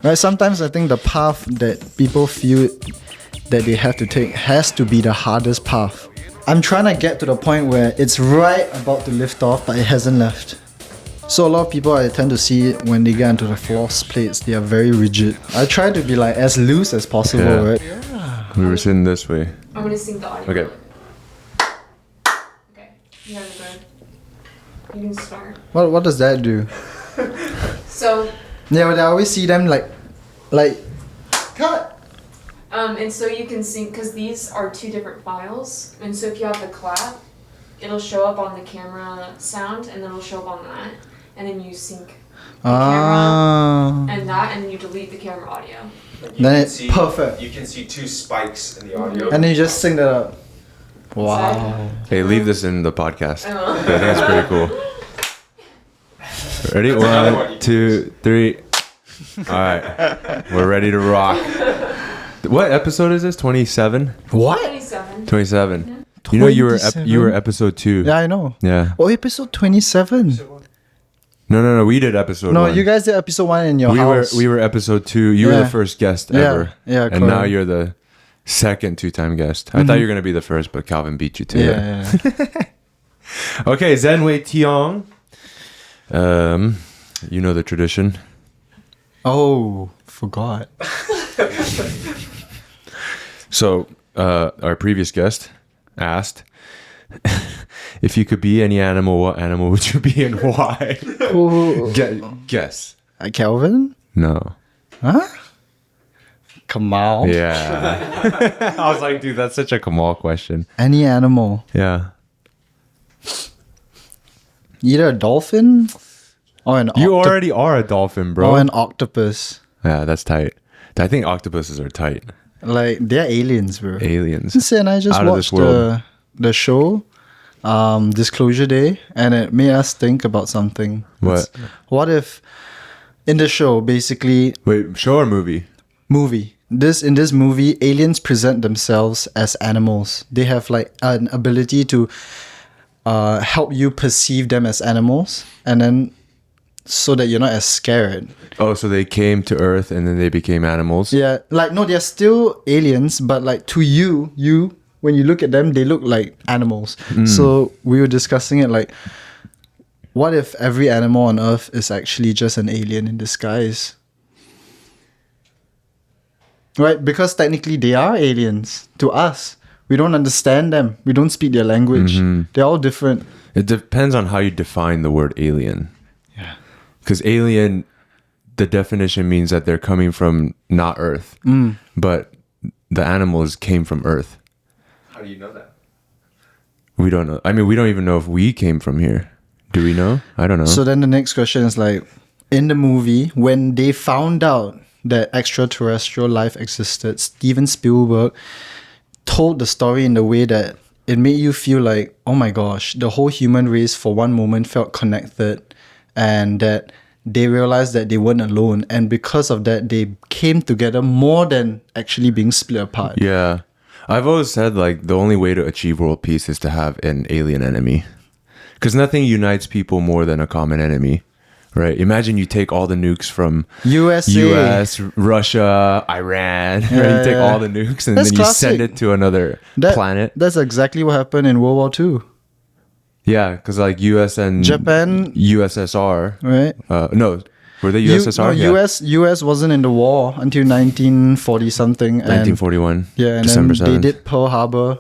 Right? Sometimes I think the path that people feel that they have to take has to be the hardest path. I'm trying to get to the point where it's right about to lift off, but it hasn't left. So a lot of people I tend to see when they get into the floss plates, they are very rigid. I try to be like as loose as possible, right? Yeah. We were sitting this way. I'm gonna sing the audio. Okay. Okay. You have it good. You can start. What does that do? So. Yeah, but I always see them like, cut. And so you can sync, because these are two different files, and so if you have the clap, it'll show up on the camera sound, and then it'll show up on that, and then you sync the camera and that, and you delete the camera audio. Then it's perfect. You can see two spikes in the audio. And then you just sync that up. Wow. Hey, leave this in the podcast. I think it's pretty cool. Ready? 1, 2, 3. All right, we're ready to rock. What episode is this? 27. What? 27. 27. Yeah. You know you were episode 2. Yeah, I know. Yeah. Oh, episode 27. No. We did episode 1. No, you guys did episode 1 in your house. We were episode 2. You were the first guest ever. Yeah, and now you're the second 2-time guest. I thought you were gonna be the first, but Calvin beat you to it. Yeah. Okay, Tzen Wei Teong. You know the tradition. Oh, forgot. So, our previous guest asked if you could be any animal, what animal would you be and why? Guess. Calvin? No. Huh? Kamal? Yeah. I was like, dude, that's such a Kamal question. Any animal. Yeah. Either a dolphin or an You already are a dolphin, bro. or an octopus. Yeah, that's tight. I think octopuses are tight. Like, they're aliens, bro. Aliens. And I just Out of this watched world. the show, Disclosure Day, and it made us think about something. What? What if in the show, basically, Wait, show or movie? movie. In this movie, aliens present themselves as animals. They have like an ability to help you perceive them as animals, and then so that you're not as scared. Oh, so they came to Earth and then they became animals? Yeah, like no, they're still aliens, but like to you when you look at them, they look like animals. So we were discussing it like, what if every animal on Earth is actually just an alien in disguise? Right? Because technically they are aliens to us. We don't understand them. We don't speak their language. They're all different. It depends on how you define the word alien. Yeah. Because alien, the definition means that they're coming from not Earth. But the animals came from Earth. How do you know that? We don't know. I mean, we don't even know if we came from here. Do we know? I don't know. So then the next question is like, in the movie, when they found out that extraterrestrial life existed, Steven Spielberg told the story in the way that it made you feel like, oh my gosh, the whole human race for one moment felt connected, and that they realized that they weren't alone, and because of that they came together more than actually being split apart. Yeah. I've always said like the only way to achieve world peace is to have an alien enemy. Because nothing unites people more than a common enemy. Right? Imagine you take all the nukes from USA. US, Russia, Iran. Right? You take all the nukes and That's then you classic. send it to another planet. That's exactly what happened in World War II. Yeah, because like US and Japan, USSR. right? No, were they USSR? US wasn't in the war until 1940 something. 1941. Yeah, and December then 7th. they did Pearl Harbor,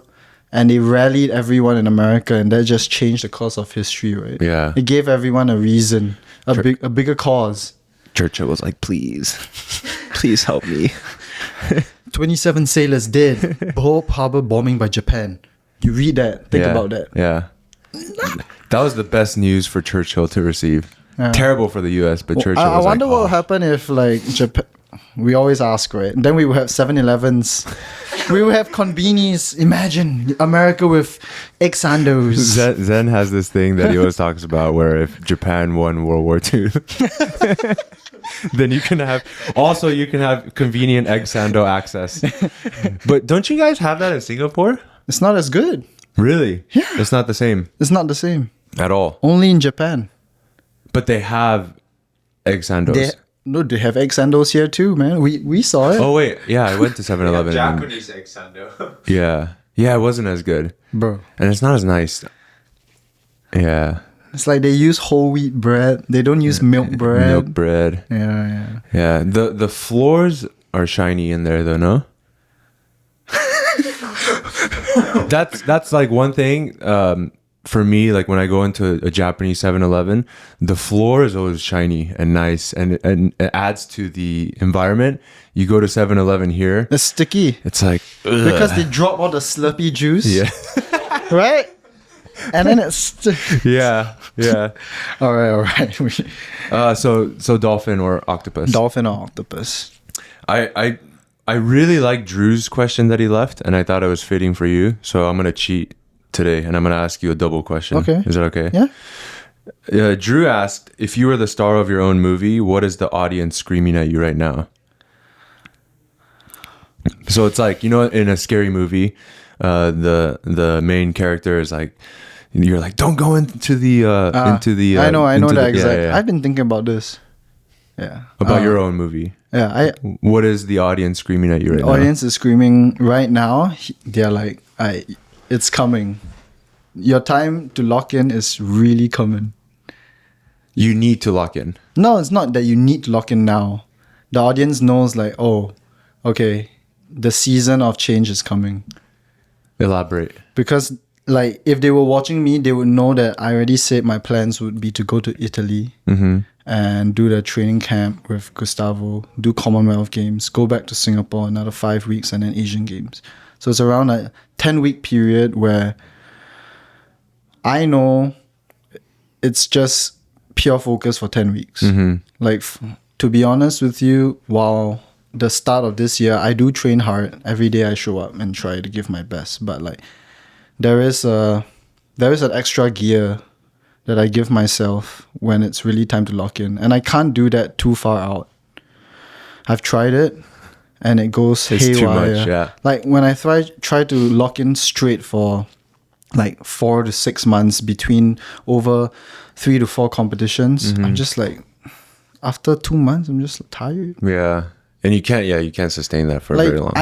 and they rallied everyone in America, and that just changed the course of history, right? Yeah. It gave everyone a reason, a bigger cause. Churchill was like, please help me. 27 sailors dead. Pearl Harbor bombing by Japan. You read that. Think about that. Yeah. That was the best news for Churchill to receive. Yeah. Terrible for the US, but Churchill I was wonder like, what would happen if like Japan. We always ask, right? Then we would have 7-Elevens. We would have convenies. Imagine America with Xandos. Zen has this thing that he always talks about where if Japan won World War II, then you can have convenient egg sando access. But don't you guys have that in Singapore? It's not as good. Really? Yeah. It's not the same It's not the same. at all. Only in Japan. But they have egg sandos. No, they have egg sandals here too, man. We saw it. Oh wait, yeah, I went to 7-Eleven. and- Japanese egg sando. Yeah, yeah, it wasn't as good, Bro. and it's not as nice. Yeah, It's like they use whole wheat bread. They don't use milk bread. milk bread. Yeah. Yeah, the floors are shiny in there though. No, that's like one thing. For me, like when I go into a Japanese 7-Eleven, the floor is always shiny and nice, and it adds to the environment. You go to 7-Eleven here, It's sticky. it's like Because they drop all the slurpy juice. yeah, Right? And then it's yeah. all right. So dolphin or octopus? Dolphin or octopus? I really like Drew's question that he left, and I thought it was fitting for you. So I'm gonna cheat today, and I'm gonna ask you a double question. Okay. Is that okay? Yeah. Drew asked, if you were the star of your own movie, what is the audience screaming at you right now? So it's like, you know, in a scary movie, the main character is like, you're like, don't go into the I know into that the- exact. yeah. I've been thinking about this. Yeah. About your own movie. Yeah. What is the audience screaming at you right now? Audience is screaming right now. They're like, it's coming. Your time to lock in is really coming. You need to lock in. No, it's not that you need to lock in now. The audience knows like, oh, okay, the season of change is coming. Elaborate. Because like if they were watching me, they would know that I already said my plans would be to go to Italy and do the training camp with Gustavo, do Commonwealth Games, go back to Singapore another 5 weeks, and then Asian Games. So it's around a 10-week period where I know it's just pure focus for 10 weeks. Like, to be honest with you, while the start of this year, I do train hard. Every day I show up and try to give my best. But like, there is an extra gear that I give myself when it's really time to lock in. And I can't do that too far out. I've tried it and it goes It's haywire. too much, yeah. Like when I try to lock in straight for like 4 to 6 months between over 3 to 4 competitions, I'm just like, after 2 months, I'm just tired. Yeah. And you can't sustain that for Like very long.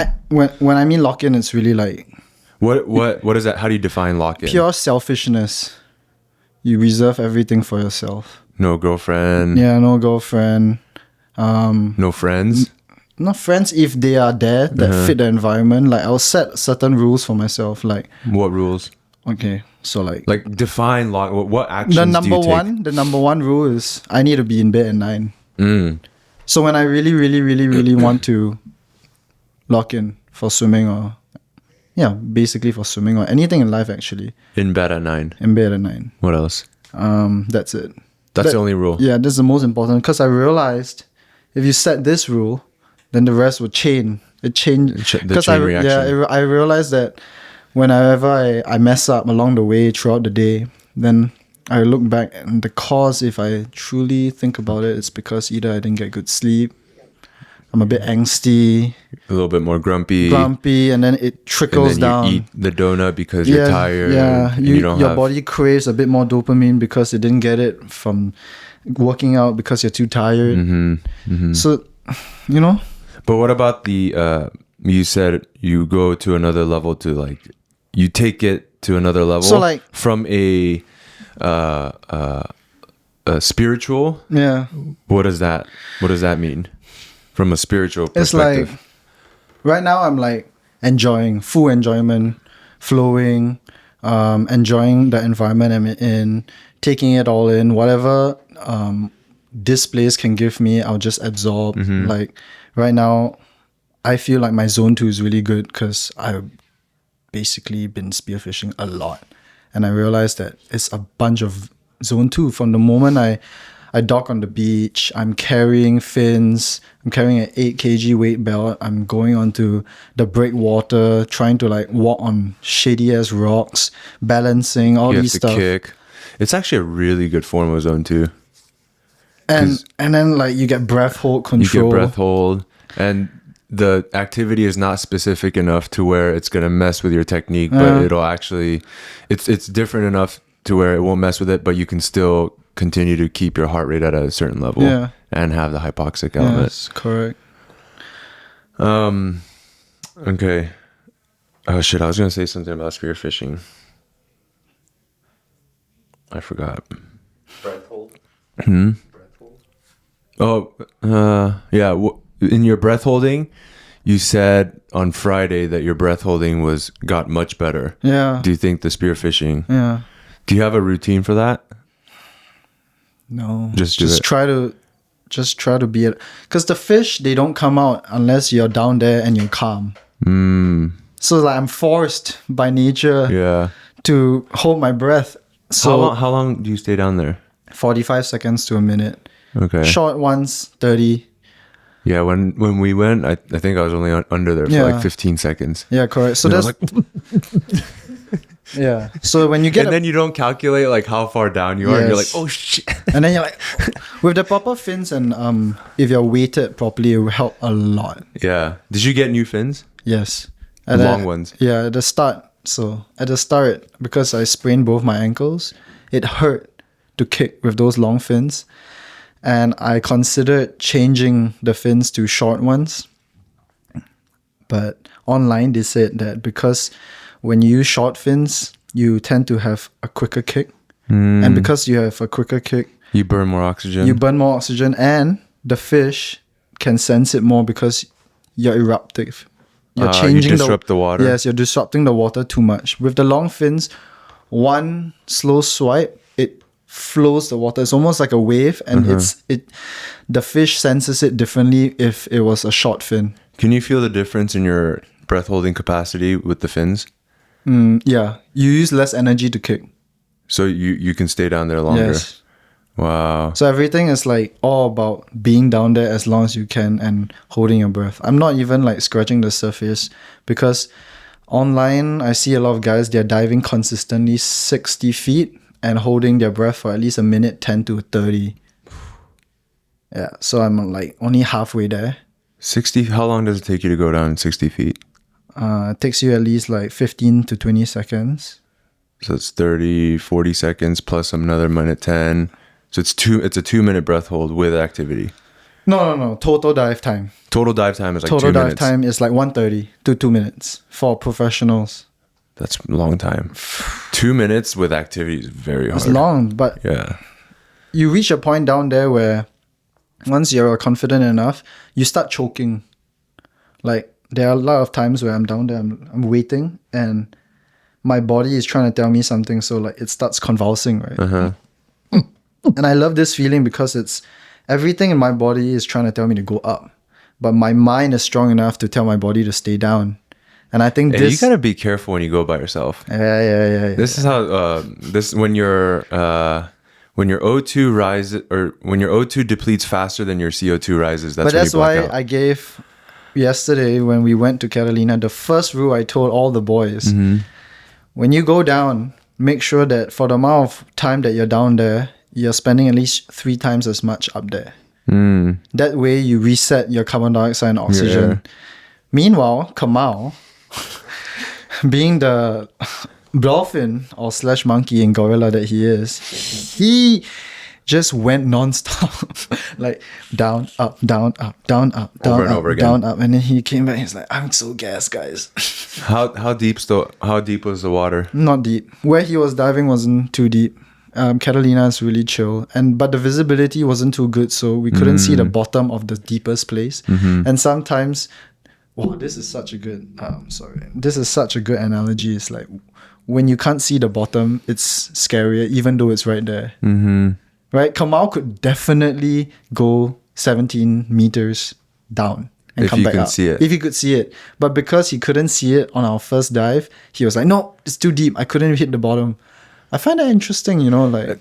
when I mean lock in, it's really like What is that? How do you define lock in? pure selfishness. You reserve everything for yourself. No girlfriend. Yeah, no girlfriend. No friends. No friends if they are there that fit the environment. Like I'll set certain rules for myself. Like What rules? okay, so like Define lock. What actions the do you take? the number one rule is I need to be in bed at 9. So when I really, really, really, really want to lock in for swimming or basically for swimming or anything in life actually, In bed at 9. in bed at 9. What else? That's it. That's the only rule. Yeah, this is the most important because I realized if you set this rule, then the rest would chain. It changed The because chain reaction. I realized that whenever I mess up along the way throughout the day, then I look back and the cause, if I truly think about it, it's because either I didn't get good sleep, I'm a bit angsty, A little bit more grumpy. and then it And trickles then down. you eat the donut because you're tired. Yeah, and you don't your have, body craves a bit more dopamine because it didn't get it from working out because you're too tired. So, you know, But what about the? You said you go to another level to like, you take it to another level. So, like- from a spiritual. yeah. What does that mean? From a spiritual It's perspective. like right now I'm like enjoying full enjoyment, flowing, enjoying the environment I'm in, taking it all in. Whatever this place can give me, I'll just absorb. Like right now, I feel like my zone 2 is really good because I've basically been spearfishing a lot, and I realized that it's a bunch of zone 2 from the moment I dock on the beach. I'm carrying fins. I'm carrying an 8 kg weight belt. I'm going onto the breakwater, trying to like walk on shady ass rocks, balancing all you these have to stuff. kick. It's actually a really good form of zone 2. And then like you get breath hold You control. get breath hold, and the activity is not specific enough to where it's gonna mess with your technique, but it'll actually, it's different enough to where it won't mess with it, but you can still continue to keep your heart rate at a certain level Yeah. and have the hypoxic element. Yes, correct. Okay. Oh shit, I was gonna say something about spearfishing. I forgot. Breath hold. Hmm? Breath hold. Oh, yeah. In your breath holding, you said on Friday that your breath holding got much better. Yeah. Do you think the spearfishing? Yeah. Do you have a routine for that? No. Just do it. Try to be it, because the fish, they don't come out unless you're down there and you're calm. So like I'm forced by nature Yeah. to hold my breath. So How long do you stay down there? 45 seconds to a minute. Okay. Short ones 30. Yeah, when we went, I think I was only under there for Yeah. like 15 seconds. Yeah, correct. So And I that's was yeah. So when you get and then you don't calculate like how far down you are. And you're like, Yes. oh shit. and then you're like with the proper fins, and if you're weighted properly, it will help a lot. Yeah. Did you get new fins? Yes. Long ones. Yeah, at the start. So at the start, because I sprained both my ankles, it hurt to kick with those long fins. And I considered changing the fins to short ones. But online, they said that because when you use short fins, you tend to have a quicker kick. And because you have a quicker kick, You burn more oxygen. you burn more oxygen, and the fish can sense it more because you're eruptive. You're changing you disrupt the water. Yes, you're disrupting the water too much. With the long fins, one slow swipe, it flows the water. It's almost like a wave, and the fish senses it differently if it was a short fin. Can you feel the difference in your breath holding capacity with the fins? Yeah, you use less energy to kick. So you can stay down there longer. Yes. Wow. So everything is like all about being down there as long as you can and holding your breath. I'm not even like scratching the surface, because online I see a lot of guys, they're diving consistently 60 feet and holding their breath for at least a minute 10 to 30. Yeah, so I'm like only halfway there. 60, how long does it take you to go down 60 feet? It takes you at least like 15 to 20 seconds. So it's 30, 40 seconds plus another minute 10. So it's a 2-minute breath hold with activity. No. Total dive time. Total dive time is like Total 2 dive minutes. time is like 1:30 to 2 minutes for professionals. That's a long time. 2 minutes with activity is very hard. It's long, but Yeah. you reach a point down there where once you're confident enough, you start choking. Like there are a lot of times where I'm down there, I'm waiting, and my body is trying to tell me something, so like it starts convulsing, right? Uh-huh. And I love this feeling because it's everything in my body is trying to tell me to go up, but my mind is strong enough to tell my body to stay down. And I think Hey, this. you gotta be careful when you go by yourself. Yeah. This is how when your O2 rises, or when your O2 depletes faster than your CO2 rises. That's But when that's you black why out. I gave yesterday when we went to Catalina, the first rule I told all the boys: when you go down, make sure that for the amount of time that you're down there, you're spending at least 3 times as much up there. That way you reset your carbon dioxide and oxygen. Yeah. Meanwhile, Kamal, being the dolphin or slash monkey and gorilla that he is, he just went non-stop. Like down, up, down, up, down, up, down, Over and up, over again. down, up. And then he came back, he's like, I'm so gassed, guys. How deep was the water? Not deep. Where he was diving wasn't too deep. Catalina is really chill, but the visibility wasn't too good, so we couldn't see the bottom of the deepest place. And sometimes, this is such a good. This is such a good analogy. It's like when you can't see the bottom, it's scarier, even though it's right there. Right? Kamal could definitely go 17 meters down and If come you back can up. see it. If he could see it, but because he couldn't see it on our first dive, he was like, "No, it's too deep. I couldn't hit the bottom." I find that interesting, like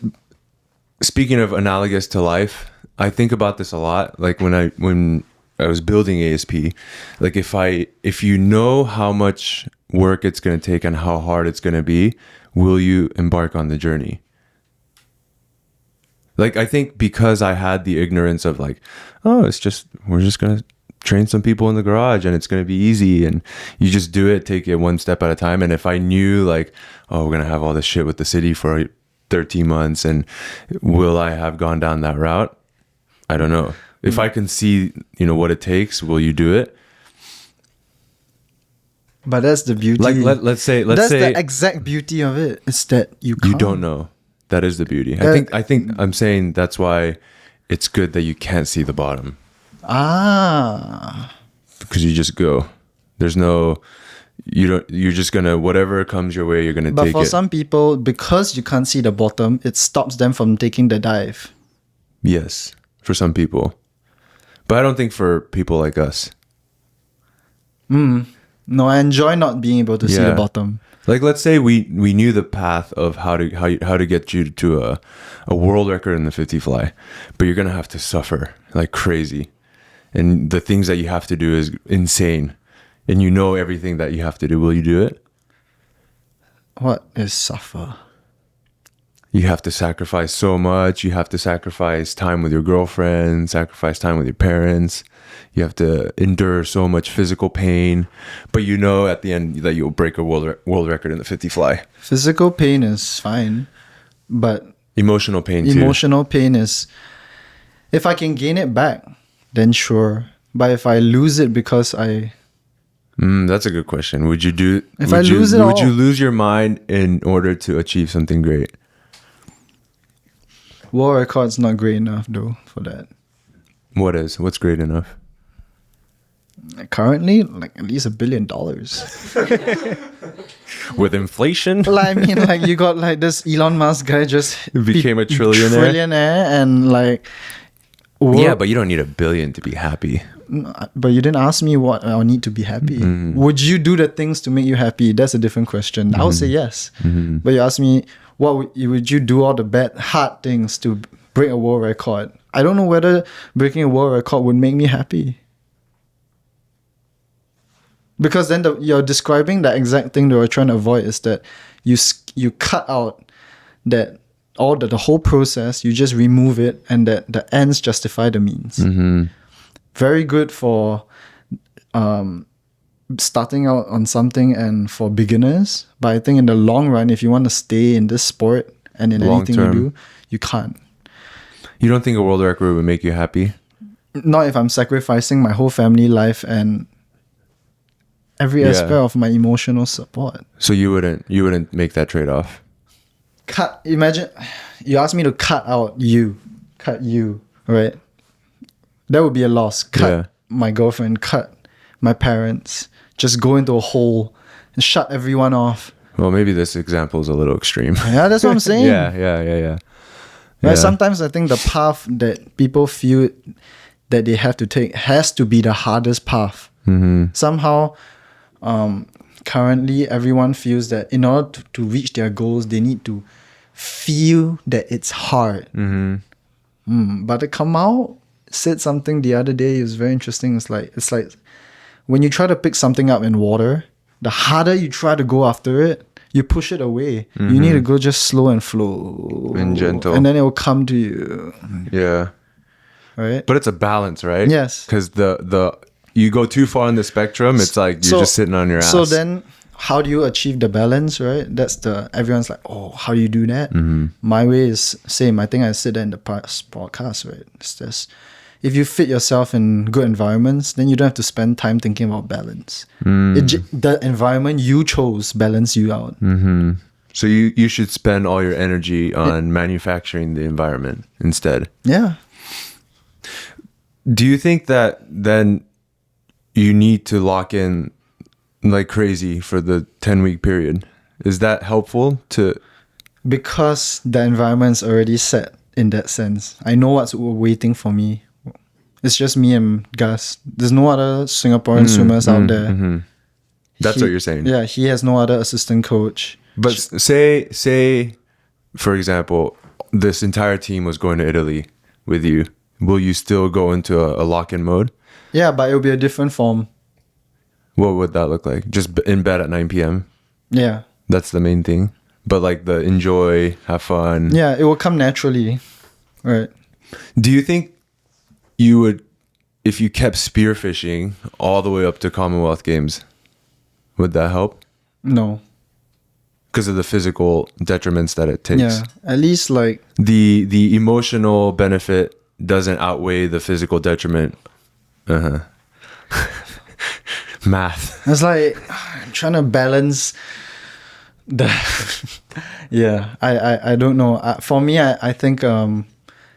Speaking of analogous to life, I think about this a lot. Like when I was building ASP, like if you know how much work it's going to take and how hard it's going to be, will you embark on the journey? Like I think because I had the ignorance of like, oh, we're just going to train some people in the garage and it's going to be easy, and you just do it, take it one step at a time. And if I knew like, oh, we're going to have all this shit with the city for 13 months, and will I have gone down that route? I don't know. If I can see, what it takes, will you do it? But that's the beauty. Like let's say the exact beauty of it. Is that you don't know. That is the beauty. I think I'm saying that's why it's good that you can't see the bottom. Because you just go. There's no, you're just gonna, whatever comes your way, you're gonna take it. But for some people, because you can't see the bottom, it stops them from taking the dive. Yes, for some people. But I don't think for people like us. No, I enjoy not being able to see the bottom. Like, let's say we knew the path of how to get you to a world record in the 50 fly, but you're gonna have to suffer like crazy, and the things that you have to do is insane, and everything that you have to do. Will you do it? What is suffer? You have to sacrifice so much. You have to sacrifice time with your girlfriend, sacrifice time with your parents. You have to endure so much physical pain, but at the end that you'll break a world record in the 50 fly. Physical pain is fine, but emotional pain too. Emotional pain is, if I can gain it back, then sure. But if I lose it because that's a good question. Would you do? If I lose it all, would you lose your mind in order to achieve something great? World record's not great enough though for that. What's great enough? Currently, like at least $1 billion. With inflation? Well, I mean, like you got like this Elon Musk guy just became a trillionaire, and like yeah, but you don't need $1 billion to be happy. But you didn't ask me what I need to be happy. Would you do the things to make you happy? That's a different question. I would say yes. But you ask me, what would you do all the bad, hard things to break a world record? I don't know whether breaking a world record would make me happy. Because then you're describing the exact thing that we're trying to avoid, is that you cut out that the whole process, you just remove it, and that the ends justify the means. Very good for starting out on something and for beginners. But I think in the long run, if you want to stay in this sport and in anything you do, you can't. You don't think a world record would make you happy? Not if I'm sacrificing my whole family life and every aspect of my emotional support. So you wouldn't make that trade-off? Imagine you ask me to cut you, right? That would be a loss. Cut my girlfriend, cut my parents, just go into a hole and shut everyone off. Well, maybe this example is a little extreme. Yeah, that's what I'm saying. Yeah. Right? Sometimes I think the path that people feel that they have to take has to be the hardest path. Somehow, currently everyone feels that in order to reach their goals, they need to feel that it's hard. But the Kamal said something the other day. It was very interesting. It's like when you try to pick something up in water, the harder you try to go after it, you push it away. You need to go just slow and flow and gentle, and then it will come to you. Yeah, right. But it's a balance, right? Yes, because the you go too far on the spectrum, it's like you're just sitting on your ass. So then, how do you achieve the balance, right? That's everyone's like, oh, how do you do that? My way is same. I think I said that in the past podcast, right? It's just, if you fit yourself in good environments, then you don't have to spend time thinking about balance. The environment you chose balance you out. So you should spend all your energy on manufacturing the environment instead. Yeah. Do you think that then you need to lock in like crazy for the 10-week period? Is that helpful to? Because the environment's already set in that sense. I know what's waiting for me. It's just me and Gus. There's no other Singaporean swimmers out there. That's what you're saying. Yeah, he has no other assistant coach. But say, for example, this entire team was going to Italy with you. Will you still go into a lock-in mode? Yeah, but it'll be a different form. What would that look like? Just in bed at 9 p.m.? Yeah. That's the main thing. But like the enjoy, have fun. Yeah, it will come naturally. Right. Do you think you would, if you kept spearfishing all the way up to Commonwealth Games, would that help? No. because of the physical detriments that it takes. Yeah, at least like The emotional benefit doesn't outweigh the physical detriment. Math. it's like I'm trying to balance the. Yeah, I don't know. For me, I think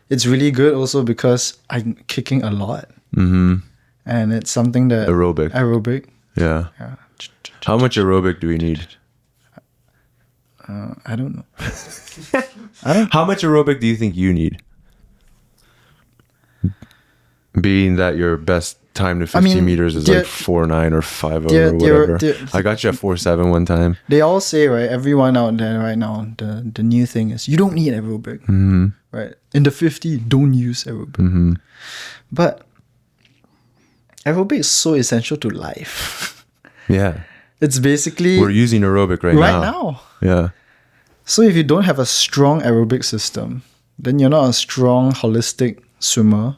it's really good also because I'm kicking a lot, and it's something that aerobic. Yeah. Yeah. How much aerobic do we need? I don't know. How much aerobic do you think you need? Being that your best time to 15 meters is like 4.9 or 5.0 or whatever. I got you at 4.7 one time. They all say, right, everyone out there right now, the new thing is you don't need aerobic. Right? In the 50, don't use aerobic. But aerobic is so essential to life. Yeah. It's basically We're using aerobic right now. Yeah. So if you don't have a strong aerobic system, then you're not a strong holistic swimmer.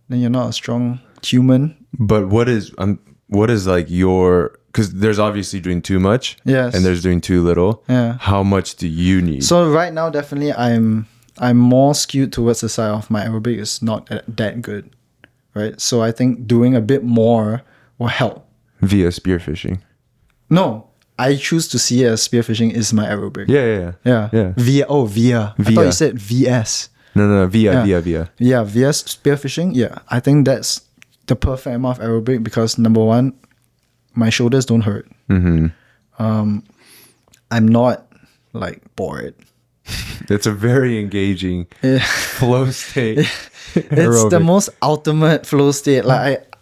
Then you're not a strong human. But what is like your, because there's obviously doing too much, Yes. and there's doing too little. Yeah. How much do you need? So right now, definitely, I'm more skewed towards the side of my aerobic is not that good, right? So I think doing a bit more will help. Via spearfishing. No, I choose to see it as spearfishing is my aerobic. Yeah. Yeah. Via. I thought you said VS. No, via. Yeah, VS spearfishing. Yeah, I think that's the perfect amount of aerobic because number one, my shoulders don't hurt. I'm not like bored. It's a very engaging flow state. It's the most ultimate flow state. Like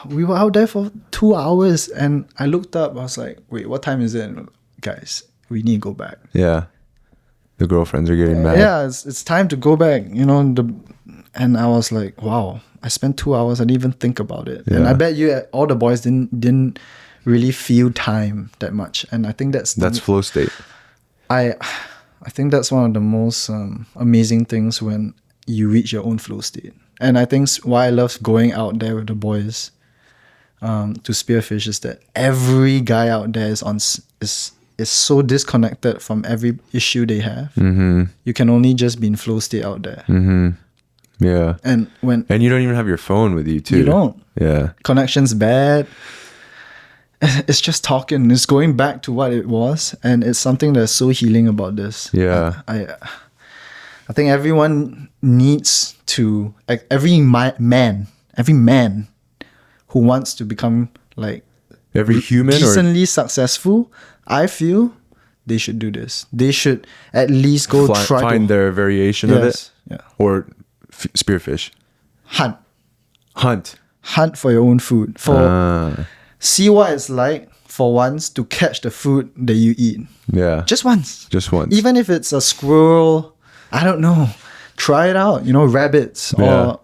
we were out there for 2 hours and I looked up. I was like, wait, what time is it? Guys, we need to go back. Yeah. The girlfriends are getting mad. Yeah, it's time to go back. And I was like, wow, I spent 2 hours. I didn't even think about it. And Yeah. I bet you all the boys didn't really feel time that much. And I think that's flow state. I think that's one of the most amazing things when you reach your own flow state. And I think why I love going out there with the boys to spearfish is that every guy out there is so disconnected from every issue they have. You can only just be in flow state out there. Yeah. And you don't even have your phone with you too. you don't. Yeah. Connection's bad. It's just talking. It's going back to what it was, and it's something that's so healing about this. Yeah. I think everyone needs to, like every man who wants to become like Every human or decently successful, I feel they should do this. They should at least go try find to their variation of it. Yeah. Or spearfish. Hunt. Hunt for your own food. See what it's like for once to catch the food that you eat. Yeah. Just once. Even if it's a squirrel, I don't know. Try it out. Rabbits or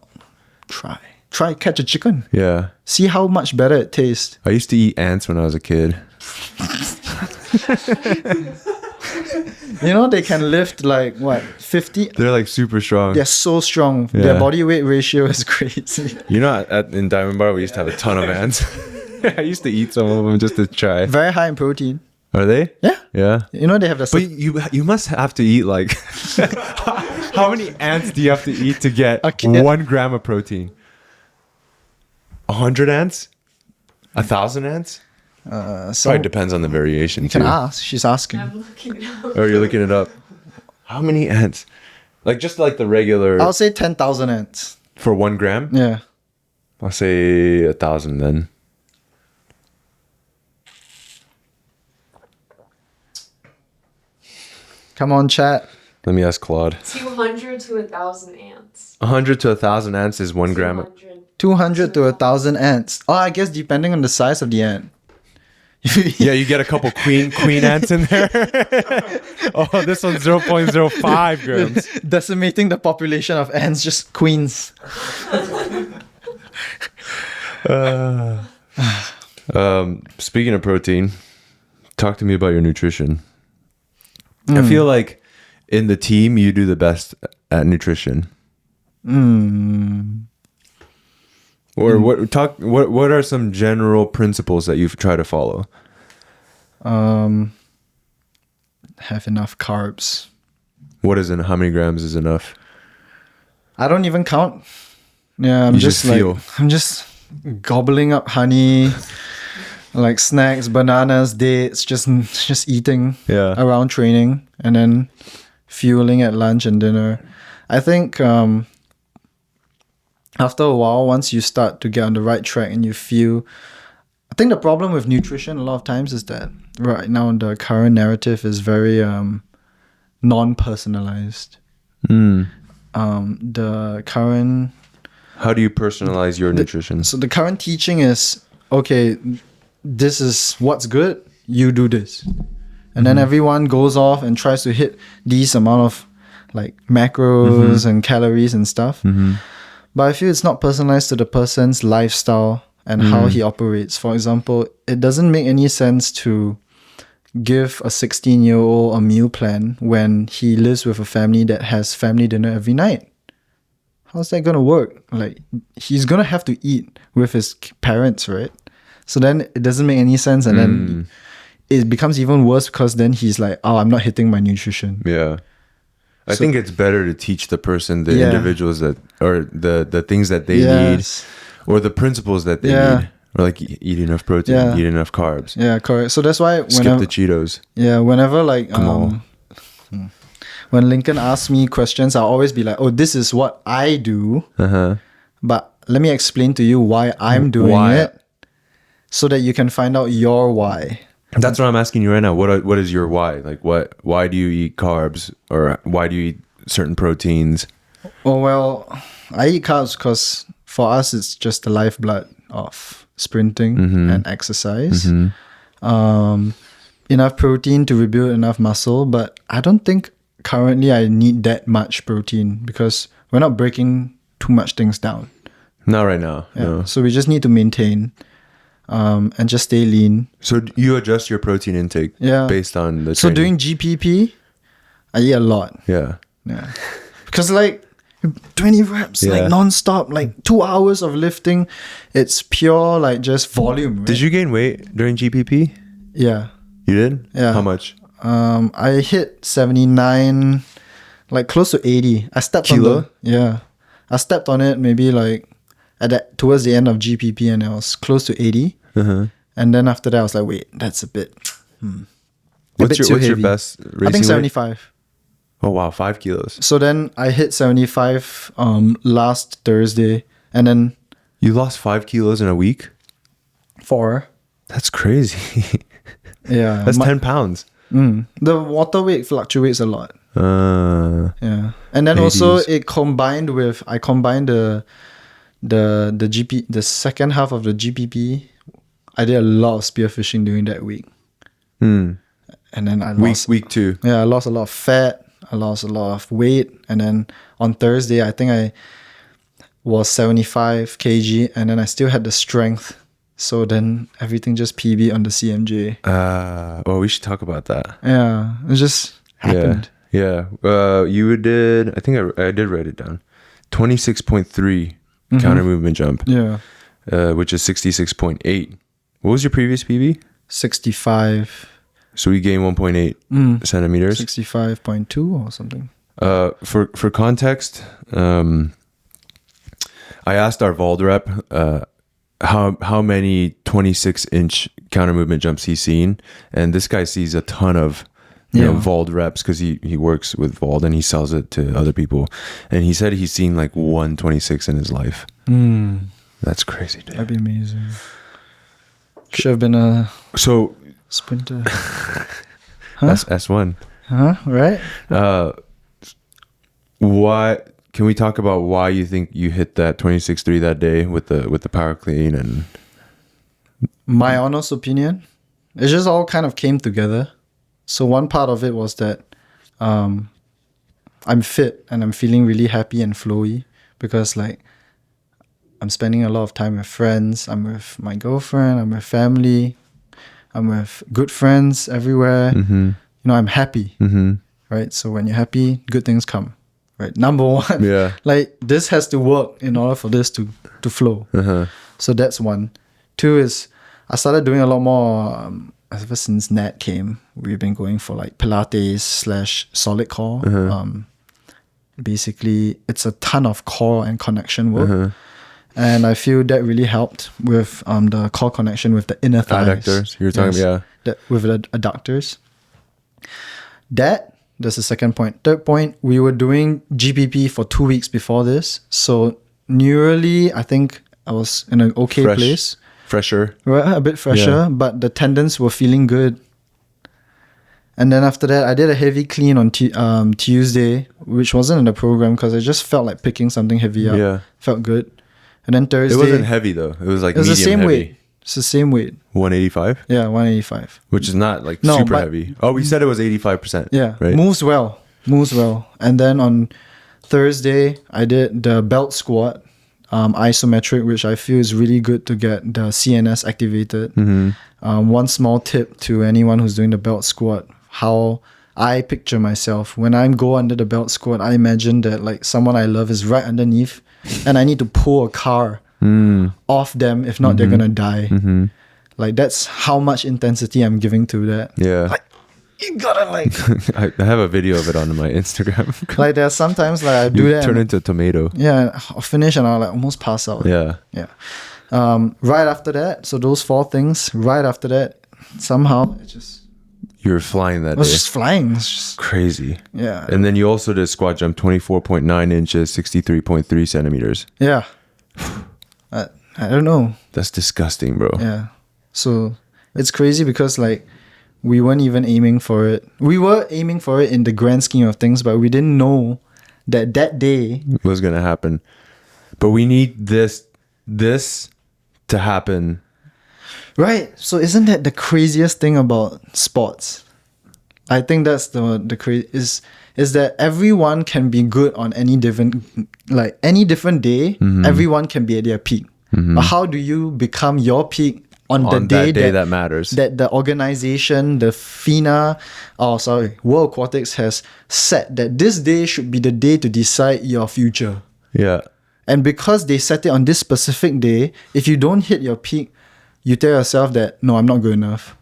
try catch a chicken. Yeah. See how much better it tastes. I used to eat ants when I was a kid. They can lift like what, 50? They're like super strong. They're so strong. Yeah. Their body weight ratio is crazy. In Diamond Bar, we used to have a ton of ants. I used to eat some of them just to try. Very high in protein. Are they? Yeah. Yeah. They have the... But you must have to eat like... How many ants do you have to eat to get 1 gram of protein? 100 ants? 1,000 ants? Probably depends on the variation. You can ask. She's asking. I'm looking it up. Oh, you're looking it up. How many ants? Like just like the regular... I'll say 10,000 ants. For 1 gram? Yeah. I'll say 1,000 then. Come on, chat. Let me ask Claude. 200 to 1,000 ants. 100 to 1,000 ants is 1 gram. 200 to 1,000 ants. Oh, I guess depending on the size of the ant. Yeah, you get a couple queen ants in there. Oh, this one's 0.05 grams. Decimating the population of ants, just queens. Speaking of protein, talk to me about your nutrition. I feel like in the team, you do the best at nutrition. Or what are some general principles that you try to follow? have enough carbs. What is in? How many grams is enough? I don't even count. Yeah, I'm You just just feel. I'm just gobbling up honey, like snacks, bananas, dates, just eating Yeah. around training, and then fueling at lunch and dinner. I think after a while, once you start to get on the right track and you feel, I think the problem with nutrition a lot of times is that right now the current narrative is very non-personalized. The current How do you personalize your nutrition? So the current teaching is, okay, this is what's good, you do this. And then everyone goes off and tries to hit these amount of like macros and calories and stuff. But I feel it's not personalized to the person's lifestyle and how he operates. For example, it doesn't make any sense to give a 16-year-old a meal plan when he lives with a family that has family dinner every night. How's that going to work? Like, he's going to have to eat with his parents, right? So then it doesn't make any sense. And then it becomes even worse because then he's like, oh, I'm not hitting my nutrition. Yeah. I think it's better to teach the person, the Yeah. individuals that, or the things that they Yes. need, or the principles that they Yeah. need. Or like eat enough protein, Yeah. eat enough carbs. Yeah, correct. So that's why Skip whenever, the Cheetos. whenever like, on. when Lincoln asks me questions, I'll always be like, oh, this is what I do. But let me explain to you why I'm doing Why? it so that you can find out your why. That's what I'm asking you right now. What is your why? Like why do you eat carbs, or why do you eat certain proteins? Oh, well, I eat carbs because for us, it's just the lifeblood of sprinting and exercise. Enough protein to rebuild enough muscle, but I don't think currently I need that much protein because we're not breaking too much things down. Not right now. Yeah. No. So we just need to maintain and just stay lean. So you adjust your protein intake Yeah. based on the So training. doing GPP, I eat a lot. Yeah. Yeah. Because like 20 reps, Yeah. like non-stop, like 2 hours of lifting. It's pure like just volume. Right? Did you gain weight during GPP? Yeah. You did? Yeah. How much? I hit 79, like close to 80. I stepped Kilo? on I stepped on it maybe like towards the end of GPP and I was close to 80. And then after that I was like, wait, that's a bit What's bit your too heavy. best I racing think weight? 75. Oh wow, 5 kilos. So then I hit 75 last Thursday and then You lost 5 kilos in a week? 4. That's crazy. Yeah. That's 10 pounds. The water weight fluctuates a lot. Yeah. And then 80s. also I combined the GP, the second half of the GPP. I did a lot of spearfishing during that week. And then I lost Week 2. Yeah, I lost a lot of fat. I lost a lot of weight. And then on Thursday, I think I was 75 kg and then I still had the strength. So then everything just PB on the CMJ. Oh, we should talk about that. Yeah, it just happened. Yeah. You did, I think I did write it down. 26.3 counter movement jump, Yeah. which is 66.8. What was your previous PB? 65, So we gained 1.8 centimeters. 65.2 or something. For context, I asked our Vald rep how many 26-inch counter movement jumps he's seen, and this guy sees a ton of Vald reps because he works with Vald and he sells it to other people, and he said he's seen like 126 in his life. That's crazy, dude. That'd be amazing. Should have been a So sprinter. that's S1. Huh? Right? What can we talk about? Why you think you hit that 26.3 that day with the power clean? And My honest opinion, it just all kind of came together. So one part of it was that I'm fit and I'm feeling really happy and flowy because like I'm spending a lot of time with friends. I'm with my girlfriend. I'm with family. I'm with good friends everywhere. You know, I'm happy, right? So when you're happy, good things come, right? Number one, Yeah. like this has to work in order for this to flow. So that's one. Two is I started doing a lot more ever since Nat came. We've been going for like Pilates / solid core. Basically, it's a ton of core and connection work. And I feel that really helped with the core connection with the inner thighs. Adductors, you were talking about, With the adductors. That's the second point. Third point, we were doing GPP for 2 weeks before this. So neurally, I think I was in an okay place. Fresher. Right, a bit fresher, but the tendons were feeling good. And then after that, I did a heavy clean on Tuesday, which wasn't in the program because I just felt like picking something heavy up. Yeah. Felt good. And then Thursday... It wasn't heavy though. It was like it was medium the same heavy. weight. It's the same weight. 185? Yeah, 185. Which is not like No, super but- heavy. Oh, we said it was 85%. Yeah, Right? moves well. And then on Thursday, I did the belt squat, isometric, which I feel is really good to get the CNS activated. One small tip to anyone who's doing the belt squat, how I picture myself. When I go under the belt squat, I imagine that like someone I love is right underneath and I need to pull a car off them. If not, they're going to die. Like that's how much intensity I'm giving to that. Yeah. Like, you gotta like... I have a video of it on my Instagram. like there are sometimes like I do You that. turn and- into a tomato. Yeah, I'll finish and I'll like almost pass out. Yeah. Yeah. Right after that, so those 4 things, right after that, somehow it just... You were flying that I was day. just flying. It's just, Crazy. yeah. And then you also did squat jump 24.9 inches, 63.3 centimeters. Yeah. I don't know. That's disgusting, bro. Yeah. So it's crazy because like we weren't even aiming for it. We were aiming for it in the grand scheme of things, but we didn't know that day. Was going to happen. But we need this to happen. Right. So isn't that the craziest thing about sports? I think that's the crazy is that everyone can be good on any different day. Everyone can be at their peak. But how do you become your peak on the day that matters? that the organization, the FINA, World Aquatics has set that this day should be the day to decide your future. Yeah. And because they set it on this specific day, if you don't hit your peak, you tell yourself that, no, I'm not good enough.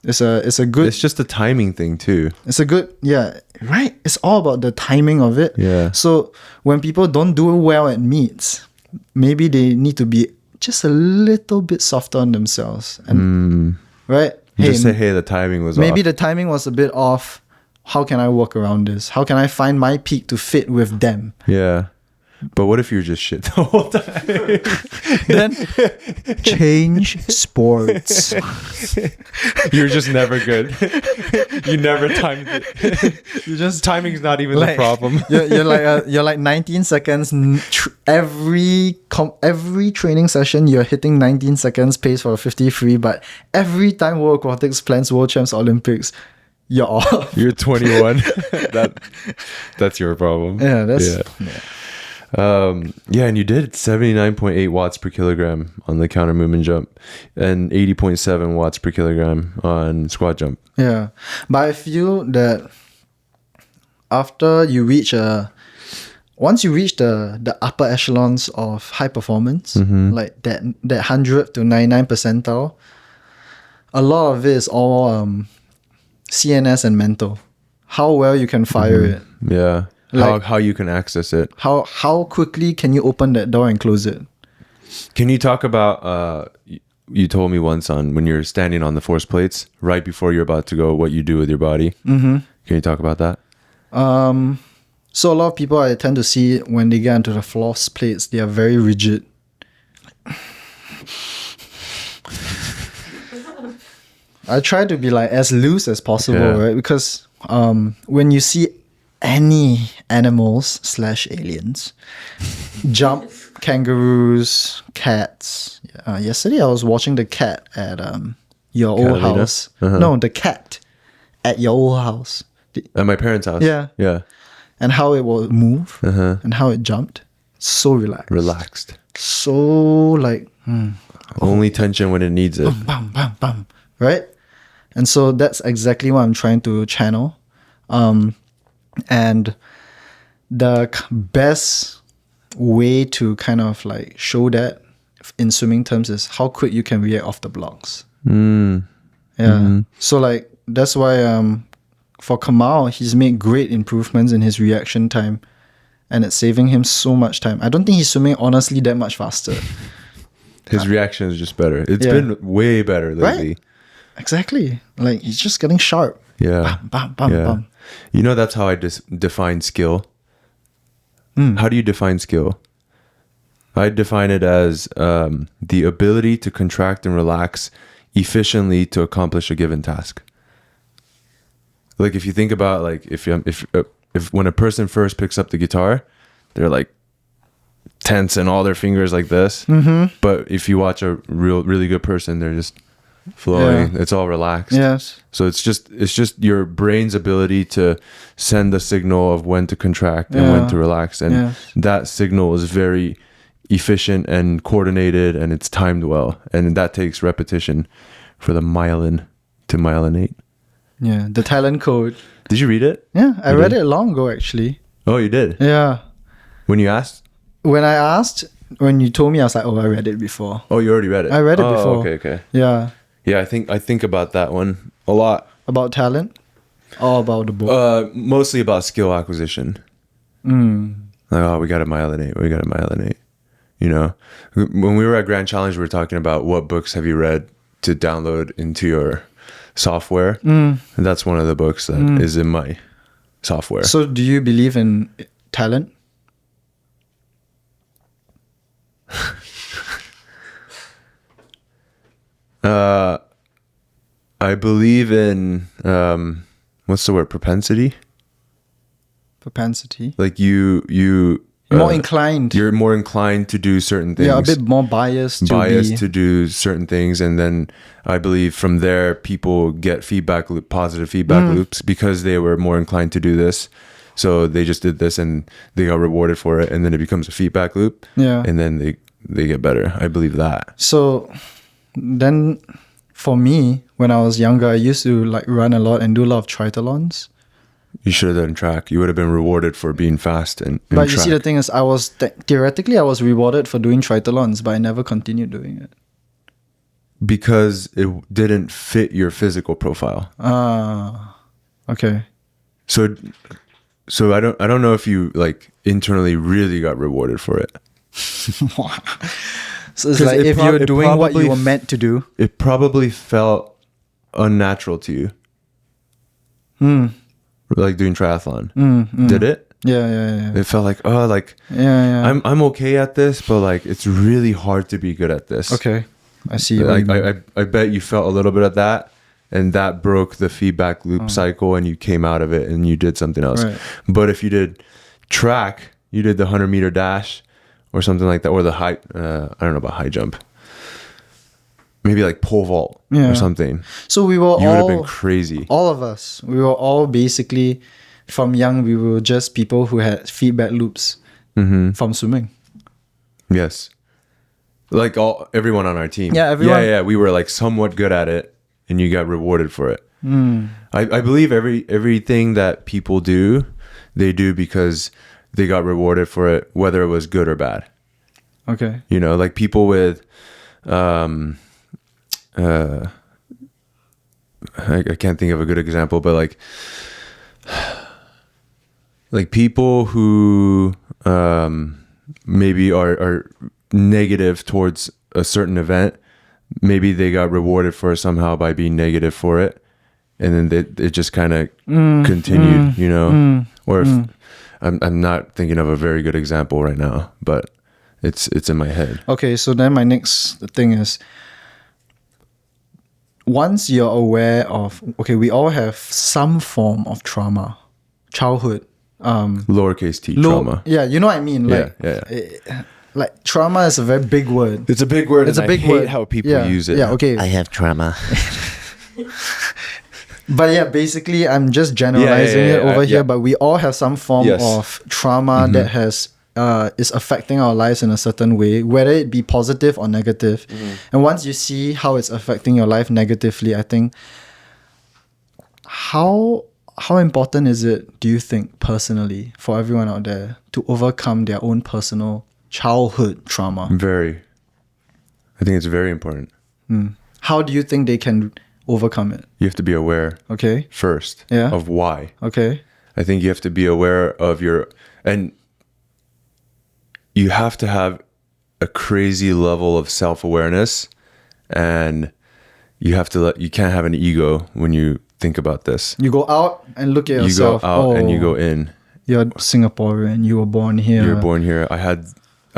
It's a good... It's just a timing thing too. It's a good... Yeah, right? It's all about the timing of it. Yeah. So when people don't do well at meets, maybe they need to be just a little bit softer on themselves. And right? Just say, hey, the timing was maybe off. the timing was a bit off. How can I work around this? How can I find my peak to fit with them? Yeah. But what if you're just shit the whole time? Then change sports. You're just never good. You never timed it. You just Timing's not even the problem. you're like 19 seconds every training session. You're hitting 19 seconds pace for a 53, but every time World Aquatics plans World Champs Olympics, you're off. You're 21. That's your problem. Yeah, that's and you did 79.8 watts per kilogram on the counter movement jump and 80.7 watts per kilogram on squat jump. Yeah, but I feel that after you reach once you reach the upper echelons of high performance, like that 100 to 99 percentile, a lot of it is all CNS and mental. How well you can fire it. Yeah. Like- how you can access it. How quickly can you open that door and close it? Can you talk about you told me once on when you're standing on the force plates right before you're about to go, what you do with your body? Can you talk about that? So a lot of people I tend to see when they get into the force plates, they are very rigid. I try to be like as loose as possible, Yeah. right? Because when you see any animals / aliens jump, kangaroos, cats. Yesterday I was watching the cat at your old Catalina? house. No, the cat at your old house. At my parents' house. Yeah. Yeah. And how it will move and how it jumped. So relaxed. Relaxed. So like Only tension when it needs it. bam, bam, bam. Right? And so that's exactly what I'm trying to channel. And the best way to kind of like show that in swimming terms is how quick you can react off the blocks. Mm. Yeah. So like that's why for Kamal, he's made great improvements in his reaction time, and it's saving him so much time. I don't think he's swimming honestly that much faster. His reaction is just better. It's Yeah. been way better lately. Right? Exactly. Like he's just getting sharp. Yeah. Bam, bam, Yeah. bam. You know, that's how I define skill. Hmm. How do you define skill? I define it as the ability to contract and relax efficiently to accomplish a given task. Like if you think about like if when a person first picks up the guitar, they're like tense and all their fingers like this. Mm-hmm. But if you watch a really good person, they're just flowing. Yeah. It's all relaxed. Yes. So it's just your brain's ability to send the signal of when to contract and when Yeah. to relax, and Yes. that signal is very efficient and coordinated, and it's timed well, and that takes repetition for the myelin to myelinate. Yeah. The talent code. Did you read it? Yeah. I You read did? it long ago actually. Oh, you did. Yeah. When you asked? When I asked, when you told me, I was like, oh, I read it before. Oh, you already read it. I read it Oh, before. Okay. Yeah. Yeah, I think about that one a lot. About talent or about the book? Mostly about skill acquisition. Like, oh, we got to myelinate. You know, when we were at Grand Challenge, we were talking about what books have you read to download into your software. And that's one of the books that is in my software. So do you believe in talent? I believe in, what's the word? Propensity? Propensity? Like you More inclined. You're more inclined to do certain things. Yeah, a bit more biased. To do certain things, and then I believe from there people get positive feedback loops because they were more inclined to do this. So they just did this and they got rewarded for it, and then it becomes a feedback loop. Yeah. And then they get better. I believe that. So then for me, when I was younger, I used to like run a lot and do a lot of triathlons. You should have done track. You would have been rewarded for being fast and But track. you see, the thing is, I was theoretically I was rewarded for doing triathlons, but I never continued doing it. Because it didn't fit your physical profile. Ah, okay. So I don't know if you like internally really got rewarded for it. So it's 'Cause like it if prob- you're it doing what probably you were meant to do. It probably felt unnatural to you. Like doing triathlon. Did it? Yeah. It felt like, oh, like Yeah. I'm okay at this, but like it's really hard to be good at this. Okay. I see. Like I bet you felt a little bit of that, and that broke the feedback loop cycle, and you came out of it and you did something else. Right. But if you did track, you did the 100-meter dash or something like that, or the high I don't know about high jump. Maybe like pole vault Yeah. or something. So we were You would have all been crazy. all of us. We were all basically from young. We were just people who had feedback loops from swimming. Yes. Like everyone on our team. Yeah, everyone. Yeah. We were like somewhat good at it, and you got rewarded for it. I believe everything that people do, they do because they got rewarded for it, whether it was good or bad. Okay. You know, like people with, I can't think of a good example, but like people who maybe are negative towards a certain event, maybe they got rewarded for it somehow by being negative for it, and then it just kind of continued, you know. Or if I'm not thinking of a very good example right now, but it's in my head. Okay, so then my next thing is, once you're aware of, okay, we all have some form of trauma, childhood, Lowercase t low- trauma. Yeah, you know what I mean. Like, Yeah. like trauma is a very big word. It's a big word. It's and a big I hate word. how people Yeah, use it. Yeah, okay. I have trauma. But yeah, basically, I'm just generalizing it over here. But we all have some form Yes. of trauma that has is affecting our lives in a certain way, whether it be positive or negative. And once you see how it's affecting your life negatively, I think how important is it, do you think, personally, for everyone out there to overcome their own personal childhood trauma? Very. I think it's very important. How do you think they can overcome it? You have to be aware Okay. first Yeah. of why. Okay. I think you have to be aware of and you have to have a crazy level of self-awareness, and you can't have an ego when you think about this. You go out and look at You yourself. go out and you go in. You're Singaporean. You were born here. You were born here. I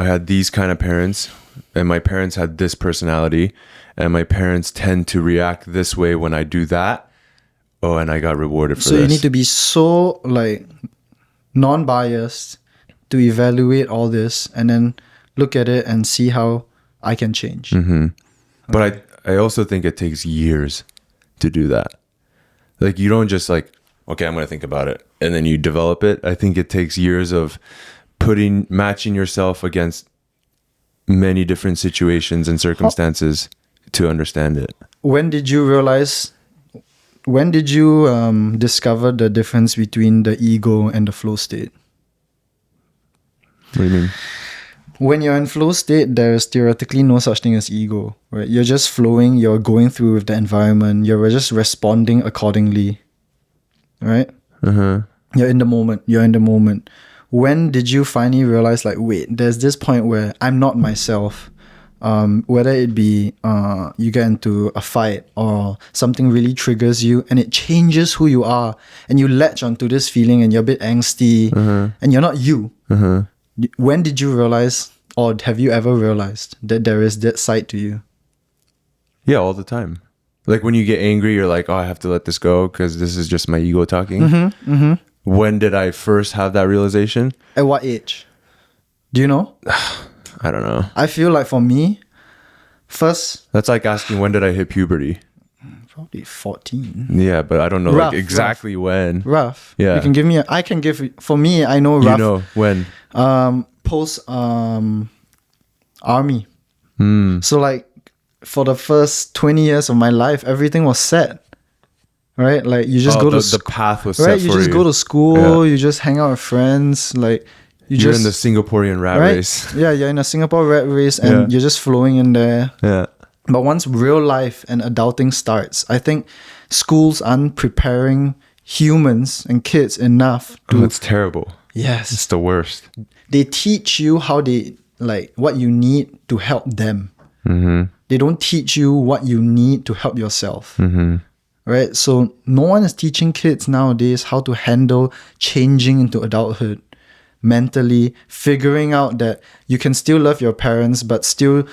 had these kind of parents, and my parents had this personality, and my parents tend to react this way when I do that. Oh, and I got rewarded for So this. you need to be so like non-biased to evaluate all this and then look at it and see how I can change. But I also think it takes years to do that. Like, you don't just like, okay, I'm going to think about it, and then you develop it. I think it takes years of matching yourself against many different situations and circumstances to understand it. When did you discover the difference between the ego and the flow state? What do you mean? When you're in flow state, there is theoretically no such thing as ego, right? You're just flowing, you're going through with the environment, you're just responding accordingly, right? You're in the moment. When did you finally realize, like, wait, there's this point where I'm not myself? Whether it be you get into a fight or something really triggers you and it changes who you are, and you latch onto this feeling and you're a bit angsty and you're not you. When did you realize, or have you ever realized, that there is that side to you? Yeah, all the time. Like, when you get angry, you're like, oh, I have to let this go because this is just my ego talking. When did I first have that realization? At what age? Do you know? I don't know. I feel like for me, first, That's like asking, when did I hit puberty? probably 14. Yeah, but I don't know Rough, like exactly when. Rough. Yeah. You can give me for me, I know rough. You know when. Post army. So like for the first 20 years of my life, everything was set. Right? Like you just go to the path was set right? for You just you. go to school, Yeah. you just hang out with friends, like You're in the Singaporean rat right? race. Yeah, you're in a Singapore rat race and Yeah. you're just flowing in there. Yeah. But once real life and adulting starts, I think schools aren't preparing humans and kids enough to Oh, it's terrible. yes. It's the worst. They teach you how they like what you need to help them. They don't teach you what you need to help yourself. Right? So no one is teaching kids nowadays how to handle changing into adulthood mentally, figuring out that you can still love your parents but still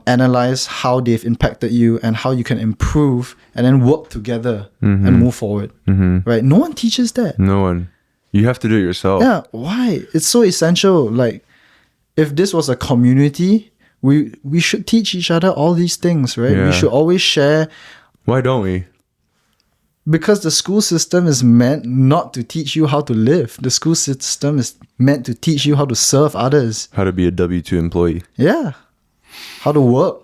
analyze how they've impacted you and how you can improve and then work together and move forward. Right? No one teaches that. No one. You have to do it yourself. Yeah, why? It's so essential. Like, if this was a community, we should teach each other all these things, right? Yeah. We should always share, Why don't we? because the school system is meant not to teach you how to live. The school system is meant to teach you how to serve others. How to be a W-2 employee. Yeah. How to work,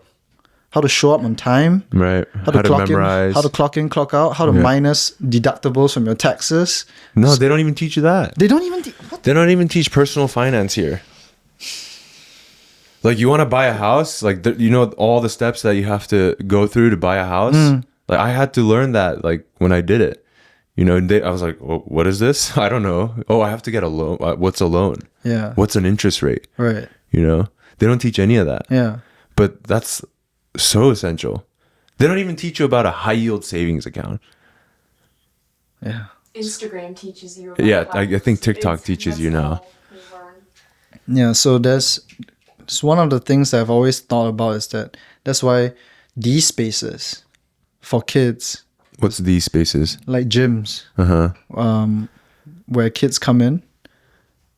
how to show up on time, Right. how to clock memorize. in, how to clock in, clock out, how to minus deductibles from your taxes. No, they don't even teach you that. They don't even what? They don't even teach personal finance here. Like, you want to buy a house, like, you know all the steps that you have to go through to buy a house. Like, I had to learn that, like, when I did it. You know, I was like, well, what is this? I don't know. Oh, I have to get a loan. What's a loan? Yeah. What's an interest rate? Right. You know, they don't teach any of that. Yeah. But that's so essential. They don't even teach you about a high yield savings account. Yeah. Instagram teaches you about Yeah, how I think TikTok it's- teaches that's you now. how we learn. Yeah, so it's one of the things that I've always thought about is that that's why these spaces for kids, What's these spaces? like gyms, where kids come in,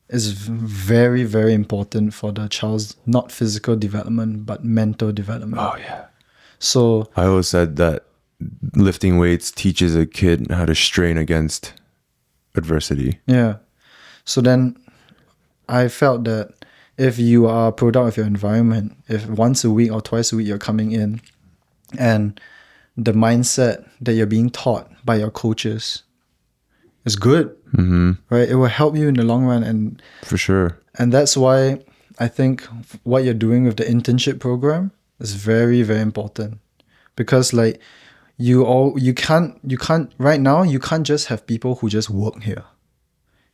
is very, very important for the child's not physical development but mental development. Oh, yeah. So I always said that lifting weights teaches a kid how to strain against adversity. yeah. So then I felt that if you are a product of your environment, if once a week or twice a week you're coming in and the mindset that you're being taught by your coaches is good, right? It will help you in the long run. For sure. And that's why I think what you're doing with the internship program is very, very important, because like you can't right now, you can't just have people who just work here.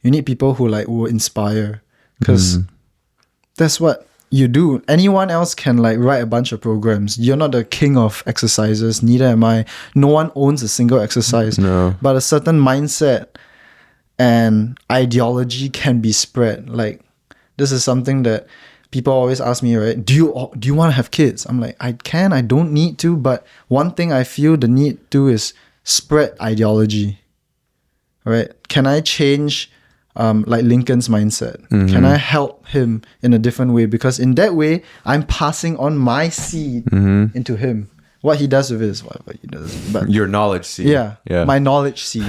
You need people who like will inspire, because that's what you do. Anyone else can like write a bunch of programs. You're not the king of exercises, neither am I. No one owns a single exercise. No. But a certain mindset and ideology can be spread. Like, this is something that people always ask me, right? Do you want to have kids? I'm like, I don't need to, but one thing I feel the need to is spread ideology. Right? Can I change like Lincoln's mindset? Can I help him in a different way? Because in that way, I'm passing on my seed into him. What he does with it is whatever he does. But Your knowledge seed. yeah, my knowledge seed.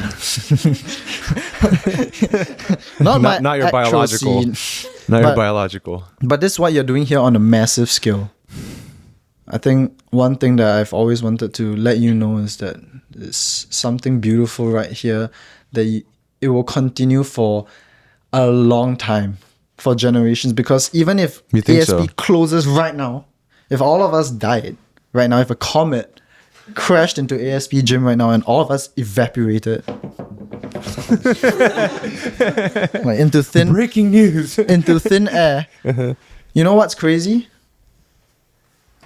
not my not your actual biological. seed. Not your But- biological. But this is what you're doing here on a massive scale. I think one thing that I've always wanted to let you know is that it's something beautiful right here, that it will continue for a long time, for generations. Because even if You think ASP so? closes right now, if all of us died right now, if a comet crashed into ASP gym right now and all of us evaporated like into Breaking news. thin air, you know what's crazy?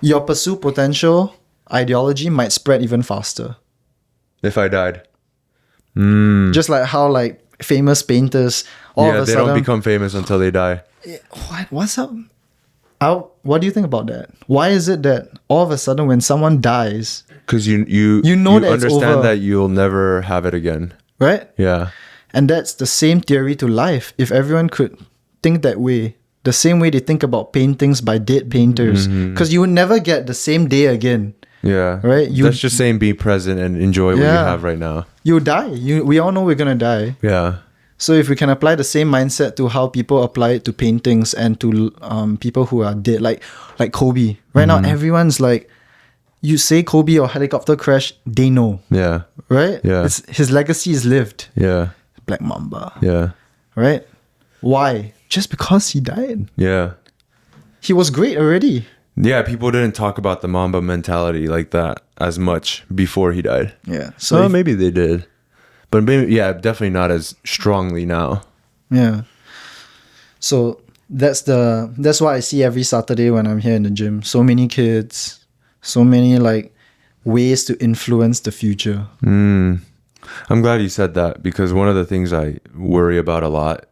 Your pursue potential ideology might spread even faster. If I died. Just like how like famous painters all of a they sudden don't become famous until they die. what's up? What do you think about that? Why is it that all of a sudden when someone dies, Because you know that it's understand over. that you'll never have it again. right? Yeah. And that's the same theory to life. If everyone could think that way, the same way they think about paintings by dead painters, because you would never get the same day again. Yeah. Right? That's just saying be present and enjoy what you Yeah. have right now. You die. We all know we're gonna die. Yeah. So if we can apply the same mindset to how people apply it to paintings and to people who are dead, like Kobe. Right now, everyone's like, you say Kobe or helicopter crash, they know, Yeah. right? Yeah. His legacy is lived. Yeah. Black Mamba, Yeah. right? Why? Just because he died. Yeah. He was great already. Yeah, people didn't talk about the Mamba mentality like that as much before he died. Yeah. So So maybe they did. But maybe, yeah, definitely not as strongly now. yeah. So that's what I see every Saturday when I'm here in the gym. So many kids, so many like ways to influence the future. I'm glad you said that, because one of the things I worry about a lot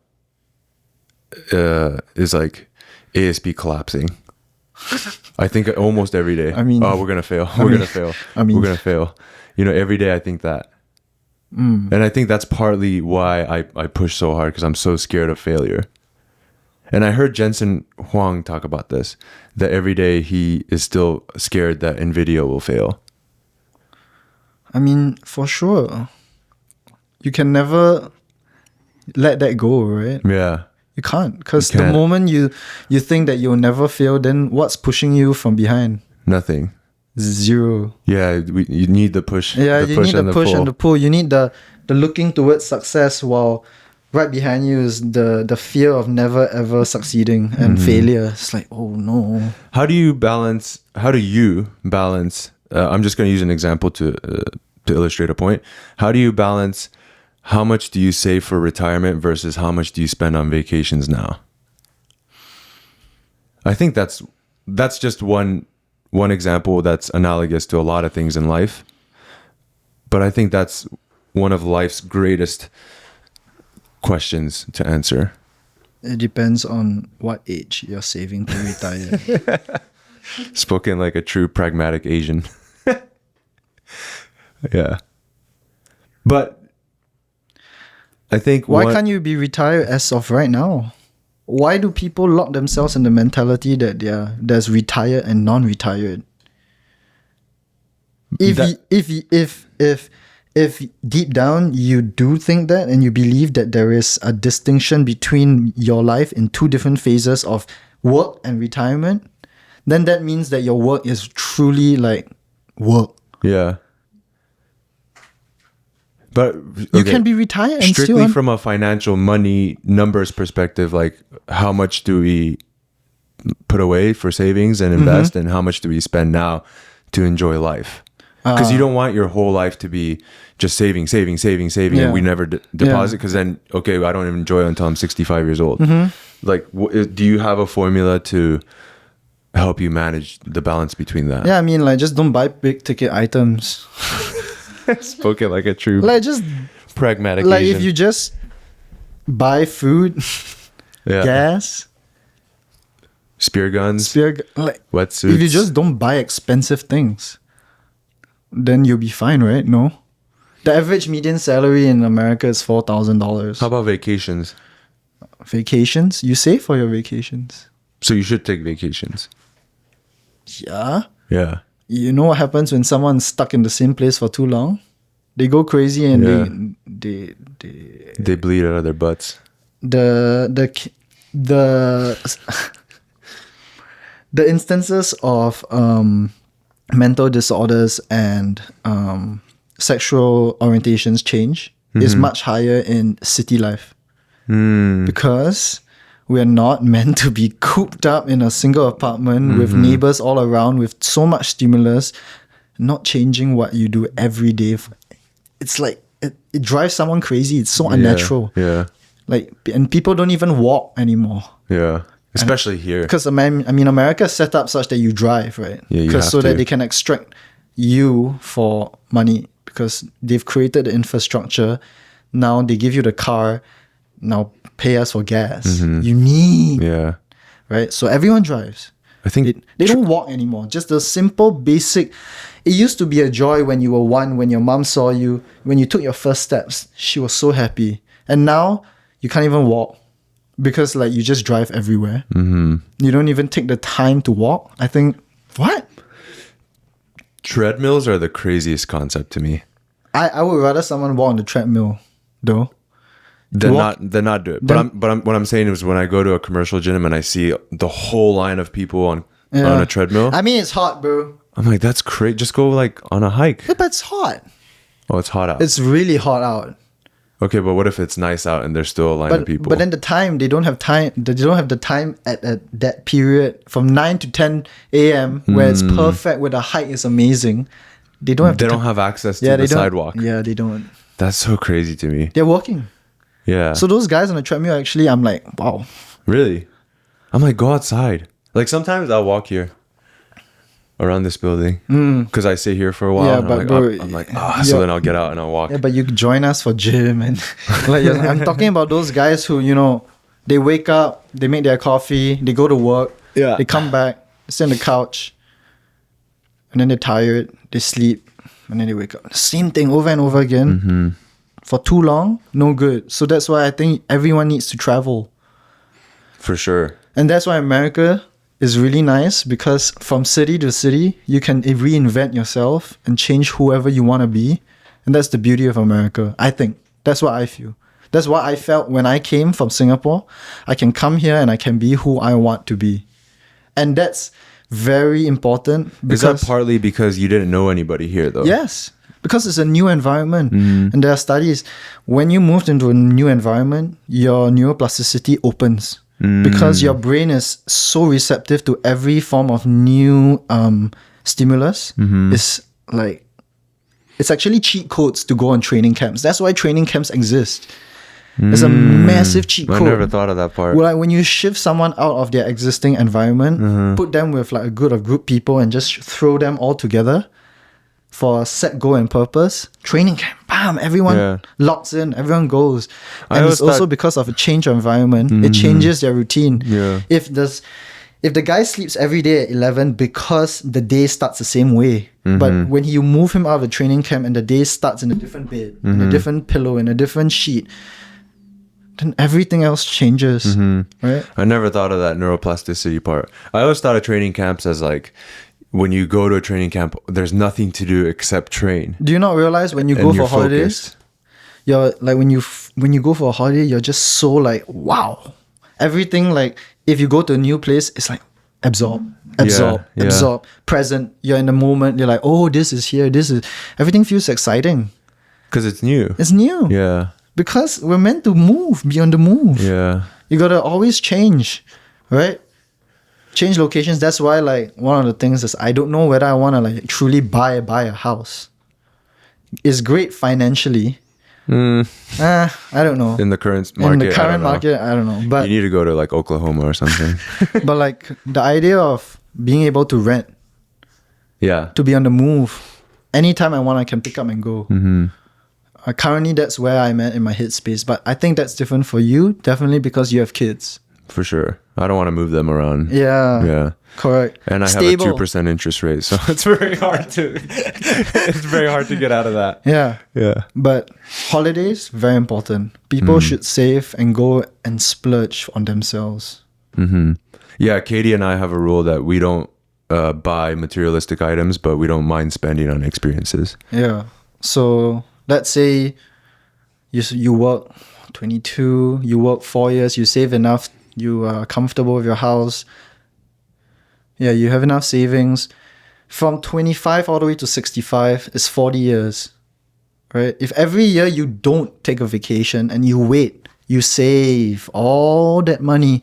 is like ASP collapsing. I think almost every day. I mean- oh, we're gonna fail. We're gonna fail. I mean- we're gonna fail. You know, every day I think that, and I think that's partly why I push so hard, because I'm so scared of failure. And I heard Jensen Huang talk about this, that every day he is still scared that Nvidia will fail. I mean, for sure. You can never let that go, right? Yeah. You can't, because You the can't. moment you think that you'll never fail, then what's pushing you from behind? Nothing. Zero. Yeah, you need the push. Yeah, the you need the push pull. and the pull. You need the looking towards success, while right behind you is the fear of never ever succeeding and failure. It's like, oh no. How do you balance? I'm just going to use an example to illustrate a point. How do you balance? How much do you save for retirement versus how much do you spend on vacations now? I think that's just one example that's analogous to a lot of things in life. But I think that's one of life's greatest questions to answer. It depends on what age you're saving to retire. Spoken like a true pragmatic Asian. Yeah. But I think Why can't you be retired as of right now? Why do people lock themselves in the mentality that there's retired and non-retired? If deep down you do think that and you believe that there is a distinction between your life in two different phases of work and retirement, then that means that your work is truly like work. Yeah. But You okay, can be retired and strictly still from a financial money numbers perspective, like how much do we put away for savings and invest, and how much do we spend now to enjoy life? Because you don't want your whole life to be just saving, Yeah. and we never deposit. Because then, okay, I don't even enjoy it until I'm 65 years old. Like, do you have a formula to help you manage the balance between that? Yeah, I mean, like, just don't buy big ticket items. Spoken like a true Like, just pragmatic like Asian. if you just buy food, Yeah. gas, Spear guns, like wetsuits. if you just don't buy expensive things, then you'll be fine, right? No, the average median salary in America is $4,000. How about vacations? Vacations? You save for your vacations. So you should take vacations. Yeah. Yeah. You know what happens when someone's stuck in the same place for too long? They go crazy and Yeah. They bleed out of their butts. the instances of mental disorders and sexual orientations change is much higher in city life because we are not meant to be cooped up in a single apartment with neighbors all around with so much stimulus, not changing what you do every day. It's like it drives someone crazy. It's so unnatural. Yeah. Like, and people don't even walk anymore. Yeah. Especially here. Because I mean, America is set up such that you drive, right? Yeah, you Because have that to. they can extract you for money because they've created the infrastructure. Now they give you the car. Now pay us for gas. You need, Yeah. right? So everyone drives. I think They don't walk anymore. Just the simple, basic. It used to be a joy when you were one, when your mom saw you, when you took your first steps. She was so happy. And now you can't even walk because like you just drive everywhere. You don't even take the time to walk. I think, what? treadmills are the craziest concept to me. I would rather someone walk on the treadmill, though. They're walk- not do it. But what I'm saying is when I go to a commercial gym and I see the whole line of people on a treadmill, I mean, it's hot, bro. I'm like, that's crazy. Just go like on a hike. Yeah, but it's hot. Oh, it's hot out. It's really hot out. Okay, but what if it's nice out and there's still a line of people? But then they don't have time. They don't have the time at that period from 9 to 10 a.m. where it's perfect, where the hike is amazing. They don't have. they the don't ti- have access to they the don't- sidewalk. Yeah, they don't. That's so crazy to me. They're walking. Yeah. So those guys on the treadmill, actually, I'm like, wow. Really? I'm like, go outside. Like sometimes I'll walk here around this building because I sit here for a while. Yeah, and but I'm bro, like, so yeah. then I'll get out and I'll walk. Yeah, but you could join us for gym and like I'm talking about those guys who they wake up, they make their coffee, they go to work, Yeah. they come back, sit on the couch, and then they're tired, they sleep, and then they wake up. Same thing over and over again. For too long, no good. So that's why I think everyone needs to travel. For sure. And that's why America is really nice because from city to city, you can reinvent yourself and change whoever you want to be. And that's the beauty of America, I think. That's what I feel. That's what I felt when I came from Singapore. I can come here and I can be who I want to be. And that's very important. Is that partly because you didn't know anybody here though? Yes, because it's a new environment. And there are studies. When you moved into a new environment, your neuroplasticity opens. Because your brain is so receptive to every form of new stimulus. It's like, it's actually cheat codes to go on training camps. That's why training camps exist. It's a massive cheat I code. never thought of that part. Well, like when you shift someone out of their existing environment, put them with like a group people and just throw them all together for a set goal and purpose, training camp, bam, everyone locks in, everyone goes. And it's also because of a change of environment, it changes their routine. Yeah. If the guy sleeps every day at 11 because the day starts the same way, but when you move him out of the training camp and the day starts in a different bed, in a different pillow, in a different sheet, then everything else changes, right? I never thought of that neuroplasticity part. I always thought of training camps as like when you go to a training camp, there's nothing to do except train. Do you not realize when you And go for you're holidays, focused. you're like when you go for a holiday, you're just so like, wow. Everything, like if you go to a new place, it's like absorb, present. You're in the moment. You're like, oh, this is here. Everything feels exciting. Because it's new. It's new. Yeah. Because we're meant to move, be on the move. Yeah. You gotta always change, right? change locations. That's why like one of the things is I don't know whether I want to like truly buy a house. It's great financially. I don't know. In the current market, In the current market, I don't know. But you need to go to like Oklahoma or something. but like the idea of being able to rent, Yeah. to be on the move, anytime I want, I can pick up and go. Currently, that's where I'm at in my headspace. But I think that's different for you, definitely because you have kids. For sure. I don't want to move them around. Yeah. Yeah. Correct. And I Stable. have a 2% interest rate, so it's very hard to get out of that. Yeah. Yeah. But holidays, very important. People should save and go and splurge on themselves. Yeah, Katie and I have a rule that we don't buy materialistic items, but we don't mind spending on experiences. Yeah. So let's say you work 22, you work 4 years, you save enough, you are comfortable with your house. Yeah, you have enough savings. From 25 all the way to 65 is 40 years. Right? If every year you don't take a vacation and you wait, you save all that money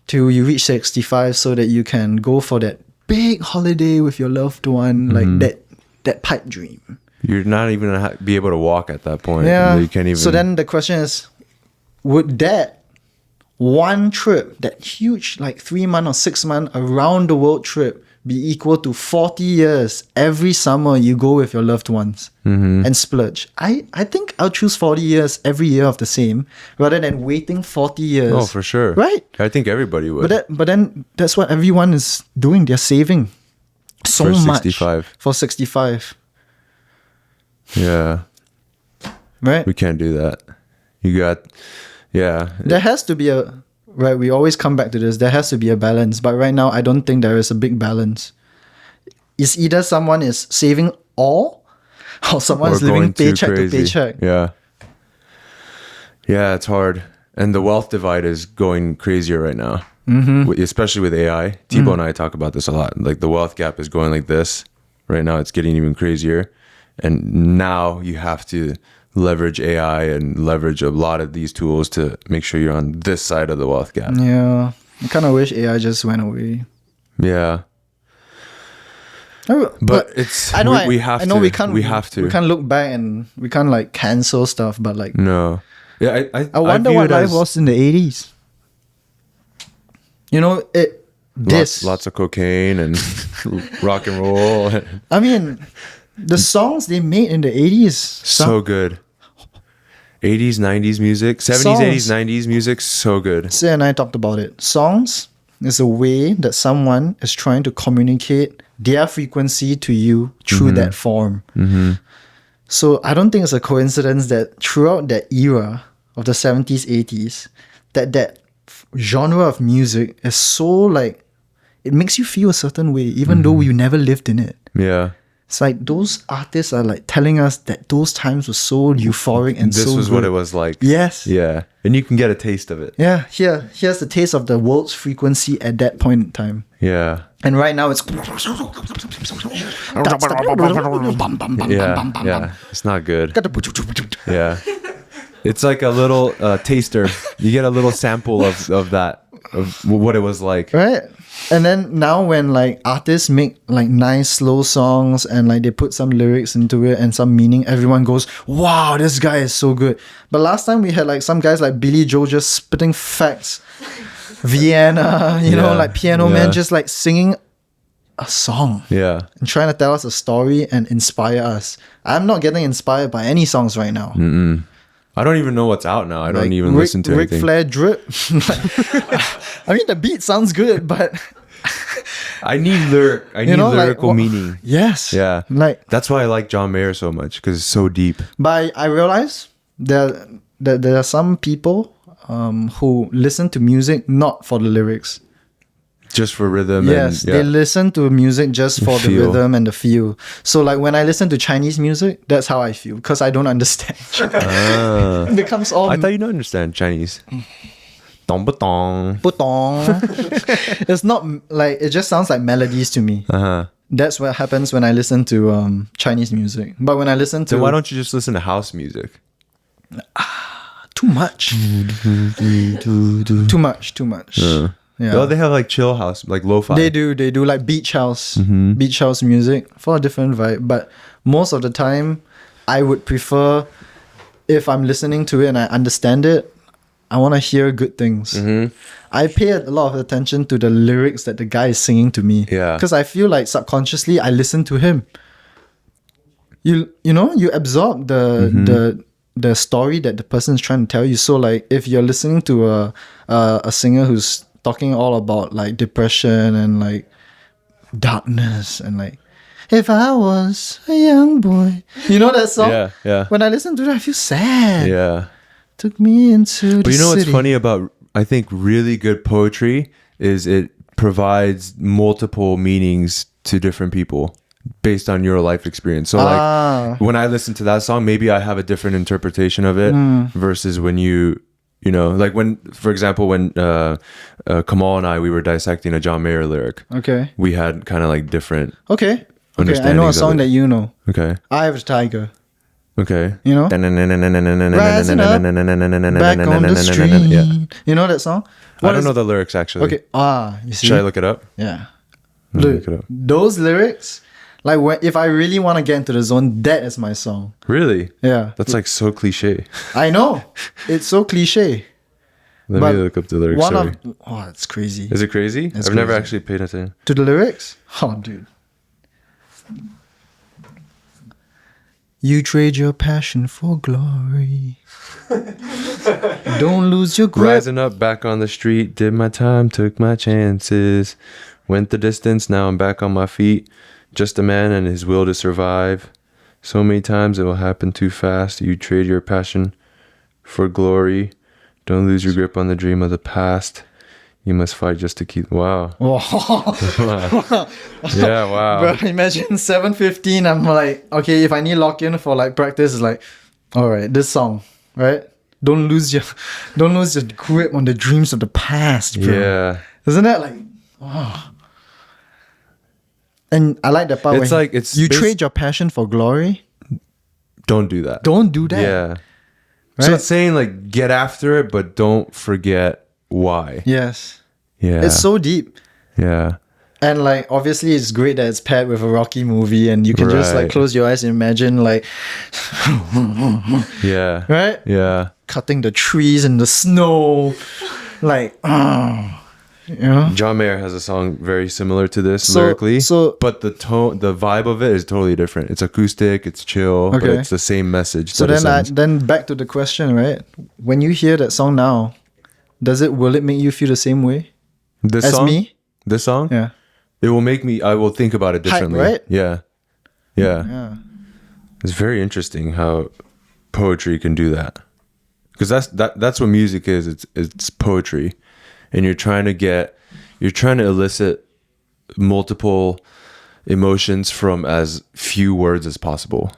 till you reach 65 so that you can go for that big holiday with your loved one, like that pipe dream. You're not even going to be able to walk at that point. Yeah. You can't even. So then the question is, would that one trip, that huge like 3-month or 6-month around the world trip, be equal to 40 years every summer you go with your loved ones and splurge? I think I'll choose 40 years every year of the same rather than waiting 40 years. Oh, for sure. Right? I think everybody would. But then that's what everyone is doing. They're saving so For much 65. for 65. Yeah. Right? We can't do that. You got, yeah. There has to be right, we always come back to this. There has to be a balance. But right now, I don't think there is a big balance. It's either someone is saving all or someone is living going too paycheck to crazy. paycheck. Yeah. Yeah, it's hard. And the wealth divide is going crazier right now, especially with AI. Thibaut and I talk about this a lot. Like the wealth gap is going like this. Right now, it's getting even crazier. And now you have to leverage AI and leverage a lot of these tools to make sure you're on this side of the wealth gap. Yeah. I kind of wish AI just went away. Yeah. But it's I know we have to. we can't look back and we can't like cancel stuff, but like No. Yeah, I wonder view what it life as was in the 80s. You know, lots of cocaine and rock and roll. I mean, the songs they made in the 80s. So good. 80s, 90s music, 70s, Songs. 80s, 90s music, so good. Tzen and I talked about it. Songs is a way that someone is trying to communicate their frequency to you through that form. So I don't think it's a coincidence that throughout that era of the 70s, 80s, that genre of music is so like, it makes you feel a certain way, even though you never lived in it. Yeah. It's like those artists are like telling us that those times were so euphoric and This so was good. what it was like. Yes. Yeah. And you can get a taste of it. Yeah, here's the taste of the world's frequency at that point in time. Yeah. And right now it's Yeah. It's not good. Yeah. It's like a little taster. You get a little sample of that, of what it was like. right. And then now when like artists make like nice slow songs and like they put some lyrics into it and some meaning, everyone goes, wow, this guy is so good. But last time we had like some guys like Billy Joel just spitting facts. Vienna, you know, Yeah, like Piano yeah. Man just like singing a song Yeah. and trying to tell us a story and inspire us. I'm not getting inspired by any songs right now. I don't even know what's out now. I don't Like even listen to Ric anything. Flair drip. I mean, the beat sounds good, but I need lyrical like, meaning. yes, Yeah. like. That's why I like John Mayer so much, because it's so deep. But I realize that there are some people who listen to music not for the lyrics. Just for rhythm. Yes, and, they listen to music just for the Feel. rhythm and the feel. So like when I listen to Chinese music, that's how I feel because I don't understand. It becomes all I thought you don't understand Chinese. Dong ba dong. putong. It's not like, it just sounds like melodies to me. That's what happens when I listen to Chinese music. But when I listen to Then why don't you just listen to house music? too much. Too much. Yeah. Oh, they have like chill house, like lo-fi. They do like beach house music for a different vibe. But most of the time, I would prefer, if I'm listening to it and I understand it, I want to hear good things. I pay a lot of attention to the lyrics that the guy is singing to me. Yeah. Because I feel like subconsciously I listen to him. You know, you absorb the story that the person is trying to tell you. So like if you're listening to a singer who's talking all about like depression and like darkness and like, if I was a young boy, you know that song? Yeah. When I listen to that, I feel sad. Yeah. Took me into the But you know what's city. funny about, I think, really good poetry is it provides multiple meanings to different people based on your life experience. So like when I listen to that song, maybe I have a different interpretation of it versus when you know, like when, for example, when Kamal and we were dissecting a John Mayer lyric. Okay. We had kind of like different Okay. I know a understandings song of that it. you know. Okay. Eye of the Tiger. Okay. You know? Rising up, back on the street. Yeah. You know that song? I don't know the lyrics actually. Okay. You see? Should I look it up? Yeah. Let me look it up. Those lyrics, like if I really want to get into the zone, that is my song. Really? Yeah. That's like so cliche. I know. It's so cliche. Let But me look up the lyrics. One Sorry. it's crazy. Is it crazy? It's I've never crazy. actually paid attention. To the lyrics? Oh, dude. You trade your passion for glory. Don't lose your grip. Rising up, back on the street, did my time, took my chances, went the distance, now I'm back on my feet. Just a man and his will to survive. So many times it will happen too fast. You trade your passion for glory. Don't lose your grip on the dream of the past. You must fight just to keep. Wow. Yeah, wow. Bro, imagine 7:15. I'm like, okay, if I need lock in for like practice, it's like, all right, this song, right? Don't lose your grip on the dreams of the past, bro. Yeah. Isn't that like, wow? And I like that part. It's where like, it's you trade your passion for glory. Don't do that. Don't do that. Yeah. So Right? it's saying like get after it, but don't forget why. Yes. Yeah. It's so deep. Yeah. And like obviously it's great that it's paired with a Rocky movie and you can just like Right. close your eyes and imagine like Yeah. right? Yeah. Cutting the trees in the snow. Like you know? John Mayer has a song very similar to this So- lyrically. so- but the tone, the vibe of it is totally different. It's acoustic, it's chill, but Okay. it's the same message. So that it then sends. then back to the question, right? When you hear that song now, will it make you feel the same way this as song, me? this song, Yeah. it will make me. I will think about it differently. right? Yeah. Yeah. Yeah. It's very interesting how poetry can do that. Because that's what music is. It's poetry, and you're trying to elicit multiple emotions from as few words as possible.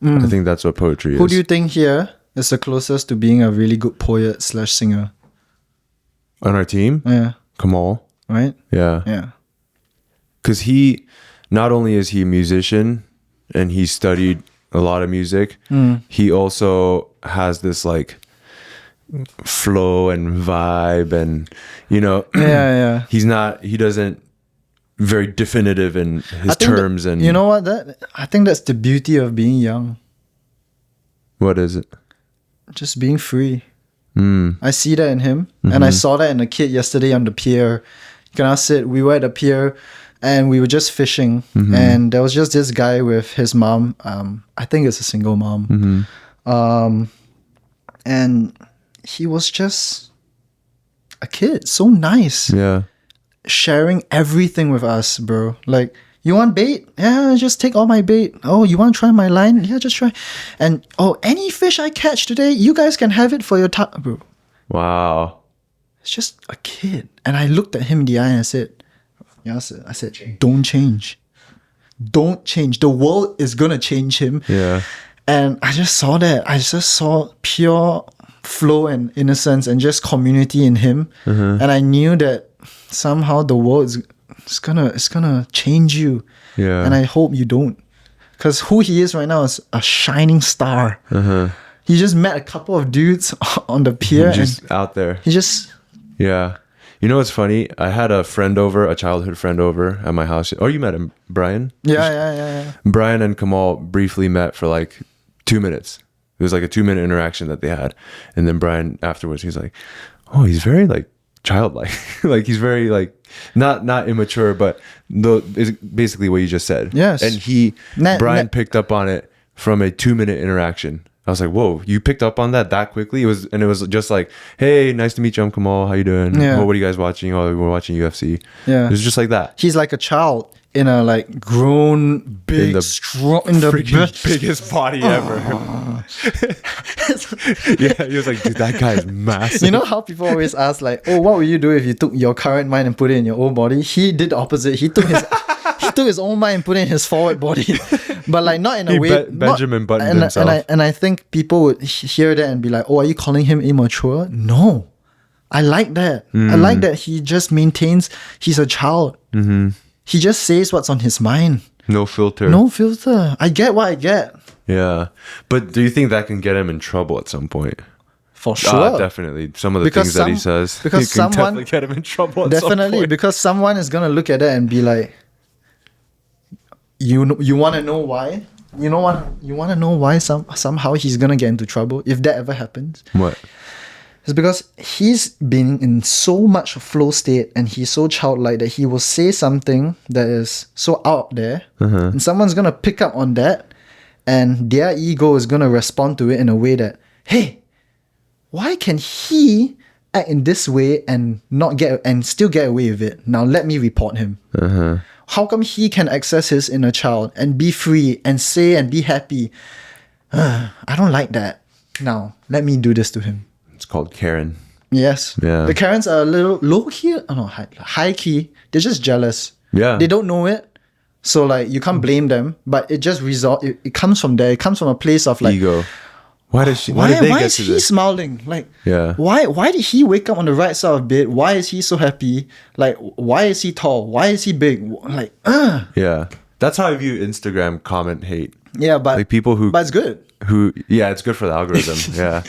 I think that's what poetry is. Who do you think here is the closest to being a really good poet / singer? On our team? Yeah. Kamal. Right? Yeah. Yeah. Because he, not only is he a musician and he studied a lot of music, he also has this like flow and vibe and, you know, Yeah. he doesn't very definitive in his terms and you know what, I think that's the beauty of being young. what is it? Just being free. I see that in him, and I saw that in a kid yesterday on the pier. We were at the pier, and we were just fishing, and there was just this guy with his mom. I think it's a single mom, and he was just a kid, so nice, Yeah. sharing everything with us, bro. Like, you want bait? Yeah, just take all my bait. Oh, you want to try my line? Yeah, just try. And oh, any fish I catch today, you guys can have it for your time, bro. Wow. It's just a kid. And I looked at him in the eye and I said, don't change. Don't change. The world is going to change him. Yeah. And I just saw that. I just saw pure flow and innocence and just community in him. And I knew that somehow the world is gonna change you. Yeah. And I hope you don't. Because who he is right now is a shining star. He just met a couple of dudes on the pier Just and out there. he just Yeah. You know what's funny? I had a childhood friend over at my house. Oh, you met him, Brian? Yeah. Brian and Kamal briefly met for like 2 minutes. It was like a 2-minute interaction that they had. And then Brian afterwards, he's like, oh, he's very like childlike. Like he's very like not immature, but is basically what you just said. Yes. And Brian picked up on it from a 2-minute interaction. I was like, whoa, you picked up on that quickly? It was just like, hey, nice to meet you, I'm Kamal. How you doing? Yeah. Oh, what are you guys watching? Oh, we're watching UFC. Yeah. It was just like that. He's like a child in a like grown, big, strong, in the biggest body ever. Yeah, he was like, dude, that guy is massive. You know how people always ask like, oh, what would you do if you took your current mind and put it in your old body? He did the opposite. He took his own mind and put it in his forward body, but like not in a way. Benjamin Buttoned himself. And I think people would hear that and be like, oh, are you calling him immature? No, I like that. I like that he just maintains he's a child. Mm-hmm. He just says what's on his mind. No filter. No filter. I get what I get. Yeah. But do you think that can get him in trouble at some point? For sure. Definitely. Some of the things that he says. Because can definitely get him in trouble at some point. Because someone is going to look at that and be like, you want to know why? You want to know why somehow he's going to get into trouble if that ever happens? What? It's because he's been in so much flow state and he's so childlike that he will say something that is so out there, and someone's gonna pick up on that, and their ego is gonna respond to it in a way that, hey, why can he act in this way and still get away with it? Now let me report him. How come he can access his inner child and be free and say and be happy? I don't like that. Now let me do this to him. It's called Karen. Yes. Yeah. The Karens are a little low key. Oh no, high key. They're just jealous. Yeah. They don't know it. So like you can't blame them. But it just it comes from there. It comes from a place of like ego. Why did they why get is to he this? smiling? Like Yeah. Why did he wake up on the right side of bed? Why is he so happy? Like why is he tall? Why is he big? Like Yeah. That's how I view Instagram comment hate. yeah, but Like people who but it's good. It's good for the algorithm. Yeah.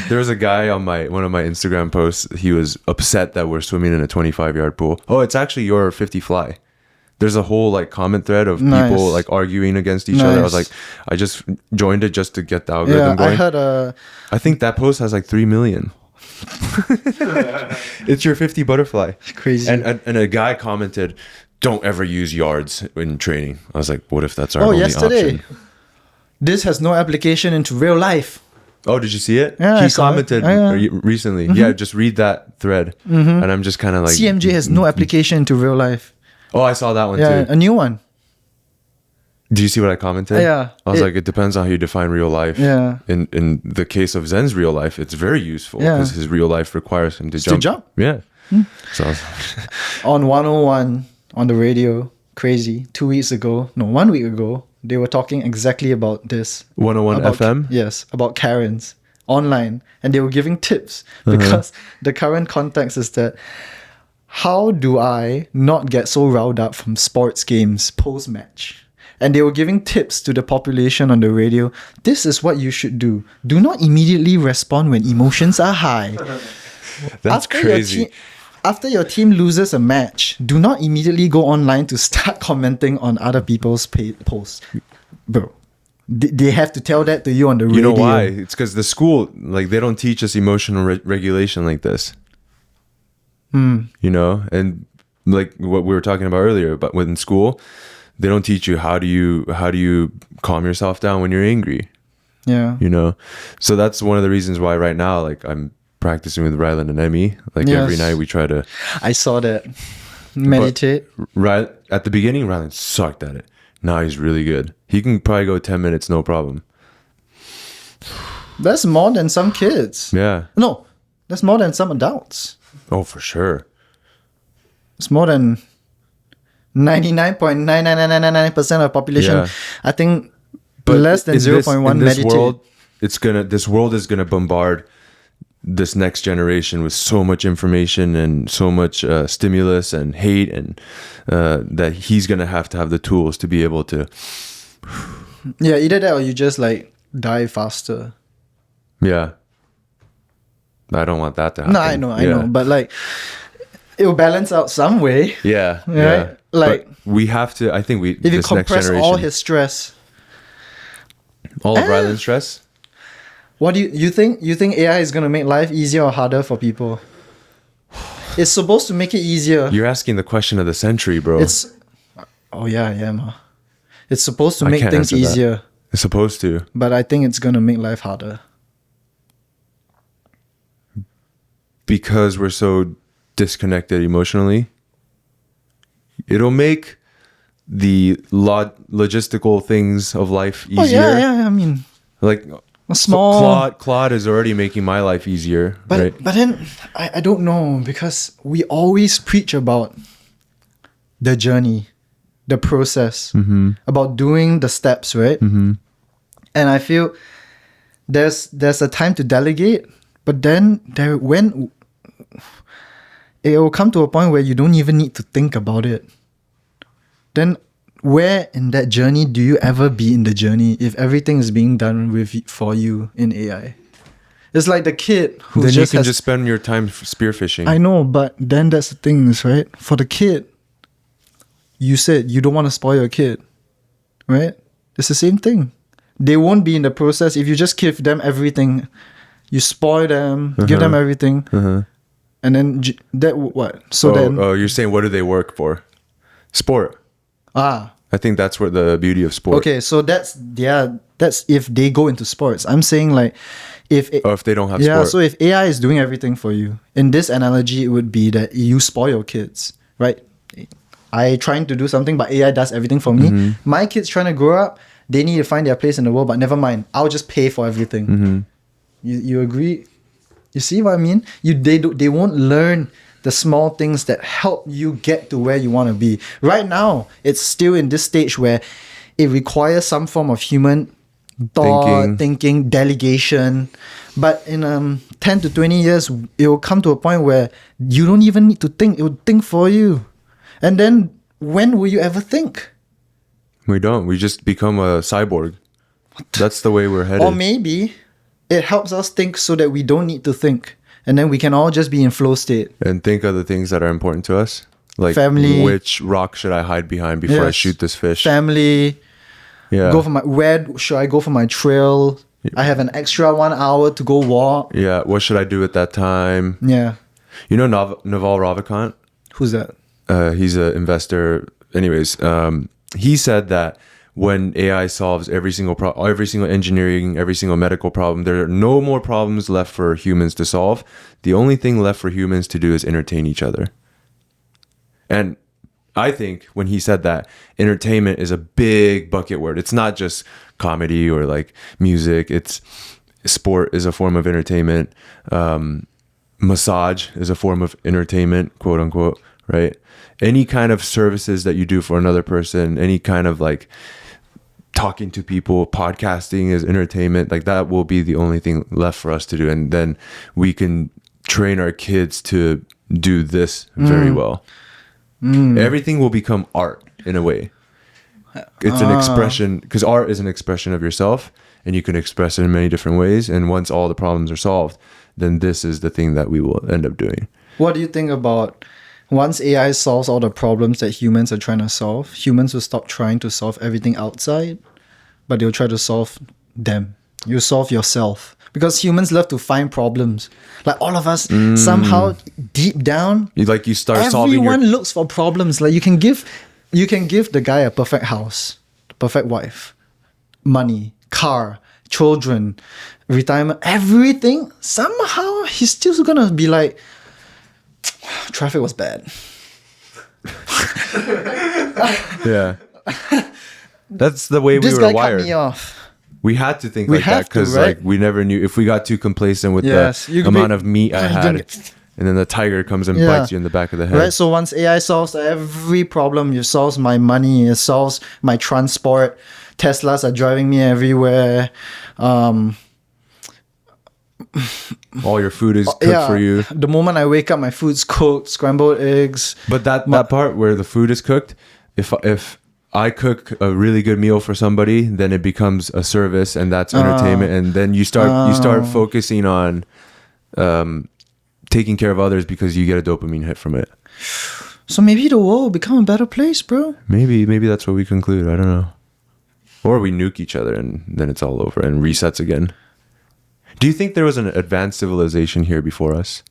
There was a guy on one of my Instagram posts. He was upset that we're swimming in a 25-yard pool. Oh, it's actually your 50 fly. There's a whole like comment thread of people like arguing against each other. I was like, I just joined it just to get the algorithm going. I think that post has like 3 million. It's your 50 butterfly. Crazy. And a guy commented, don't ever use yards in training. I was like, what if that's our only option? This has no application into real life. Oh, did you see it? Yeah, he I saw it. commented recently. Mm-hmm. Yeah, just read that thread. And I'm just kind of like... CMJ has no application into real life. Oh, I saw that one Yeah, too. a new one. Do you see what I commented? Yeah. I was like, it depends on how you define real life. Yeah. In the case of Zen's real life, it's very useful Yeah. because his real life requires him to jump. Yeah. So I was On 101 on the radio, crazy, 1 week ago, they were talking exactly about this. 101 about, FM? Yes, about Karens online. And they were giving tips because the current context is that how do I not get so riled up from sports games post-match? And they were giving tips to the population on the radio. This is what you should do. Do not immediately respond when emotions are high. That's crazy. After your team loses a match, do not immediately go online to start commenting on other people's posts. Bro, they have to tell that to you on the radio. You know why? It's because the school, like, they don't teach us emotional regulation like this. You know? And like what we were talking about earlier, but in school, they don't teach you how do you calm yourself down when you're angry. Yeah. You know? So that's one of the reasons why right now, like, I'm practicing with Rylan and Emmy. Like every night we try to... I saw that. Meditate. Right at the beginning, Rylan sucked at it. Now he's really good. He can probably go 10 minutes, no problem. That's more than some kids. Yeah. No, that's more than some adults. Oh, for sure. It's more than 99.99999% of the population. Yeah. I think less than 0.1 meditate. This world is gonna bombard this next generation with so much information and so much stimulus and hate, and that he's gonna have to have the tools to be able to. Yeah, either that or you just like die faster. Yeah. I don't want that to happen. No, I know, but like it will balance out some way. Yeah, Right? yeah. Like, but we have to. I think we. If you this next compress generation, all his stress, all of Ryland's stress. what do you think? You think AI is gonna make life easier or harder for people? It's supposed to make it easier. You're asking the question of the century, bro. It's ma. It's supposed to I make can't things answer that. easier, It's supposed to. but I think it's gonna make life harder. Because we're so disconnected emotionally. It'll make the logistical things of life easier. Oh yeah. I mean, Like a small. Claude is already making my life easier, But right? but then I don't know, because we always preach about the journey, the process, about doing the steps, right? And I feel there's a time to delegate, but then when it will come to a point where you don't even need to think about it. Then where in that journey do you ever be in the journey if everything is being done for you in AI? It's like the kid who then you just can has, just spend your time spearfishing. I know, but then that's the thing, is right? For the kid, you said you don't want to spoil your kid, right? It's the same thing. They won't be in the process if you just give them everything. You spoil them, give them everything, and then that what? So then you're saying what do they work for? Sport. I think that's where the beauty of sport. okay, so that's if they go into sports. I'm saying like if they don't have yeah, sport. so if AI is doing everything for you, in this analogy, it would be that you spoil your kids, right? I trying to do something, but AI does everything for me. My kids trying to grow up, they need to find their place in the world, but never mind. I'll just pay for everything. You agree? You see what I mean? They won't learn the small things that help you get to where you want to be. Right now, it's still in this stage where it requires some form of human thought, thinking, delegation. But in 10 to 20 years, it will come to a point where you don't even need to think. It will think for you. And then when will you ever think? We don't. We just become a cyborg. That's the way we're headed. Or maybe it helps us think so that we don't need to think. And then we can all just be in flow state. And think of the things that are important to us. Like Family. which rock should I hide behind before I Yes. shoot this fish? Family. Yeah. Where should I go for my trail? I have an extra 1 hour to go walk. Yeah. What should I do at that time? Yeah. You know Naval Ravikant? Who's that? He's an investor. Anyways, he said that when AI solves every single engineering, every single medical problem, there are no more problems left for humans to solve. The only thing left for humans to do is entertain each other. And I think when he said that, entertainment is a big bucket word. It's not just comedy or like music. It's sport is a form of entertainment. Massage is a form of entertainment, quote unquote, right? Any kind of services that you do for another person, any kind of like talking to people, podcasting is entertainment. Like that will be the only thing left for us to do. And then we can train our kids to do this very well. Everything will become art in a way. It's an expression, because art is an expression of yourself and you can express it in many different ways. And once all the problems are solved, then this is the thing that we will end up doing. What do you think about once AI solves all the problems that humans are trying to solve, humans will stop trying to solve everything outside, but they'll try to solve them. You solve yourself. Because humans love to find problems. Like all of us, somehow deep down, You start solving everyone looks for problems. Like you can give the guy a perfect house, perfect wife, money, car, children, retirement, everything. Somehow he's still gonna be like, traffic was bad. Yeah. That's the way This we guy were wired. cut me off. We had to think We like that have to, because right? like we never knew if we got too complacent with Yes, you the could be- amount of meat I You're had, gonna- and then the tiger comes and Yeah. bites you in the back of the head. Right, so once AI solves every problem, it solves my money, it solves my transport. Teslas are driving me everywhere. All your food is cooked for you. The moment I wake up, my food's cooked, scrambled eggs. But that part where the food is cooked, if I cook a really good meal for somebody, then it becomes a service and that's entertainment, and then you start focusing on taking care of others because you get a dopamine hit from it. So maybe the world will become a better place, bro. Maybe that's what we conclude. I don't know. Or we nuke each other and then it's all over and resets again. Do you think there was an advanced civilization here before us?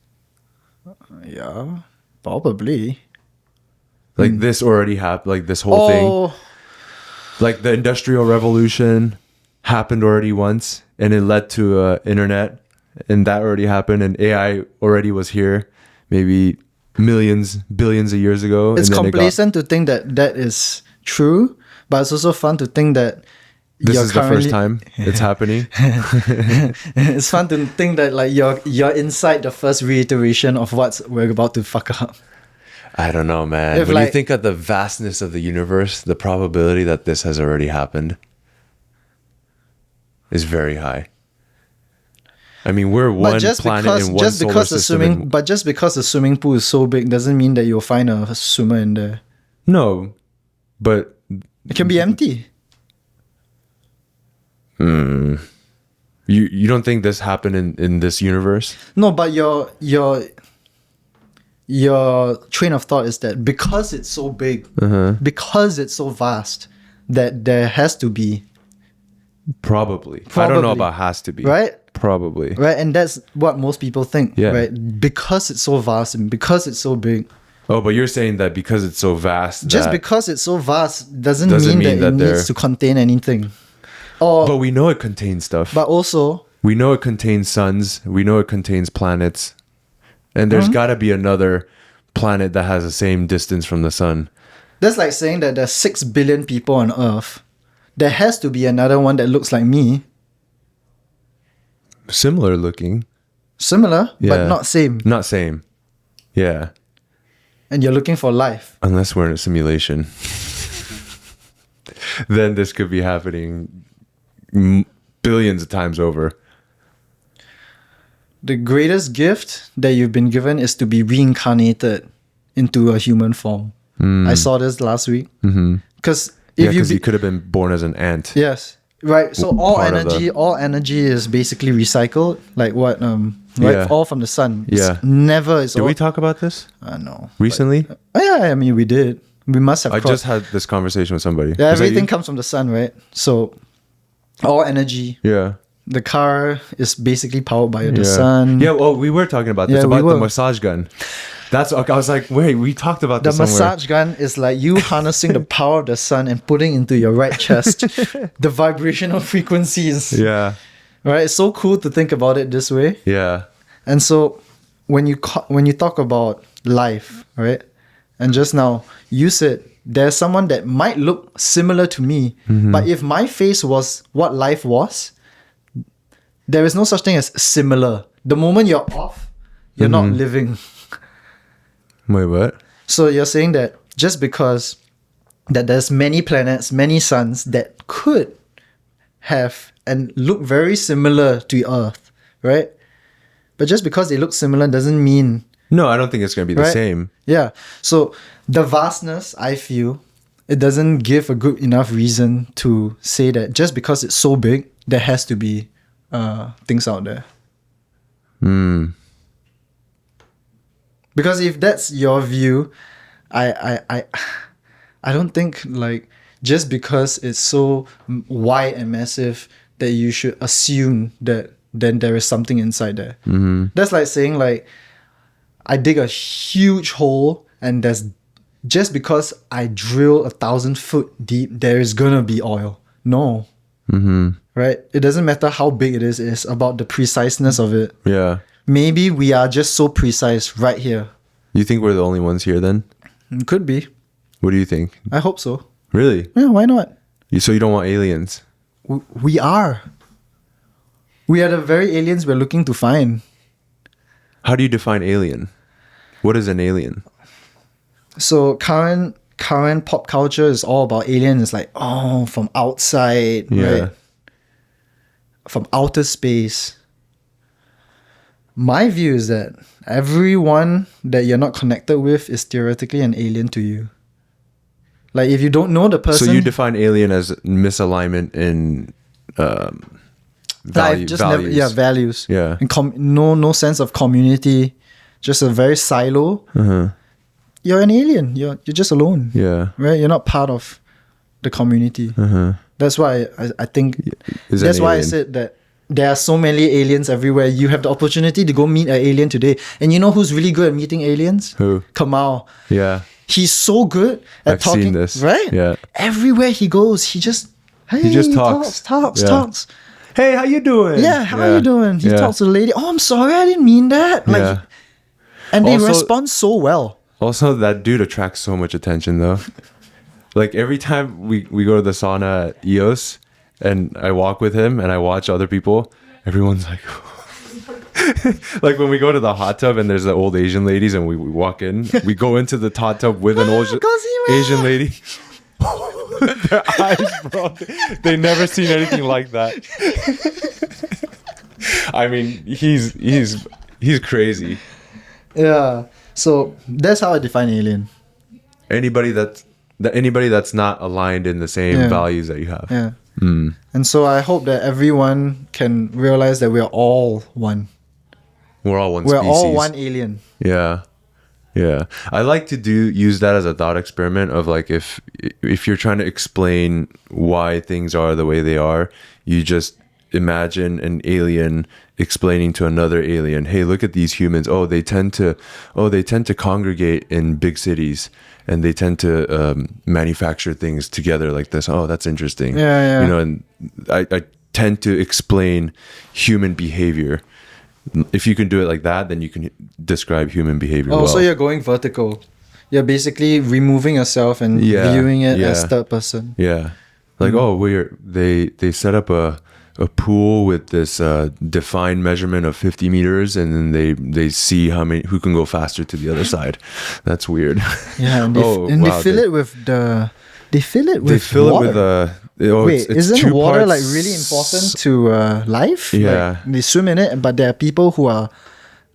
Yeah, probably. Like this already happened, like this whole thing. Like the Industrial Revolution happened already once and it led to internet, and that already happened, and AI already was here maybe millions, billions of years ago. It's and then complacent to think that that is true, but it's also fun to think that this you're is the first time it's happening. It's fun to think that like you're inside the first reiteration of what we're about to fuck up. I don't know, man. If, when you like- think of the vastness of the universe, the probability that this has already happened is very high. I mean, we're one planet in one solar system. But just because the swimming pool is so big doesn't mean that you'll find a swimmer in there. No, but It can be empty. you don't think this happened in this universe? No, but your train of thought is that because it's so big, because it's so vast, that there has to be, Probably. I don't know about has to be. right? Probably. Right, and that's what most people think, Yeah. right? Because it's so vast and because it's so big, Oh, but you're saying that because it's so vast. just that- because it's so vast doesn't Doesn't mean mean that it that needs to contain anything. Or, But we know it contains stuff. but also, We know it contains suns. We know it contains planets. And there's got to be another planet that has the same distance from the sun. that's like saying that there's 6 billion people on Earth. There has to be another one that looks like me. Similar looking. Similar, Yeah. but not same. Not same. Yeah. And you're looking for life. Unless we're in a simulation. Then this could be happening billions of times over. The greatest gift that you've been given is to be reincarnated into a human form. I saw this last week. Because Yeah, if because you you could have been born as an ant. yes, right. So Part of all energy is basically recycled. Like what? Right, Yeah. all from the sun. It's Yeah. never. It's Did all, we talk about this no. recently? Oh, yeah, I mean we did. We must have. I crossed- just had this conversation with somebody. Yeah, Was that everything you? comes from the sun, right? So all energy. Yeah. The car is basically powered by the Yeah. sun. Yeah, well, we were talking about this, Yeah, we about the were. massage gun. That's I was like, wait, we talked about The this somewhere. massage gun is like you harnessing the power of the sun and putting into your right chest the vibrational frequencies. Yeah. Right? It's so cool to think about it this way. Yeah. And so when you talk about life, right? And just now you said there's someone that might look similar to me, but if my face was what life was, there is no such thing as similar. The moment you're off, you're not living. Wait, what? So you're saying that just because that there's many planets, many suns that could have and look very similar to Earth, right? But just because they look similar doesn't mean, No, I don't think it's going to be the right? same. Yeah. So the vastness, I feel, it doesn't give a good enough reason to say that just because it's so big, there has to be things out there. Because if that's your view, I don't think like just because it's so wide and massive that you should assume that then there is something inside there. That's like saying like I dig a huge hole and there's just because I drill 1,000 foot deep, there is gonna be oil. No. Right? It doesn't matter how big it is, it's about the preciseness of it. Yeah. Maybe we are just so precise right here. You think we're the only ones here then? It could be. What do you think? I hope so. Really? Yeah, why not? So you don't want aliens? We are. We are the very aliens we're looking to find. How do you define alien? What is an alien? So current pop culture is all about aliens. It's like, oh, from outside, Yeah. right? From outer space. My view is that everyone that you're not connected with is theoretically an alien to you. Like if you don't know the person, So you define alien as misalignment in Life just values. never, yeah, values. Yeah. And no sense of community. Just a very silo. You're an alien. You're just alone. Yeah. Right? You're not part of the community. That's why I think Is that's an why I alien. said that there are so many aliens everywhere. You have the opportunity to go meet an alien today. And you know who's really good at meeting aliens? Who? Kamal. Yeah. He's so good at I've talking. seen this. Right? Yeah. Everywhere he goes, he just talks. talks. Yeah. Hey, how you doing? Yeah, how are you doing? He talks to the lady. Oh, I'm sorry, I didn't mean that. Like, Yeah. and they Also- respond so well. Also, that dude attracts so much attention, though. Like every time we go to the sauna at EOS, and I walk with him, and I watch other people, everyone's like, like when we go to the hot tub, and there's the old Asian ladies, and we walk in, we go into the hot tub with an old Gozima. Asian lady. Their eyes, bro, they never seen anything like that. I mean, he's crazy. Yeah. So that's how I define alien. Anybody that's not aligned in the same Yeah. values that you have. Yeah. And so I hope that everyone can realize that we're all one. We're all one We're species. all one alien. Yeah. Yeah. I like to use that as a thought experiment of like if you're trying to explain why things are the way they are, you just imagine an alien explaining to another alien, hey, look at these humans. They tend to congregate in big cities, and they tend to manufacture things together like this. Oh, that's interesting. Yeah. You know, and I tend to explain human behavior. If you can do it like that, then you can describe human behavior well. So you're going vertical. You're basically removing yourself and Yeah, viewing it yeah. as third person. Yeah. Like, they set up a pool with this defined measurement of 50 meters, and then they see who can go faster to the other side. That's weird. Yeah, and they fill it with water. Wait, isn't water like really important to life? Yeah. Like, they swim in it, but there are people who are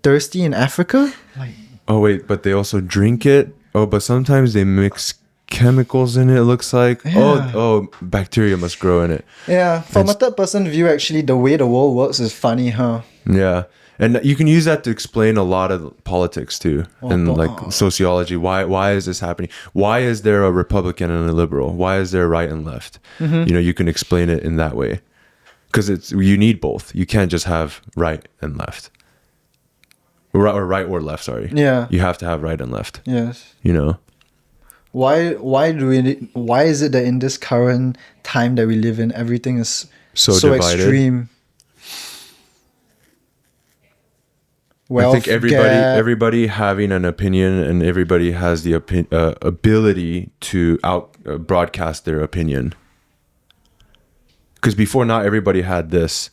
thirsty in Africa. Like, Oh wait, but they also drink it. Oh, but sometimes they mix chemicals in it. It looks like. Yeah. Oh, bacteria must grow in it. yeah, from a third person view, actually, the way the world works is funny, huh? Yeah. And you can use that to explain a lot of politics too, and like sociology. Why is this happening? Why is there a Republican and a liberal? Why is there right and left? You know, you can explain it in that way, because you need both. You can't just have right and left, or right or left. Sorry. Yeah. You have to have right and left. Yes. You know. Why is it that in this current time that we live in, everything is So divided. extreme? I think everybody having an opinion, and everybody has the ability to broadcast their opinion. Because before, not everybody had this,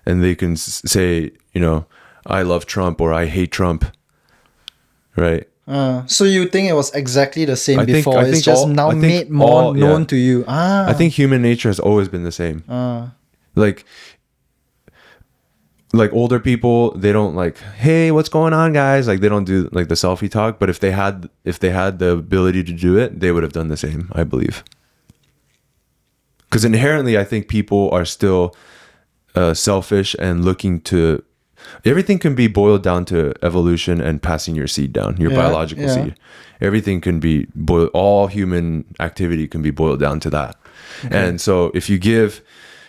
and they can say, you know, I love Trump or I hate Trump, right? So you think it was exactly the same I think- before? I It's think just all- now I think made more all- known yeah. to you. I think human nature has always been the same. Like older people, they don't like, hey, what's going on, guys? Like they don't do like the selfie talk. But if they had the ability to do it, they would have done the same, I believe. Because inherently, I think people are still selfish and looking to. Everything can be boiled down to evolution and passing your seed down, your biological seed. Everything can be boiled. All human activity can be boiled down to that. Okay. And so, if you give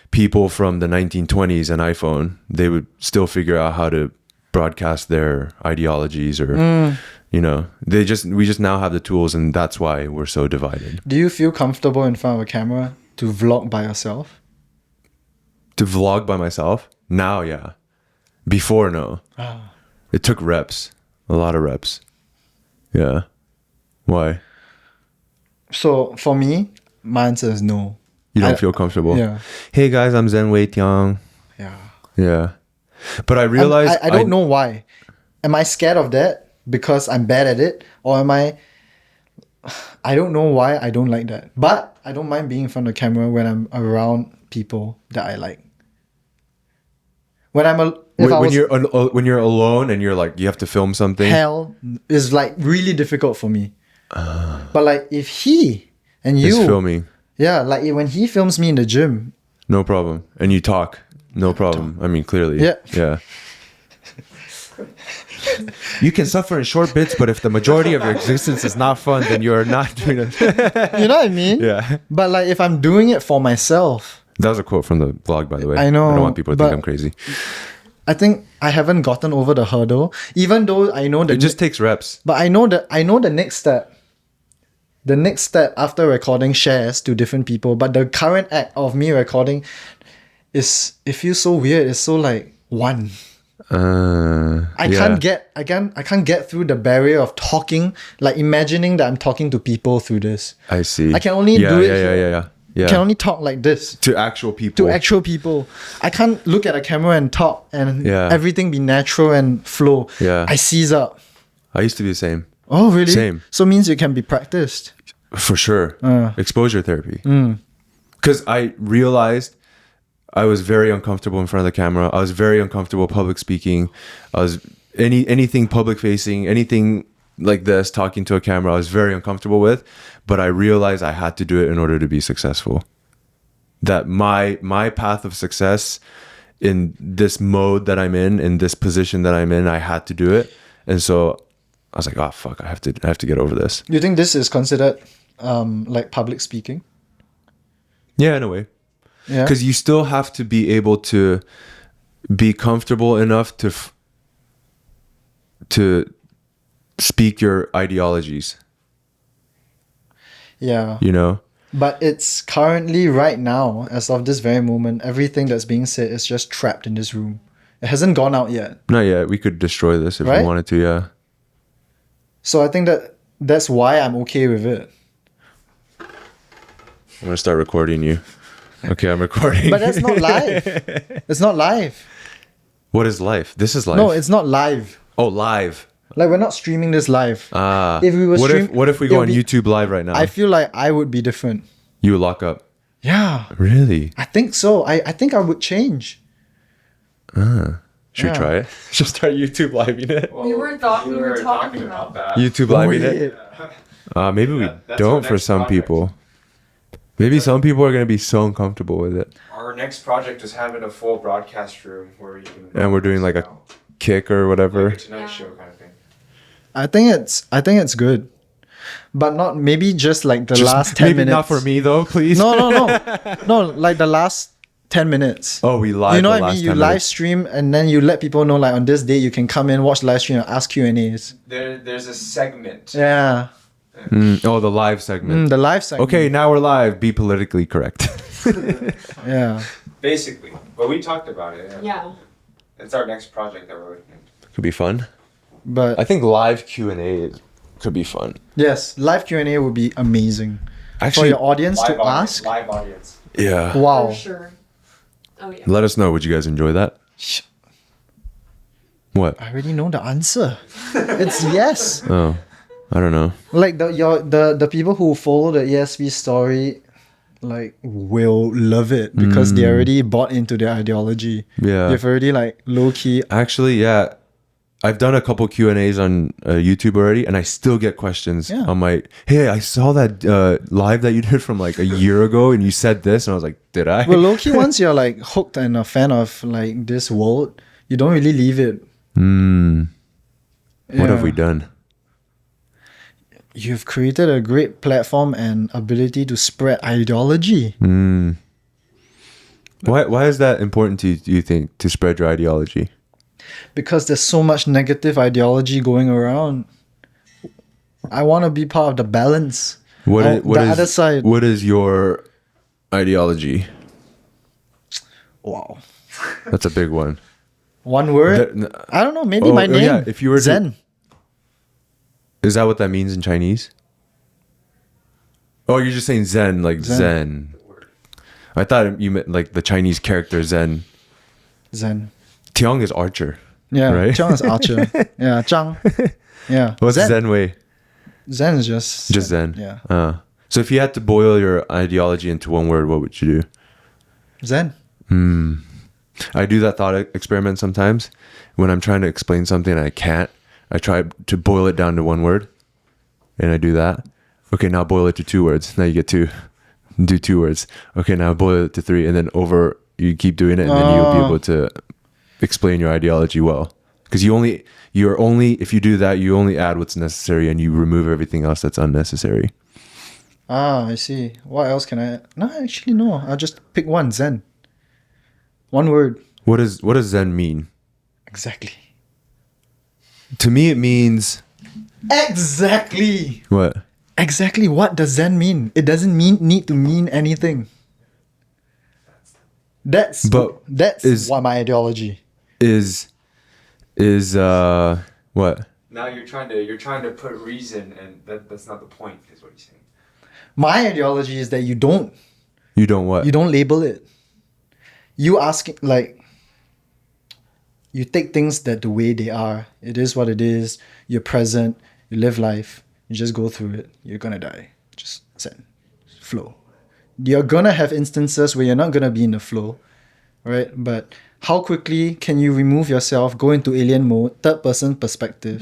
people from the 1920s an iPhone, they would still figure out how to broadcast their ideologies, or you know, we just now have the tools, and that's why we're so divided. Do you feel comfortable in front of a camera to vlog by yourself? To vlog by myself? Now, yeah. Before, no. It took reps. A lot of reps. Yeah. Why? So for me, my answer is no. You don't feel comfortable? Yeah. Hey guys, I'm Tzen Teong. Yeah. Yeah. But I realized... I don't know why. Am I scared of that because I'm bad at it? Or am I don't know why I don't like that. But I don't mind being in front of the camera when I'm around people that I like. When you're alone and you're like, you have to film something. Hell is like really difficult for me. But like if he and you is filming. Yeah, like when he films me in the gym. No problem. And you talk. No problem. I mean, clearly. Yeah. Yeah. You can suffer in short bits, but if the majority of your existence is not fun, then you're not doing it. You know what I mean? Yeah. But like if I'm doing it for myself, That was a quote from the vlog, by the way. I know, I don't want people to think but- I'm crazy. I think I haven't gotten over the hurdle. Even though I know It just takes reps. but I know the next step. The next step after recording shares to different people. But the current act of me recording it feels so weird. It's so like one. I can't get through the barrier of talking, like imagining that I'm talking to people through this. I see. I can only do it Yeah. I can only talk like this To actual people. to actual people. I can't look at a camera and talk and Yeah. everything be natural and flow. Yeah. I seize up. I used to be the same. Oh really? Same. So means it can be practiced. For sure. Exposure therapy. Mm. Because I realized I was very uncomfortable in front of the camera. I was very uncomfortable public speaking. I was anything public facing, anything like this, talking to a camera, I was very uncomfortable with. But I realized I had to do it in order to be successful. That my path of success in this mode that I'm in this position that I'm in, I had to do it. And so I was like, oh fuck, I have to get over this. You think this is considered like public speaking? Yeah, in a way. Yeah. Because you still have to be able to be comfortable enough to speak your ideologies, Yeah. you know? But it's currently right now, as of this very moment, everything that's being said is just trapped in this room. It hasn't gone out yet. Not yet. We could destroy this if Right? we wanted to, yeah. So I think that's why I'm okay with it. I'm going to start recording you. Okay, I'm recording. But that's not live. It's not live. What is life? This is life. No, it's not live. Oh, live. Like we're not streaming this live. If we were what if we go on YouTube live right now? I feel like I would be different. You would lock up. Yeah. Really? I think so. I think I would change. Should we Yeah. try it? Just start YouTube live it. We were talking about that. YouTube live it. Maybe we That's don't our for next some project. people. Maybe some people are going to be so uncomfortable with it. Our next project is having a full broadcast room where you can. And we're doing like a kick or whatever. Like a Tonight Show kind of thing. I think it's good. But not maybe just like the Just last 10 maybe minutes. not for me though, please. No. No, like the last 10 minutes. Oh, we live. You know the what I last mean? You 10 live minutes. stream and then you let people know like on this day you can come in, watch live stream and ask Q&As. There's a segment. Yeah. Oh, the live segment. The live segment. Okay, now we're live. Be politically correct. Yeah. Basically. But we talked about it. Yeah. It's our next project that we're working on. Could be fun. But I think live Q&A could be fun. yes, live Q&A would be amazing. For Actually, your audience to audience, ask. Live audience. yeah. Wow. For sure. Oh yeah. Let us know. Would you guys enjoy that? What? I already know the answer. It's yes. Oh, I don't know. Like the people who follow the ESV story like will love it because they already bought into their ideology. Yeah. They've already like low key. Actually, yeah. I've done a couple Q&As on YouTube already, and I still get questions Yeah. on my, hey, I saw that live that you did from like a year ago, and you said this, and I was like, did I? Well, low key once you're like hooked and a fan of like this world, you don't really leave it. What have Yeah. we done? You've created a great platform and ability to spread ideology. Why is that important to you, do you think, to spread your ideology? Because there's so much negative ideology going around. I want to be part of the balance. What Oh, the other side. What is your ideology? Wow. That's a big one. One word? That- I don't know. Maybe Oh, my name. yeah, if you were to- Zen. Is that what that means in Chinese? Oh, you're just saying Zen, like Zen. I thought you meant like the Chinese character Zen. Zen. Teong is archer. Yeah. Right? Zhang is archer. Yeah. Zhang. Yeah. What's Zen way? Zen is just. Just Zen. Yeah. So if you had to boil your ideology into one word, what would you do? Zen. I do that thought experiment sometimes when I'm trying to explain something and I can't. I try to boil it down to one word, and I do that. Okay, now boil it to 2 words. Now you get 2. Do 2 words. Okay, now boil it to 3, and then over you keep doing it, and then you'll be able to explain your ideology well. Because you're only if you do that, you only add what's necessary and you remove everything else that's unnecessary. I see. What else can I? No, actually, no. I'll just pick one. Zen. One word. What does Zen mean? Exactly. To me, it means Exactly. what? Exactly. What does Zen mean? It doesn't need to mean anything. That's what my ideology. Is what? Now you're trying to put reason, and that's not the point, is what he's saying. My ideology is that you don't What? You don't label it. You asking you take things that the way they are. It is what it is. You're present. You live life. You just go through it. You're gonna die. Just Zen. Flow. You're gonna have instances where you're not gonna be in the flow, right? But how quickly can you remove yourself, go into alien mode, third person perspective,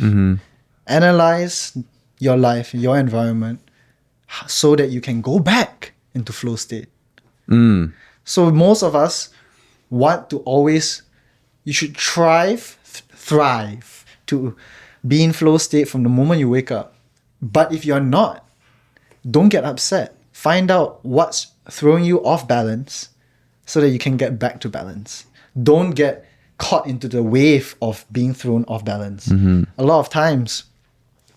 analyze your life, your environment, so that you can go back into flow state. So most of us want to always, you should thrive to be in flow state from the moment you wake up. But if you're not, don't get upset. Find out what's throwing you off balance so that you can get back to balance. Don't get caught into the wave of being thrown off balance. A lot of times,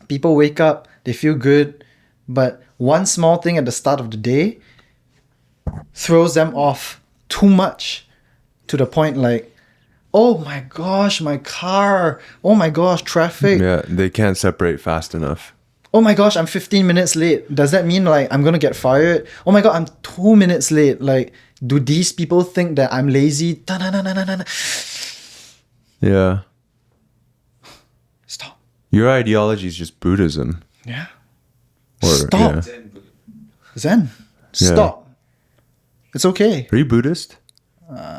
people wake up, they feel good, but one small thing at the start of the day throws them off too much to the point like, oh my gosh, my car. Oh my gosh, traffic. Yeah, they can't separate fast enough. Oh my gosh, I'm 15 minutes late. Does that mean like I'm gonna get fired? Oh my god, I'm 2 minutes late. Like, do these people think that I'm lazy? Da-na-na-na-na-na. Yeah. Stop. Your ideology is just Buddhism. Yeah. Or, Stop. yeah. Zen. Yeah. Stop. It's okay. Are you Buddhist?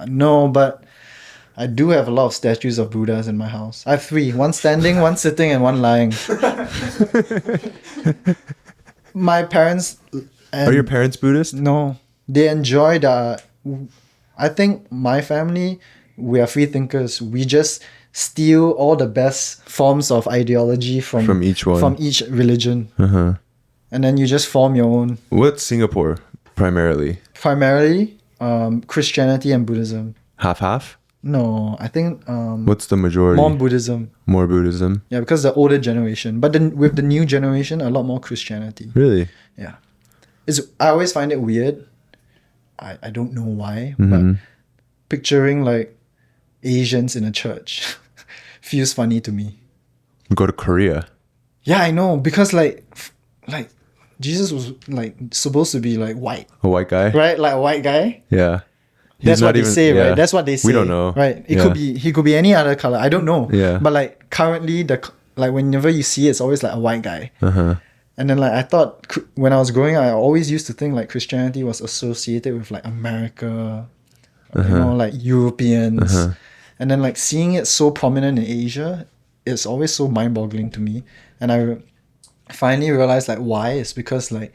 No, but I do have a lot of statues of Buddhas in my house. I have 3. One standing, one sitting, and one lying. My parents... Are your parents Buddhist? No. They enjoy the... I think my family, we are free thinkers. We just steal all the best forms of ideology from each one. From each religion. Uh-huh. And then you just form your own. What's Singapore, primarily? Primarily, Christianity and Buddhism. Half-half? No, I think What's the majority? more Buddhism. More Buddhism? Yeah, because the older generation. But then with the new generation, a lot more Christianity. Really? Yeah. I always find it weird. I don't know why, but picturing like Asians in a church feels funny to me. Go to Korea. Yeah, I know, because like Jesus was like supposed to be like white, A white guy? right? Like a white guy. Yeah. That's what they say, yeah. right? That's what they say. We don't know. Right? Yeah. He could be any other color. I don't know. Yeah. But like currently, like whenever you see it, it's always like a white guy. Uh-huh. And then like I thought when I was growing up, I always used to think like Christianity was associated with like America, you know, like Europeans. And then like seeing it so prominent in Asia, it's always so mind-boggling to me. And I finally realized like why. It's because like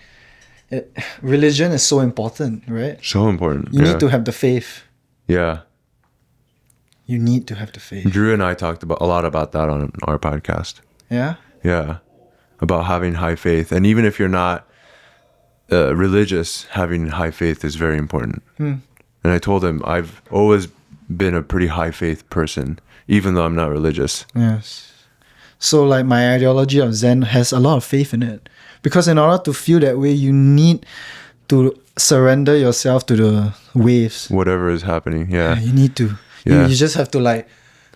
religion is so important, right? So important. You need to have the faith. Yeah. You need to have the faith. Drew and I talked a lot about that on our podcast. Yeah? Yeah. About having high faith. And even if you're not religious, having high faith is very important. And I told him I've always been a pretty high faith person, even though I'm not religious. Yes. So like my ideology of Zen has a lot of faith in it. Because in order to feel that way, you need to surrender yourself to the waves. Whatever is happening. Yeah. You need to. Yeah. You just have to like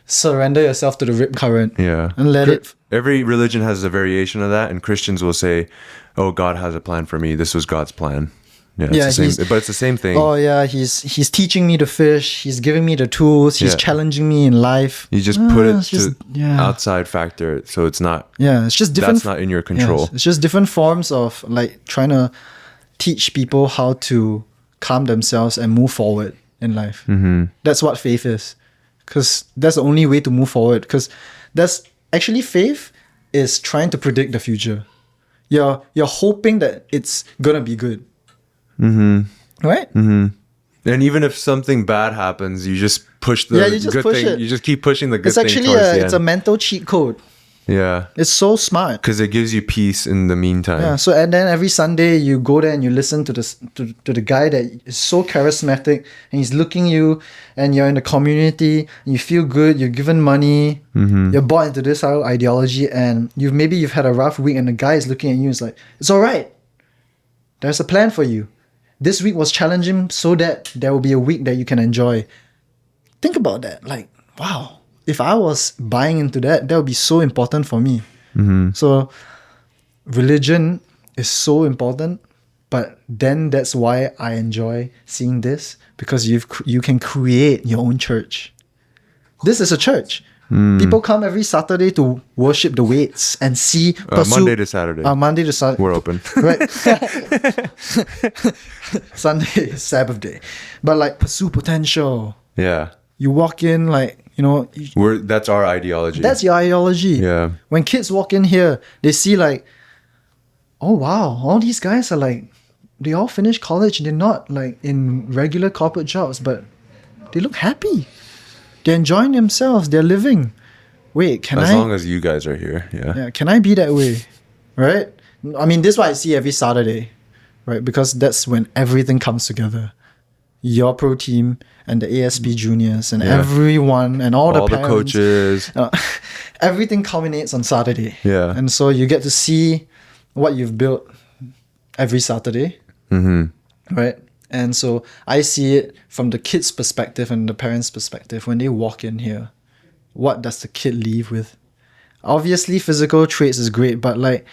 surrender yourself to the rip current. Yeah. And let it. Every religion has a variation of that, and Christians will say, "Oh, God has a plan for me. This was God's plan." Yeah, it's the same, but it's the same thing. Oh yeah, he's teaching me to fish. He's giving me the tools. He's challenging me in life. You just put it it's just, to outside factor, so it's not. Yeah, it's just different. That's not in your control. Yes, it's just different forms of like trying to teach people how to calm themselves and move forward in life. That's what faith is, because that's the only way to move forward. Because that's actually faith is trying to predict the future. You're hoping that it's gonna be good. Right? And even if something bad happens, you just push the you just good push thing. it. You just keep pushing the good It's thing actually towards the it's a end. mental cheat code. Yeah, It's so smart. because it gives you peace in the meantime. Yeah. So and then every Sunday you go there and you listen to to the guy that is so charismatic and he's looking you, and you're in the community and you feel good. You're given money. You're bought into this whole ideology, and you've had a rough week, and the guy is looking at you. It's like, it's all right. There's a plan for you. This week was challenging so that there will be a week that you can enjoy. Think about that. Like, wow. If I was buying into that, that would be so important for me. So religion is so important, but then that's why I enjoy seeing this, because you can create your own church. This is a church. People come every Saturday to worship the weights and see Monday to Saturday. Monday to Saturday. We're open. Right. Sunday is Sabbath day. But like, pursue potential. Yeah, You walk in like, that's our ideology. that's your ideology. Yeah. When kids walk in here, they see like, oh wow, all these guys are like, they all finished college. They're not like in regular corporate jobs, but they look happy. They're enjoying themselves. They're living. Wait, as long as you guys are here. Yeah. can I be that way? Right? I mean, this is what I see every Saturday, right? Because that's when everything comes together. Your pro team and the ASP juniors and everyone and all the parents, coaches. everything culminates on Saturday. Yeah. And so you get to see what you've built every Saturday. Right? And so I see it from the kid's perspective and the parents' perspective. When they walk in here, what does the kid leave with? Obviously, physical traits is great, but like,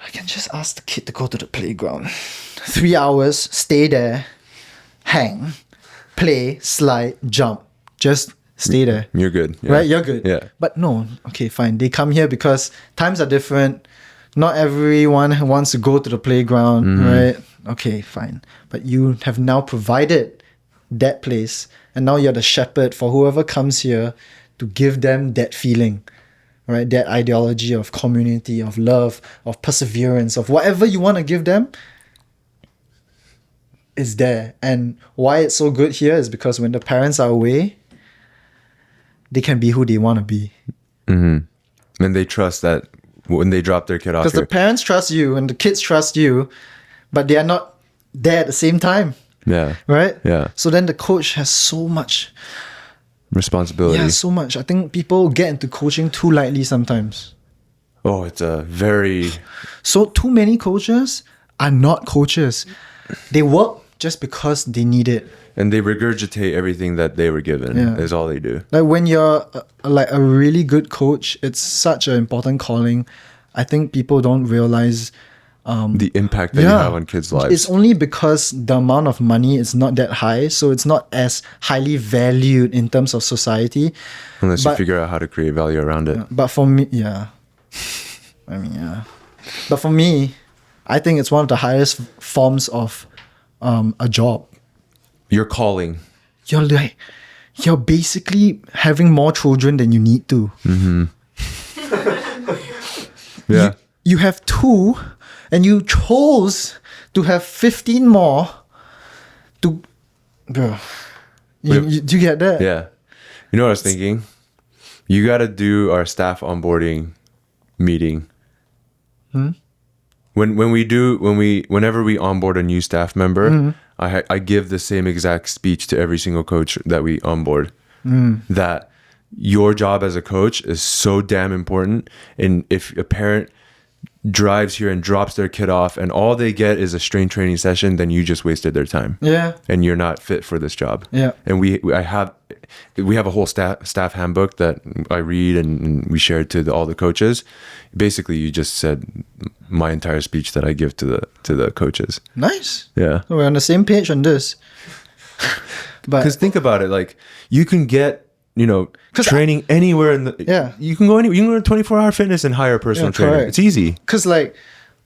I can just ask the kid to go to the playground. 3 hours, stay there, hang, play, slide, jump. Just stay there. You're good. Yeah. Right? You're good. Yeah. But no, okay, fine. They come here because times are different. Not everyone wants to go to the playground, right? Okay, fine. But you have now provided that place, and now you're the shepherd for whoever comes here to give them that feeling, right? That ideology of community, of love, of perseverance, of whatever you want to give them is there. And why it's so good here is because when the parents are away, they can be who they want to be. And they trust that when they drop their kid off Because here. the parents trust you and the kids trust you, but they are not there at the same time, Yeah. right? Yeah. So then the coach has so much. Responsibility. Yeah, so much. I think people get into coaching too lightly sometimes. Oh, it's a very... So too many coaches are not coaches. They work just because they need it. And they regurgitate everything that they were given, Yeah. is all they do. Like when you're like a really good coach, it's such an important calling. I think people don't realize The impact that you have on kids' lives. It's only because the amount of money is not that high, so it's not as highly valued in terms of society. Unless you but- figure out how to create value around it. But for me, yeah. I mean, yeah. But for me, I think it's one of the highest forms of a job. Your calling. You're basically having more children than you need to. Yeah. You have 2, and you chose to have 15 more. Bro, do you get that? Yeah. You know what I was thinking? You got to do our staff onboarding meeting. Whenever we onboard a new staff member, I give the same exact speech to every single coach that we onboard. That your job as a coach is so damn important. And if a parent drives here and drops their kid off and all they get is a strength training session, then you just wasted their time. Yeah. And you're not fit for this job. Yeah. And we have a whole staff handbook that I read and we share to all the coaches. Basically, you just said my entire speech that I give to the coaches. Nice. Yeah. We're on the same page on this. Because But think about it, like you can get training anywhere in the you can go anywhere. You can go to 24-hour fitness and hire a personal trainer. correct. It's easy. because like,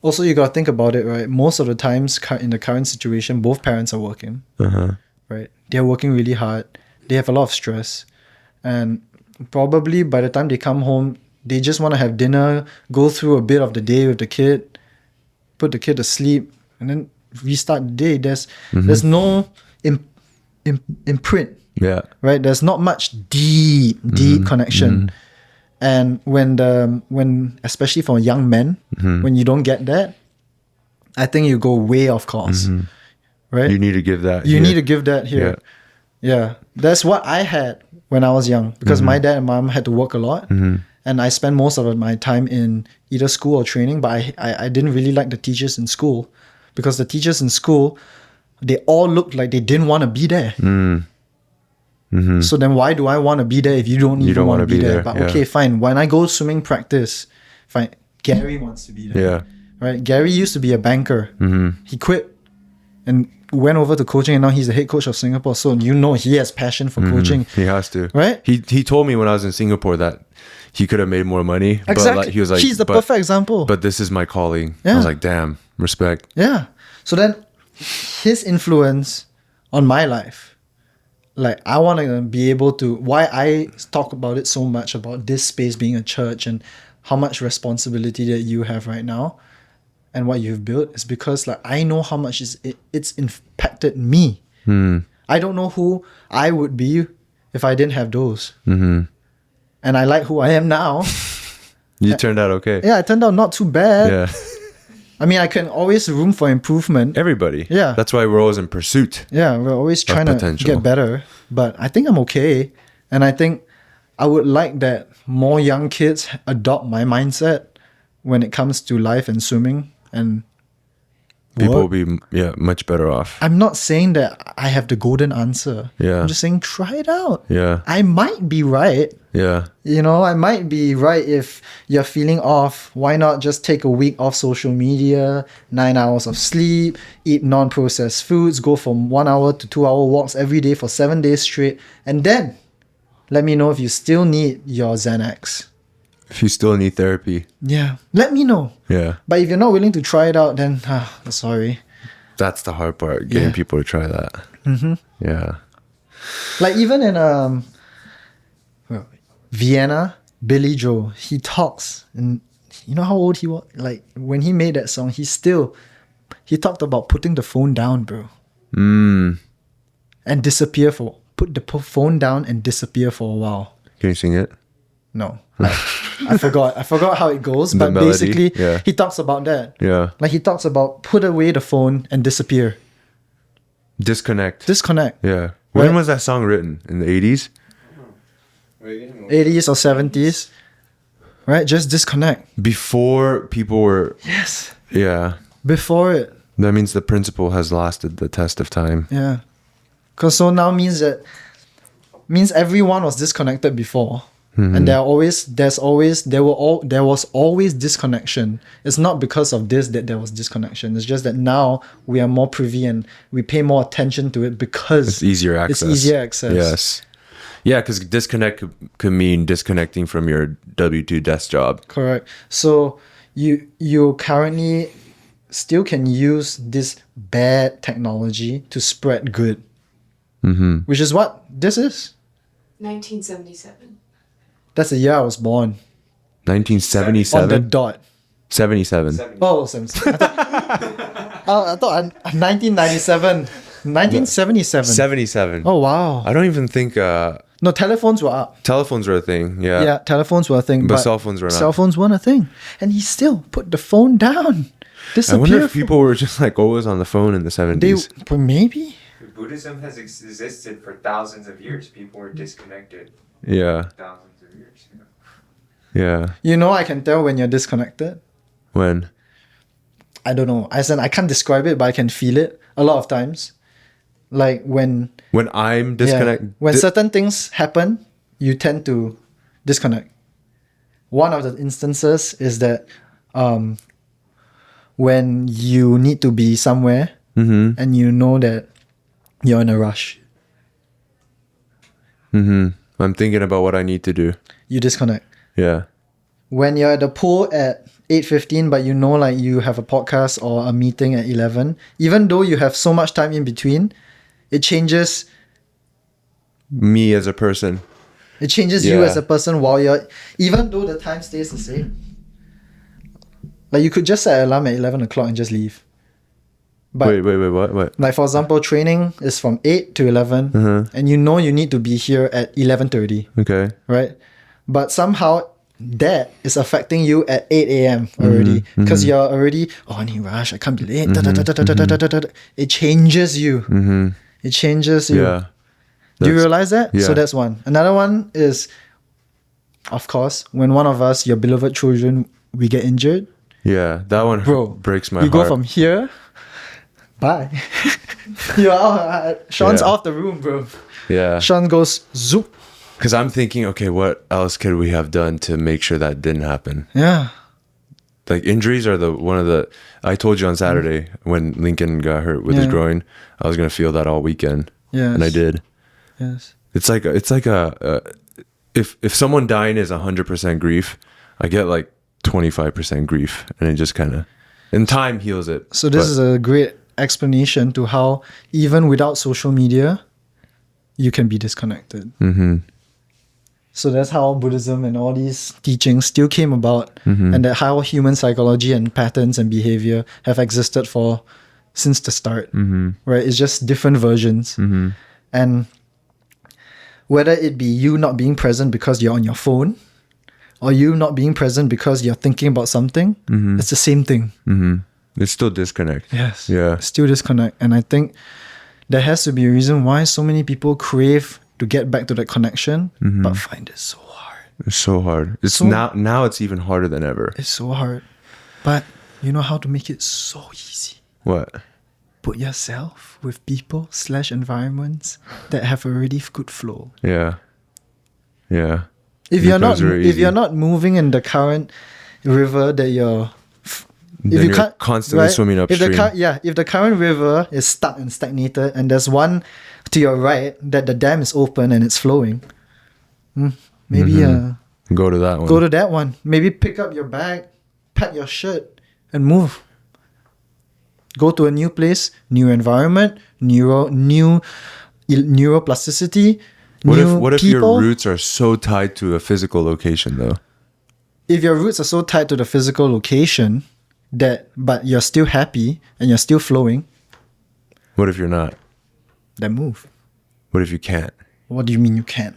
also you gotta think about it, right? Most of the times in the current situation, both parents are working. Right? They're working really hard. They have a lot of stress, and probably by the time they come home, they just want to have dinner, go through a bit of the day with the kid, put the kid to sleep, and then restart the day. There's no imprint, Yeah. right? There's not much deep connection. And when especially for young men, when you don't get that, I think you go way off course, right? You need to give that. You here. need to give that here. Yeah, that's what I had when I was young, because my dad and mom had to work a lot, and I spent most of my time in either school or training. But I didn't really like the teachers in school, because the teachers in school, they all looked like they didn't want to be there. So then why do I want to be there if you don't even want to be there? But okay, fine. When I go swimming practice, fine. Gary wants to be there. Yeah. Right. Gary used to be a banker. He quit and went over to coaching, and now he's the head coach of Singapore. So you know he has passion for coaching. He has to. Right? He told me when I was in Singapore that he could have made more money. Exactly. But like, he was like, he's the perfect example. But this is my calling. I Yeah. was like, damn, respect. Yeah. So then his influence on my life, like I want to be able to, why I talk about it so much about this space being a church and how much responsibility that you have right now and what you've built, is because like I know how much it's impacted me. I don't know who I would be if I didn't have those. And I like who I am now. You turned out okay. Yeah, it turned out not too bad. Yeah. I mean, I can always room for improvement. Everybody. Yeah. That's why we're always in pursuit. Yeah, we're always trying to potential. get better. But I think I'm okay. And I think I would like that more young kids adopt my mindset when it comes to life and swimming and People work. will be much better off. I'm not saying that I have the golden answer. Yeah. I'm just saying try it out. Yeah. I might be right. Yeah. You know, I might be right if you're feeling off. Why not just take a week off social media, 9 hours of sleep, eat non-processed foods, go from 1 hour to 2 hour walks every day for 7 days straight, and then let me know if you still need your Xanax. If you still need therapy. Yeah, let me know. Yeah. But if you're not willing to try it out, then sorry. That's the hard part, getting Yeah. people to try that. Yeah. Like even in Vienna, Billy Joe, he talks, and you know how old he was? Like when he made that song, he talked about putting the phone down, bro. And disappear put the phone down and disappear for a while. Can you sing it? No. Like, I forgot how it goes, The but melody, basically yeah. he talks about that. Yeah. Like he talks about put away the phone and disappear. Disconnect. Disconnect. Yeah. When Right. was that song written? In the 80s? 80s or 70s. Right? Just disconnect. Before people were... Yes. Yeah. Before it. That means the principle has lasted the test of time. Yeah. Because so now means everyone was disconnected before. And there was always disconnection. It's not because of this that there was disconnection. It's just that now we are more privy and we pay more attention to it because It's easier access. It's easier access. Yes. Yeah, because disconnect could mean disconnecting from your W-2 desk job. Correct. So you currently still can use this bad technology to spread good. Which is what this is. 1977. That's the year I was born. 1977? On the dot. 77. Oh, 77. I thought 1997. 1977. 77. Oh, wow. I don't even think No, telephones were up. telephones were a thing. Yeah. Yeah, telephones were a thing. But cell phones were not. Cell phones weren't a thing. And he still put the phone down. I wonder if people were just like always on the phone in the 70s. But maybe. Buddhism has existed for thousands of years. People were disconnected Yeah. thousands of years. Yeah. You know, I can tell when you're disconnected. When? I don't know. I can't describe it, but I can feel it a lot of times. Like when I'm disconnected. when certain things happen, you tend to disconnect. One of the instances is that when you need to be somewhere and you know that you're in a rush, I'm thinking about what I need to do. you disconnect. Yeah. When you're at the pool at 8:15, but you know like you have a podcast or a meeting at 11, even though you have so much time in between, it changes Me as a person. you Yeah. as a person while even though the time stays the same. Like you could just set an alarm at 11 o'clock and just leave. But Wait, what? like for example, training is from 8 to 11, and you know you need to be here at 11:30, Okay. right? But somehow that is affecting you at 8 a.m. already because you're already, I need rush, I can't be late. It changes you. It changes you. Yeah. Do you That's- realize that? yeah. So that's one. Another one is, of course, when one of us, your beloved children, we get injured, Yeah, that one bro, breaks my you heart. go from here, bye. You're out. Sean's Yeah. off the room, bro. Yeah. Sean goes zoop. Because I'm thinking, okay, what else could we have done to make sure that didn't happen? Yeah. Like injuries are one of the. I told you on Saturday when Lincoln got hurt with his Yeah. groin, I was gonna feel that all weekend, Yes. and I did. Yes. It's like if someone dying is 100% grief, I get like 25% grief, and it just kind of, and time heals it. So this But- is a great explanation to how even without social media, you can be disconnected. So that's how Buddhism and all these teachings still came about, and that how human psychology and patterns and behavior have existed for since the start. Right? It's just different versions, and whether it be you not being present because you're on your phone, or you not being present because you're thinking about something, it's the same thing. It's still disconnect. Yes. Yeah. Still disconnect. And I think there has to be a reason why so many people crave to get back to that connection, but find it so hard. It's so hard. It's So- now it's even harder than ever. It's so hard. But you know how to make it so easy? What? Put yourself with people / environments that have already good flow. Yeah. Yeah. If you're not Becomes very if easy. you're not moving in the current river that you're Then you're constantly swimming if the upstream. if the current river is stuck and stagnated and there's one to your right that the dam is open and it's flowing, maybe Go to that one. go to that one. Maybe pick up your bag, pack your shirt, and move. Go to a new place, new environment, neuroplasticity. What if your people. roots are so tied to a physical location though? If your roots are so tied to the physical location but you're still happy and you're still flowing, What if you're not? then move. What if you can't? What do you mean you can't?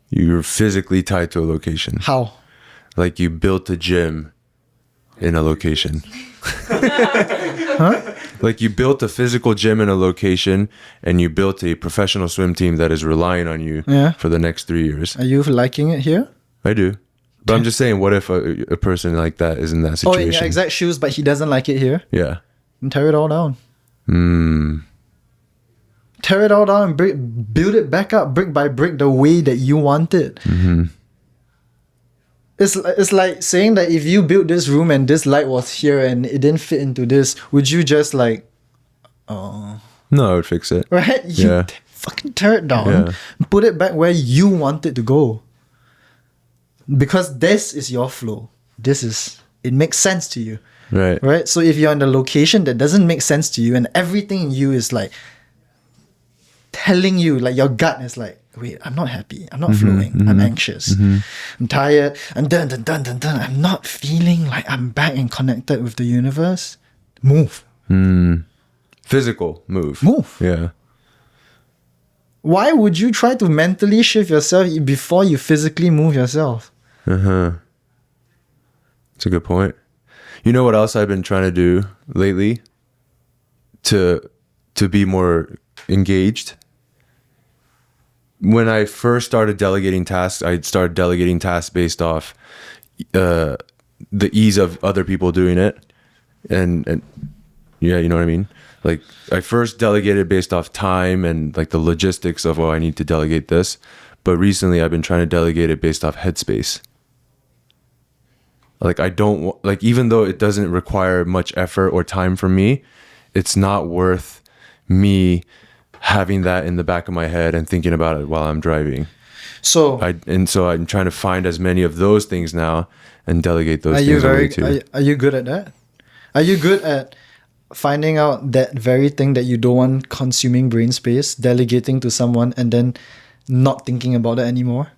You're physically tied to a location. How? Like you built a gym in a location. Like you built a physical gym in a location and you built a professional swim team that is relying on you Yeah. for the next 3 years. Are you liking it here? I do. But I'm just saying, what if a person like that is in that Oh, situation? in your exact shoes, but he doesn't like it here? Yeah. And tear it all down. Tear it all down and build it back up brick by brick the way that you want it. It's like saying that if you built this room and this light was here and it didn't fit into this, would you just like, No, I would fix it. right? You Yeah. fucking tear it down, Yeah. put it back where you want it to go. Because this is your flow. It makes sense to you. Right. Right? So if you're in the location that doesn't make sense to you and everything in you is like telling you, like your gut is like, wait, I'm not happy. I'm not flowing. I'm anxious. I'm tired. I'm done. I'm not feeling like I'm back and connected with the universe. Move. Physical move. Move. Yeah. Why would you try to mentally shift yourself before you physically move yourself? That's a good point. You know what else I've been trying to do lately to be more engaged? When I first started delegating tasks, I started delegating tasks based off the ease of other people doing it. And yeah, you know what I mean? Like I first delegated based off time and like the logistics of, oh, I need to delegate this. But recently I've been trying to delegate it based off headspace. Like I don't like, even though it doesn't require much effort or time from me, it's not worth me having that in the back of my head and thinking about it while I'm driving. So So I'm trying to find as many of those things now and delegate those are things you away very too. are you good at that? Are you good at finding out that very thing that you don't want consuming brain space, delegating to someone and then not thinking about it anymore?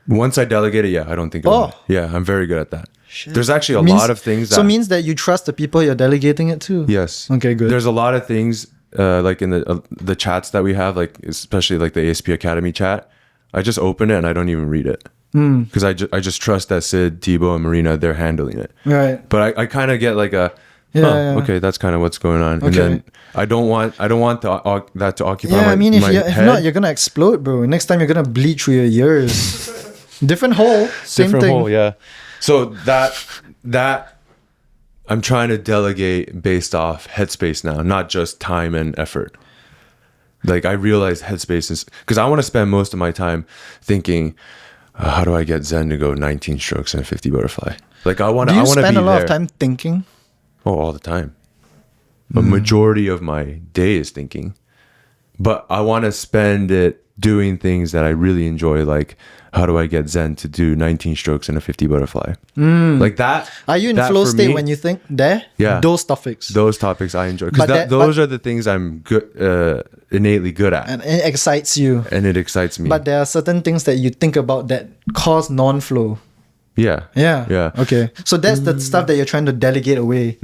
Once I delegate it, yeah, I don't think about it. Yeah, I'm very good at that. Shit. There's actually a Means- lot of things that. So means that you trust the people you're delegating it to. Yes. Okay, good. There's a lot of things like in the chats that we have, like especially like the ASP Academy chat. I just open it and I don't even read it because I just trust that Sid, Thibaut, and Marina, they're handling it. Right. But I kind of get like a Yeah. okay, that's kind of what's going on, and Okay. then I don't want that to occupy Yeah, my I mean, if head. not, you're gonna explode, bro. Next time you're gonna bleed through your ears. Different hole, same Different thing. hole, yeah. So that I'm trying to delegate based off headspace now, not just time and effort. Like I realize headspace is because I want to spend most of my time thinking, how do I get Zen to go 19 strokes and a 50 butterfly? Like I want Do to. you I want to spend be a lot there. of time thinking? Oh, all the time. A majority of my day is thinking, but I want to spend it doing things that I really enjoy, like how do I get Zen to do 19 strokes and a 50 butterfly? Like that. Are you in that flow for state me- when you think there? Yeah. Those topics. Those topics I enjoy But because that- those are the things I'm good, innately good at, And it excites you. and it excites me. But there are certain things that you think about that cause non-flow. yeah, Yeah. yeah. Okay. So that's the stuff that you're trying to delegate away.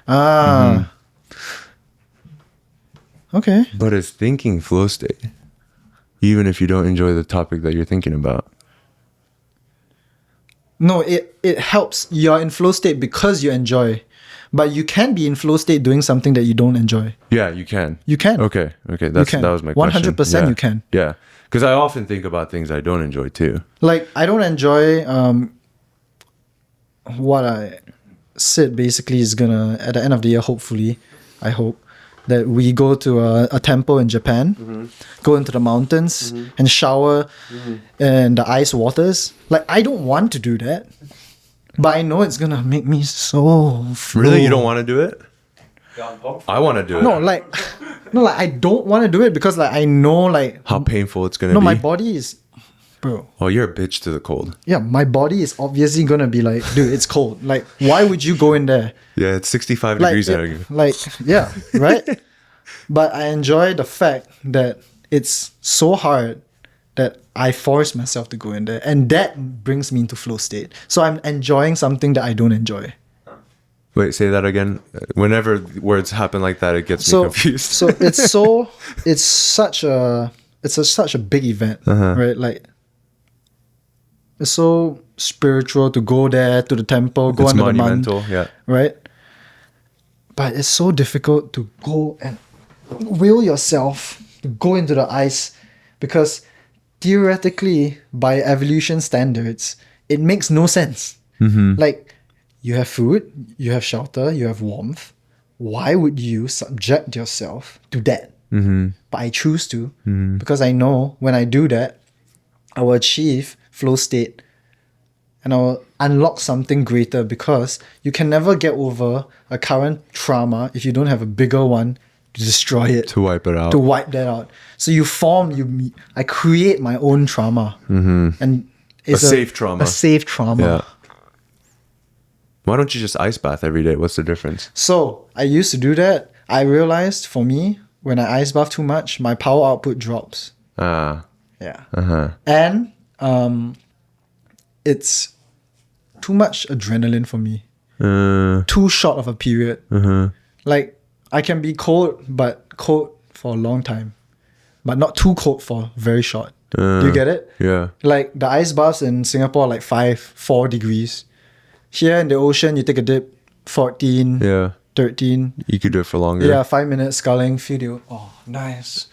Ah. Okay. But it's thinking flow state, even if you don't enjoy the topic that you're thinking about. No, it helps. You're in flow state because you enjoy. But you can be in flow state doing something that you don't enjoy. Yeah, you can. You can. Okay. You That can. was my question. 100% Yeah. you can. Yeah, because I often think about things I don't enjoy too. Like, I don't enjoy what I said basically is gonna, at the end of the year, hopefully, I hope, that we go to a temple in Japan, go into the mountains and shower in the ice waters. Like, I don't want to do that. But I know it's gonna make me so Really, you flow. don't want to do it? I want to do it. No, like I don't want to do it because like I know like How painful it's gonna no, be. my body is, bro. Oh, you're a bitch to the cold. Yeah, my body is obviously gonna be like, dude, it's cold. Like, why would you go in there? Yeah, it's 65 Like, degrees out. like, yeah, right. But I enjoy the fact that it's so hard that I force myself to go in there, and that brings me into flow state. So I'm enjoying something that I don't enjoy. Wait, say that again. Whenever words happen like that, it gets me confused. So it's such a big event, right? Like, it's so spiritual to go there to the temple, go it's under the month, monumental. Yeah. right? But it's so difficult to go and will yourself to go into the ice because theoretically, by evolution standards, it makes no sense. Like, you have food, you have shelter, you have warmth. Why would you subject yourself to that? But I choose to because I know when I do that, I will achieve flow state and I will unlock something greater because you can never get over a current trauma if you don't have a bigger one to destroy it. To wipe it out. To wipe that out. So I create my own trauma. And it's A safe trauma. A safe trauma. Yeah. Why don't you just ice bath every day? What's the difference? So I used to do that. I realized for me, when I ice bath too much, my power output drops. Ah. Yeah. Uh-huh. And it's too much adrenaline for me. Too short of a period. Like, I can be cold, but cold for a long time. But not too cold for very short. Do you get it? Yeah. Like, the ice baths in Singapore are like 4 degrees. Here in the ocean, you take a dip, 14, Yeah. 13. You could do it for longer. Yeah, 5 minutes sculling, feel the, oh, nice.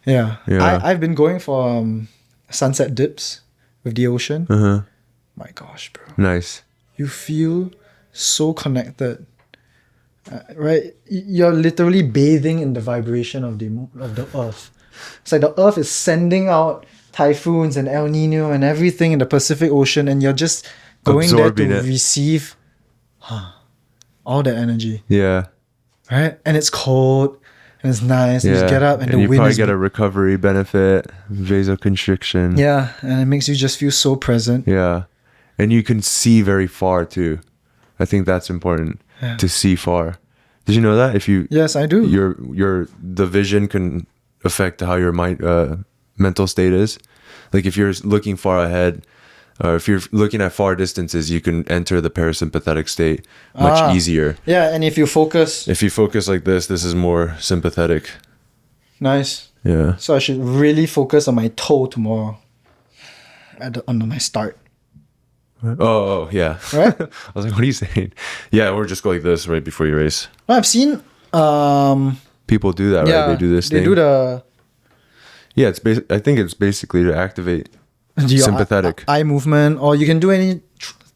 Yeah. Yeah. I've been going for sunset dips with the ocean. My gosh, bro. Nice. You feel so connected. Right? You're literally bathing in the vibration of the earth. It's like the earth is sending out typhoons and El Nino and everything in the Pacific Ocean, and you're just going Absorbing there to it. receive all that energy. Yeah. Right? And it's cold and it's nice. And you get up and the you wind probably is get a recovery benefit, vasoconstriction. yeah, and it makes you just feel so present. Yeah. And you can see very far too. I think that's important to see far. Did you know that? If you Yes, I do. the vision can affect how your mind mental state is. Like if you're looking far ahead, Or if you're looking at far distances, you can enter the parasympathetic state much easier. Yeah, and if you focus, If you focus like this is more sympathetic. nice. Yeah. So I should really focus on my toe tomorrow. On my start. Oh, yeah. Right? I was like, what are you saying? Yeah, or just go like this right before you race. No, I've seen. People do that, right? They do this They thing. do the Yeah, I think it's basically to activate your sympathetic. eye movement, or you can do any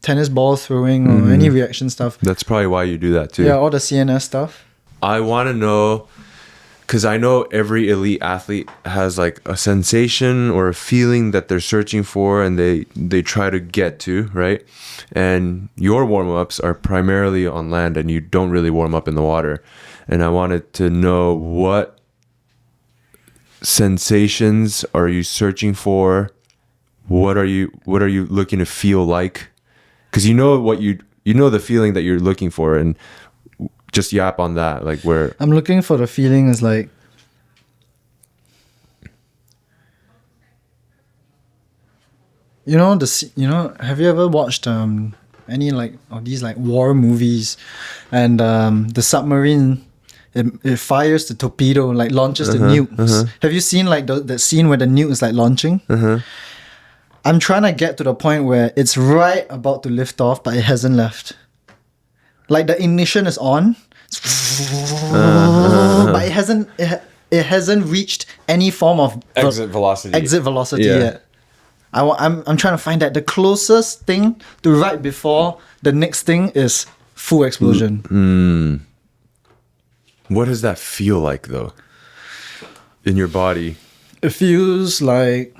tennis ball throwing or any reaction stuff. That's probably why you do that too. Yeah, all the CNS stuff. I want to know, because I know every elite athlete has like a sensation or a feeling that they're searching for and they try to get to, right? And your warm-ups are primarily on land and you don't really warm up in the water. And I wanted to know, what sensations are you searching for? What are you looking to feel like? Because you know the feeling that you're looking for, and just yap on that, like where I'm looking for the feeling is like, have you ever watched any like of these like war movies, and the submarine it fires the torpedo, like launches the nukes. Have you seen like the scene where the nuke is like launching? I'm trying to get to the point where it's right about to lift off, but it hasn't left. Like the ignition is on, but it hasn't reached any form of exit velocity. Yet. I'm trying to find that. The closest thing to right before the next thing is full explosion. What does that feel like though? In your body? It feels like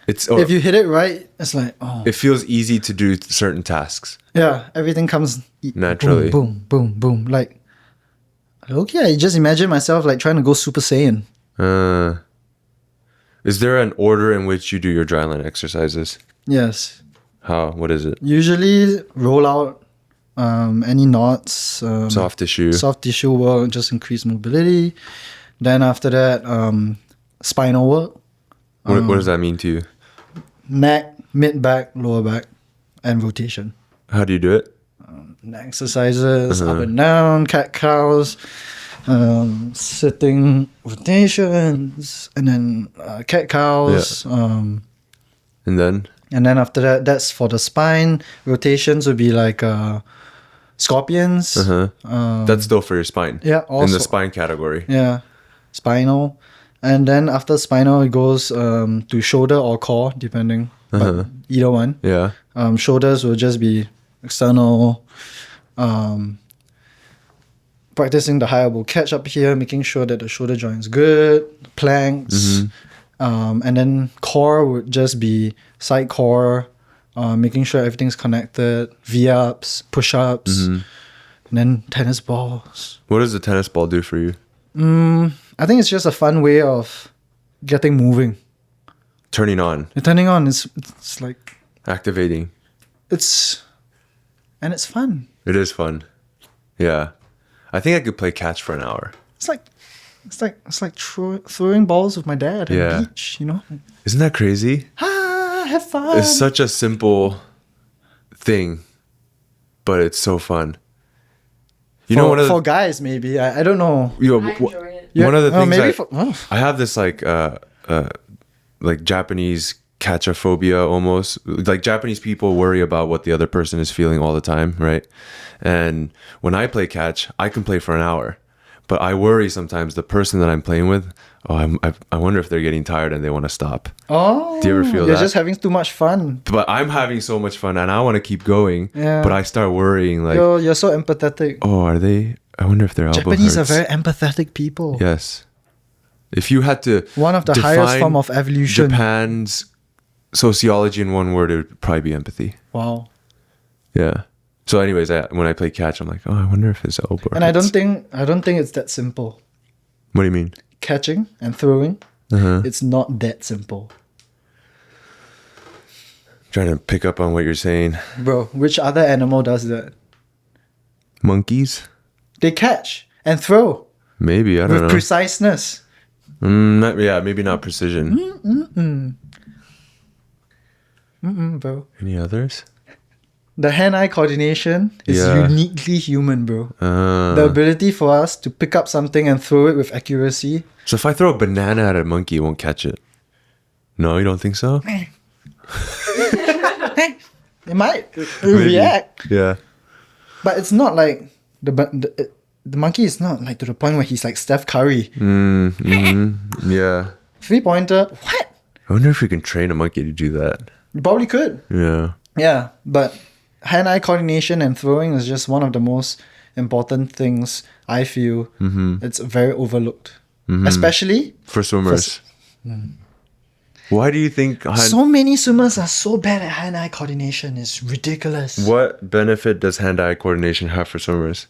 if you hit it right, it's like, oh. It feels easy to do certain tasks. Yeah, everything comes naturally. Boom, boom, boom, boom. Like, okay, I just imagine myself like trying to go Super Saiyan. Is there an order in which you do your dryland exercises? Yes. How? What is it? Usually roll out any knots. Soft tissue. Soft tissue work, just increase mobility. Then after that, spinal work. What does that mean to you? Neck, mid back, lower back, and rotation. How do you do it? Exercises, up and down, cat cows, sitting rotations, and then cat cows. And then? And then after that, that's for the spine. Rotations would be like scorpions. That's still for your spine. Yeah, also. In the spine category. Yeah, spinal. And then after spinal, it goes to shoulder or core, depending. But either one. Yeah. Shoulders will just be external. Practicing the high elbow catch up here, making sure that the shoulder joint is good. Planks. And then core would just be side core, making sure everything's connected. V-ups, push-ups, and then tennis balls. What does the tennis ball do for you? I think it's just a fun way of getting moving. Turning on. Turning on, it's like... Activating. It's fun. It is fun. Yeah. I think I could play catch for an hour. It's like throwing balls with my dad at the beach, you know? Isn't that crazy? Have fun. It's such a simple thing, but it's so fun. For guys, maybe. I don't know. I enjoy it. Yeah. One of the things maybe I have this like Japanese catchophobia almost. Like Japanese people worry about what the other person is feeling all the time, right? And when I play catch, I can play for an hour. But I worry sometimes the person that I'm playing with, I wonder if they're getting tired and they want to stop. Oh. Do you ever feel you're that? just having too much fun. But I'm having so much fun and I want to keep going. Yeah. But I start worrying like, You're so empathetic. oh, are they? I wonder if their elbow Japanese hurts. are very empathetic people. Yes. If you had to One of the define highest form of evolution. Japan's sociology in one word, it would probably be empathy. Wow. Yeah. So anyways, when I play catch, I'm like, oh, I wonder if his elbow And I hurts. don't think it's that simple. What do you mean? Catching and throwing, it's not that simple. Trying to pick up on what you're saying. Bro, which other animal does that? Monkeys? They catch and throw Maybe, I don't with know. preciseness. Maybe not precision. Bro. Any others? The hand-eye coordination is Yeah. uniquely human, bro. The ability for us to pick up something and throw it with accuracy. So if I throw a banana at a monkey, it won't catch it. No, you don't think so? It might react, Yeah. but it's not like the monkey is not like to the point where he's like Steph Curry. Yeah. 3-pointer, what? I wonder if we can train a monkey to do that. You probably could. Yeah. Yeah, but hand-eye coordination and throwing is just one of the most important things I feel. It's very overlooked, especially For swimmers. Why do you think... so many swimmers are so bad at hand-eye coordination. It's ridiculous. What benefit does hand-eye coordination have for swimmers?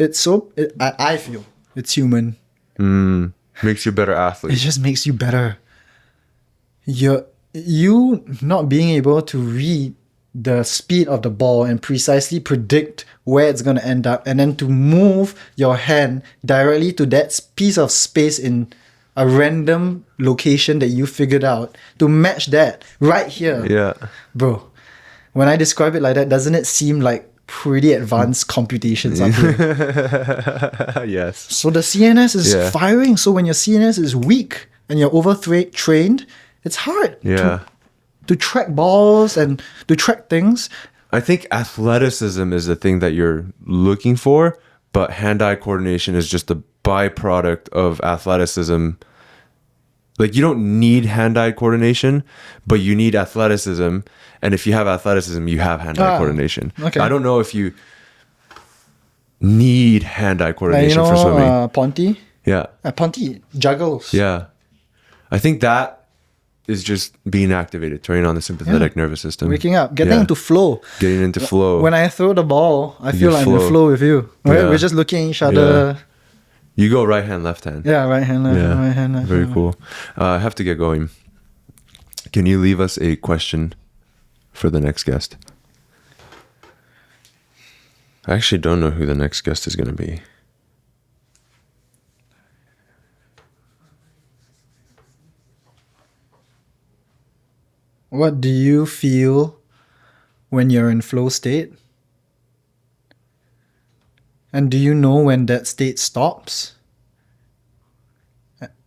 I feel it's human. Makes you a better It athlete. just makes you better. You not being able to read the speed of the ball and precisely predict where it's going to end up, and then to move your hand directly to that piece of space in a random location that you figured out to match that right here. Yeah. Bro, when I describe it like that, doesn't it seem like pretty advanced computations up here? Yes. So the CNS is Yeah. firing. So when your CNS is weak and you're trained, it's hard Yeah. to track balls and to track things. I think athleticism is the thing that you're looking for, but hand-eye coordination is just a byproduct of athleticism. Like, you don't need hand-eye coordination, but you need athleticism. And if you have athleticism, you have hand-eye coordination. okay. I don't know if you need hand-eye coordination for swimming. Ponty? Yeah. Ponty juggles. Yeah. I think that is just being activated, turning on the sympathetic nervous system. Waking up, getting Yeah. into flow. Getting into flow. When I throw the ball, I feel get like I'm in flow. flow with you. Right? Yeah. We're just looking at each other. You go right hand, left hand. Yeah, right hand, left hand, Yeah. right hand, left Very hand. cool. I have to get going. Can you leave us a question for the next guest? I actually don't know who the next guest is going to be. What do you feel when you're in flow state? And do you know when that state stops?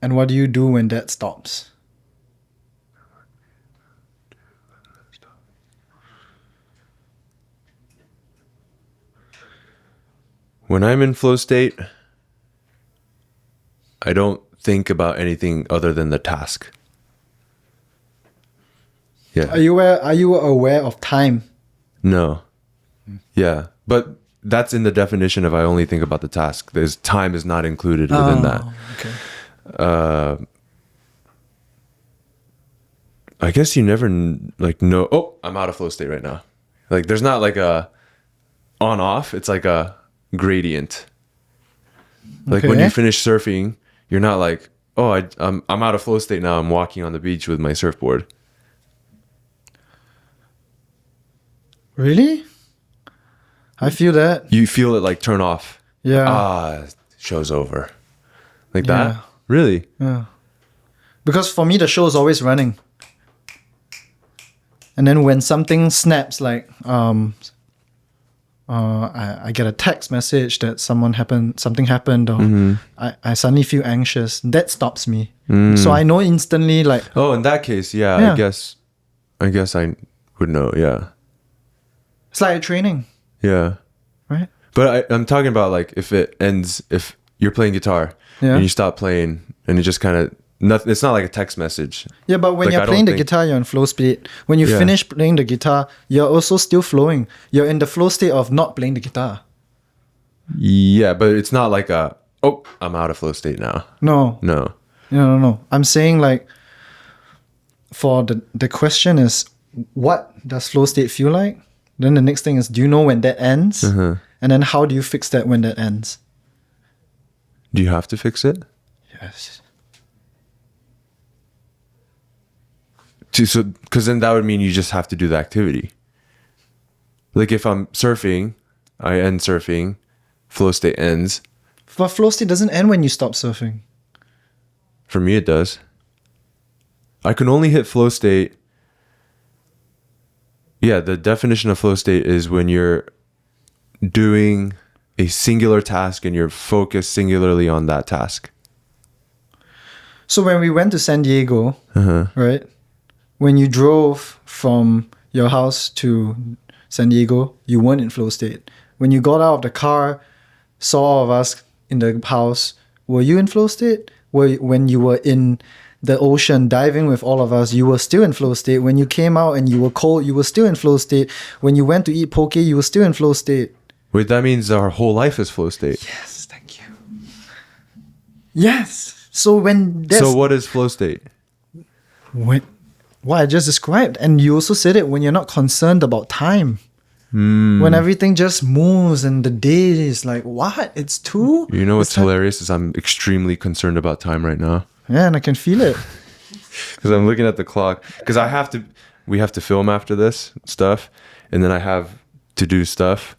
And what do you do when that stops? When I'm in flow state, I don't think about anything other than the task. Yeah. Are you aware of time? No. Yeah. But that's in the definition of I only think about the task. There's time is not included within that. Okay. I guess you never know, oh, I'm out of flow state right now. Like, there's not like a on off. It's like a gradient. Like when Okay. you finish surfing, you're not like, oh, I'm out of flow state now. I'm walking on the beach with my surfboard. Really? I feel that. You feel it like turn off. Yeah. Show's over. Like Yeah. that? Really? Yeah. Because for me, the show is always running. And then when something snaps, like I get a text message that something happened, or I suddenly feel anxious. That stops me. So I know instantly, like, Oh, in that case, yeah. Yeah. I guess I would know. Yeah. it's like a training, Yeah. right? But I'm talking about like if it ends, if you're playing guitar Yeah. and you stop playing and it just kind of, nothing, it's not like a text message. Yeah, but when Like, you're I playing the don't think- guitar, you're in flow state. When you Yeah. finish playing the guitar, you're also still flowing. You're in the flow state of not playing the guitar. Yeah, but it's not like I'm out of flow state now. No, No. no. I'm saying like, for the question is, what does flow state feel like? Then the next thing is, do you know when that ends? Uh-huh. And then how do you fix that when that ends? Do you have to fix it? Yes. Because then that would mean you just have to do the activity. Like if I'm surfing, I end surfing, flow state ends. But flow state doesn't end when you stop surfing. For me, it does. I can only hit flow state Yeah, the definition of flow state is when you're doing a singular task and you're focused singularly on that task. So when we went to San Diego, Uh-huh. right? When you drove from your house to San Diego, you weren't in flow state. When you got out of the car, saw all of us in the house, were you in flow state? When you were in the ocean diving with all of us, you were still in flow state. When you came out and you were cold, you were still in flow state. When you went to eat poke, you were still in flow state. Wait, that means our whole life is flow state. Yes, thank you. Yes. So when there's So what is flow state? what I just described, and you also said it when you're not concerned about time. When everything just moves and the day is like, what? It's 2? You know what's It's time. hilarious is I'm extremely concerned about time right now. Yeah, and I can feel it. Because I'm looking at the clock. Because we have to film after this stuff, and then I have to do stuff,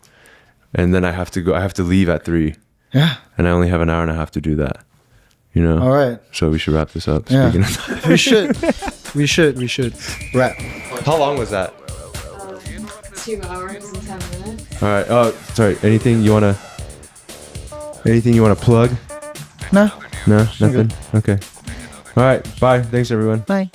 and then I have to leave at 3, Yeah. and I only have an hour and a half to do that. You know. All right. So we should wrap this up. Yeah. Speaking of We should. We should. Wrap. how long was that? 2 hours and 10 minutes. All right. Oh, sorry. Anything you wanna plug? No. No, nothing. Okay. All right. Bye. Thanks, everyone. Bye.